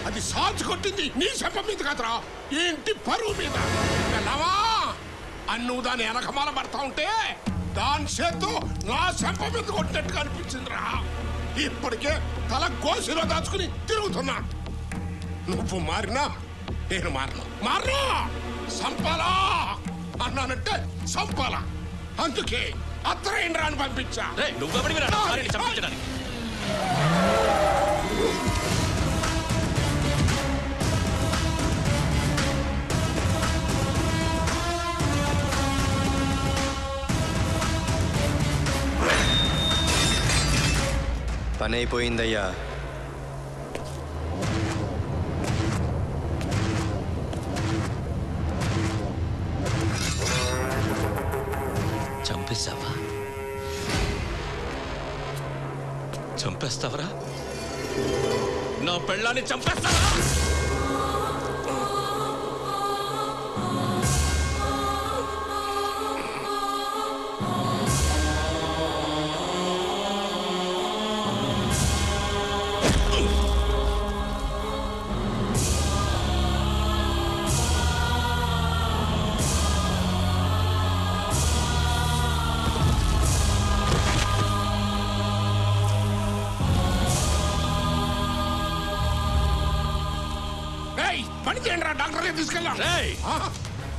అది సాచి కొట్టింది నీ చెంప మీద కదరా, ఈ ఇంటి పరువు మీద. వెళ్ళావా నువ్వు దాని వెనకమాల పడతా ఉంటే దాని చేత్తో నా చెంప మీద కొట్టినట్టుగా అనిపించిందిరా. ఇప్పటికే తల గోసిలో దాచుకుని తిరుగుతున్నా. నువ్వు మారినా నేను మారినా సంపాలా అన్నానంటే సంపాలా. అందుకే అత్తరేంద్రా అని పంపించా. నువ్వెవడివి రా భార్యని చంపించడానికి? పని అయిపోయిందయ్యా. చంపేస్తావా? చంపేస్తావరా? నా పెళ్ళాన్ని చంపేస్తావా?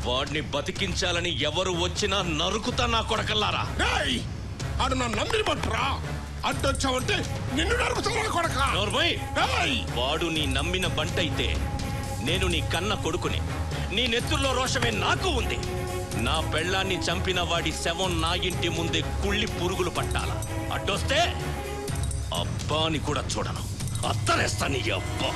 వాడిని బతికించాలని ఎవరు వచ్చినా నరుకుతా నా కొడకల్లారా. అడు నా నందిని పట్టురా. అడ్డొచ్చావంటే నిన్ను నరుకుతా కొడక. వాడు నీ నమ్మిన బంటైతే నేను నీ కన్న కొడుకుని. నీ నెత్తుల్లో రోషమే నాకు ఉంది. నా పెళ్ళాన్ని చంపిన వాడి శవం నా ఇంటి ముందే కుళ్ళి పురుగులు పట్టాల. అడ్డొస్తే అబ్బాని కూడా చూడను, అత్తరేస్తా నీ అబ్బా.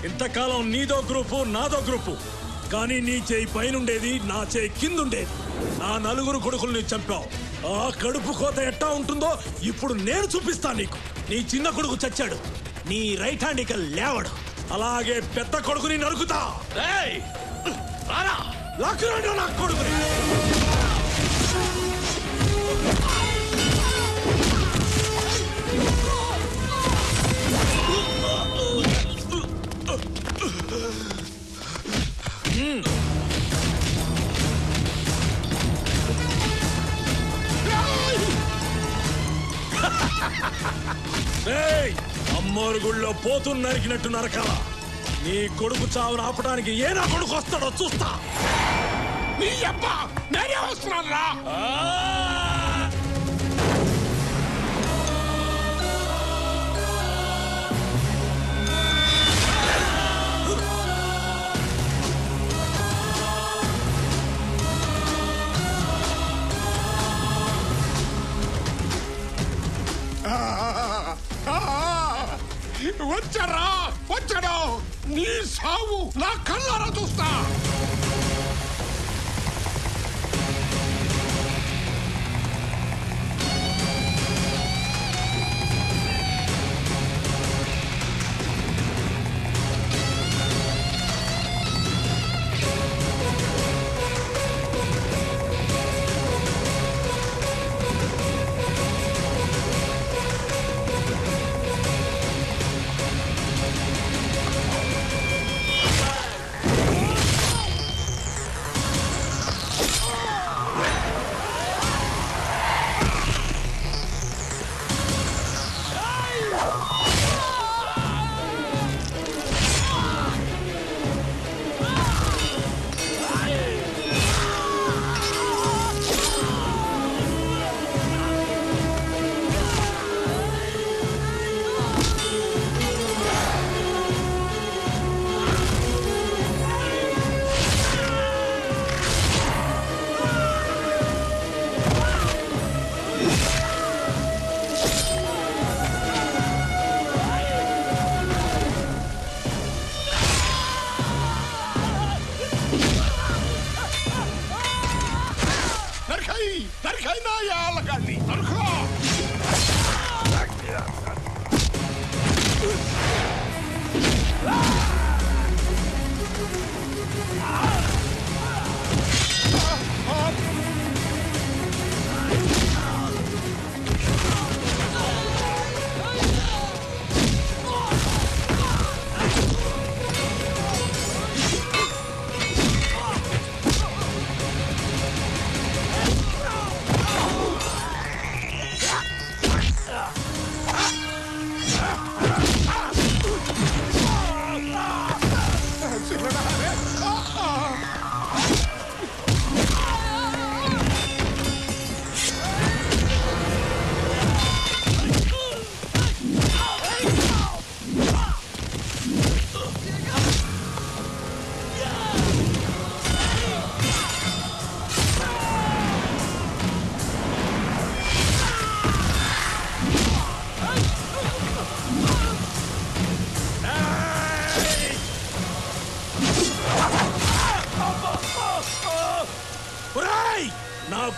ఇంతకాలం నీదో గ్రూపు నాదో గ్రూపు, కానీ నీ చేయి పైనుండేది, నా చేయి కిందుండేది. నా నలుగురు కొడుకుల్ని చంపావు. ఆ కడుపు కోత ఎట్టా ఉంటుందో ఇప్పుడు నేను చూపిస్తా నీకు. నీ చిన్న కొడుకు చచ్చాడు, నీ రైట్ హ్యాండ్ ఇక లేవడు. అలాగే పెద్ద కొడుకుని నరుకుతా. లాక్కురాడు నా కొడుకుని. అమ్మోరు గుళ్ళో పోతూ నరికినట్టు నరకాల. నీ కొడుకు చావును ఆపడానికి ఏ నా కొడుకు వస్తాడో చూస్తా. నీ అబ్బా నేనే వస్తున్నాను రా. వచ్చాడు. నీ సావు నా కళ్ళారా చూస్తా.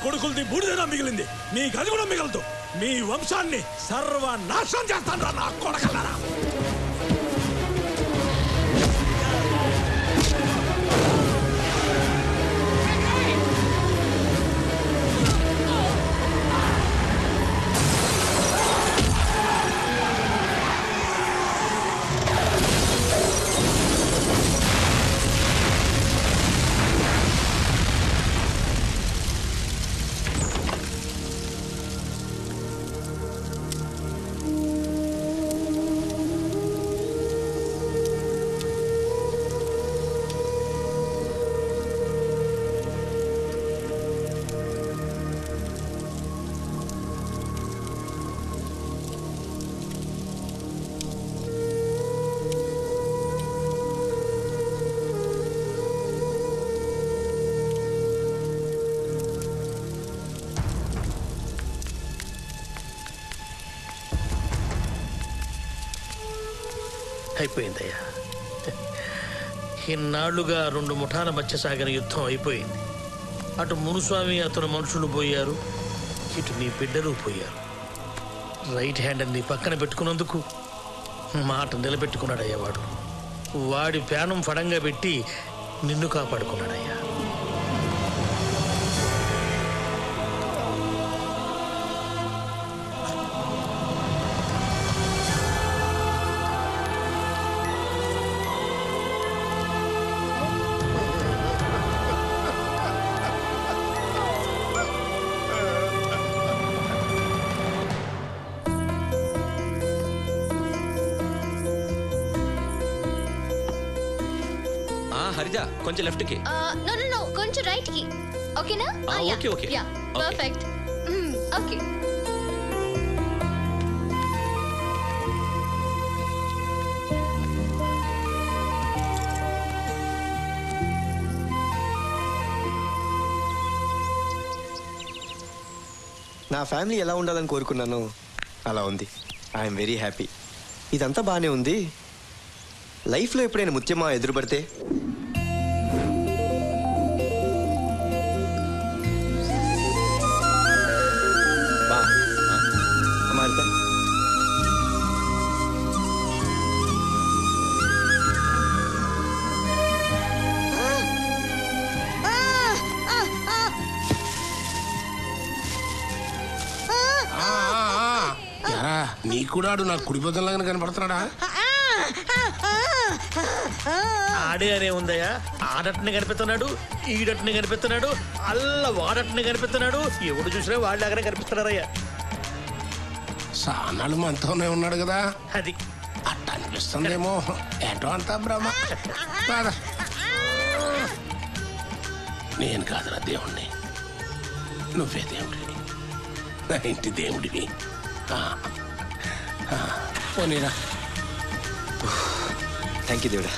కొడుకులది బూడిదైనా మిగిలింది, మీ గది కూడా మిగలదు. మీ వంశాన్ని సర్వనాశనం చేస్తాను రా నా కొడకల్లారా. అయిపోయిందయ్యా. ఇన్నాళ్లుగా రెండు ముఠాల మధ్య సాగిన యుద్ధం అయిపోయింది. అటు మునుస్వామి అతను మనుషులు పోయారు, ఇటు నీ బిడ్డలు పోయారు. రైట్ హ్యాండ్ నీ పక్కన పెట్టుకున్నందుకు మాట నిలబెట్టుకున్నాడయ్యా వాడు. వాడి ప్రాణం ఫడంగా పెట్టి నిన్ను కాపాడుకున్నాడయ్యా. హరిజా కొంచెం లెఫ్ట్ కి. నో నో నో కొంచెం రైట్ కి. ఓకేనా? Okay okay. Yeah perfect. Okay. నా ఫ్యామిలీ ఎలా ఉండాలని కోరుకున్నాను అలా ఉంది. I'm very happy. ఇదంతా బాగానే ఉంది. లైఫ్లో ఎప్పుడైనా ముత్యమా ఎదురుపడితే నీ కూడా నా కుడి బొద్దంలాగా కనపడుతున్నాడా? ఆడే అనే ఉందయ్యా. ఆడట్ని కనిపిస్తున్నాడు, ఈడట్ని కనిపిస్తున్నాడు, అల్ల వాడట్ని కనిపిస్తున్నాడు. ఎవడు చూసినా వాళ్ళలాగానే కనిపిస్తున్నారయ్యా. సానాలు మనతోనే ఉన్నాడు కదా, అది అట్ట అనిపిస్తుందేమో. ఏంటో అంతా బ్రహ్మ. కాదా, నేను కాదురా దేవుణ్ణి, నువ్వే దేవుడివి, నా ఇంటి దేవుడివి. పోనీరా. థ్యాంక్ యూ దేవుడా.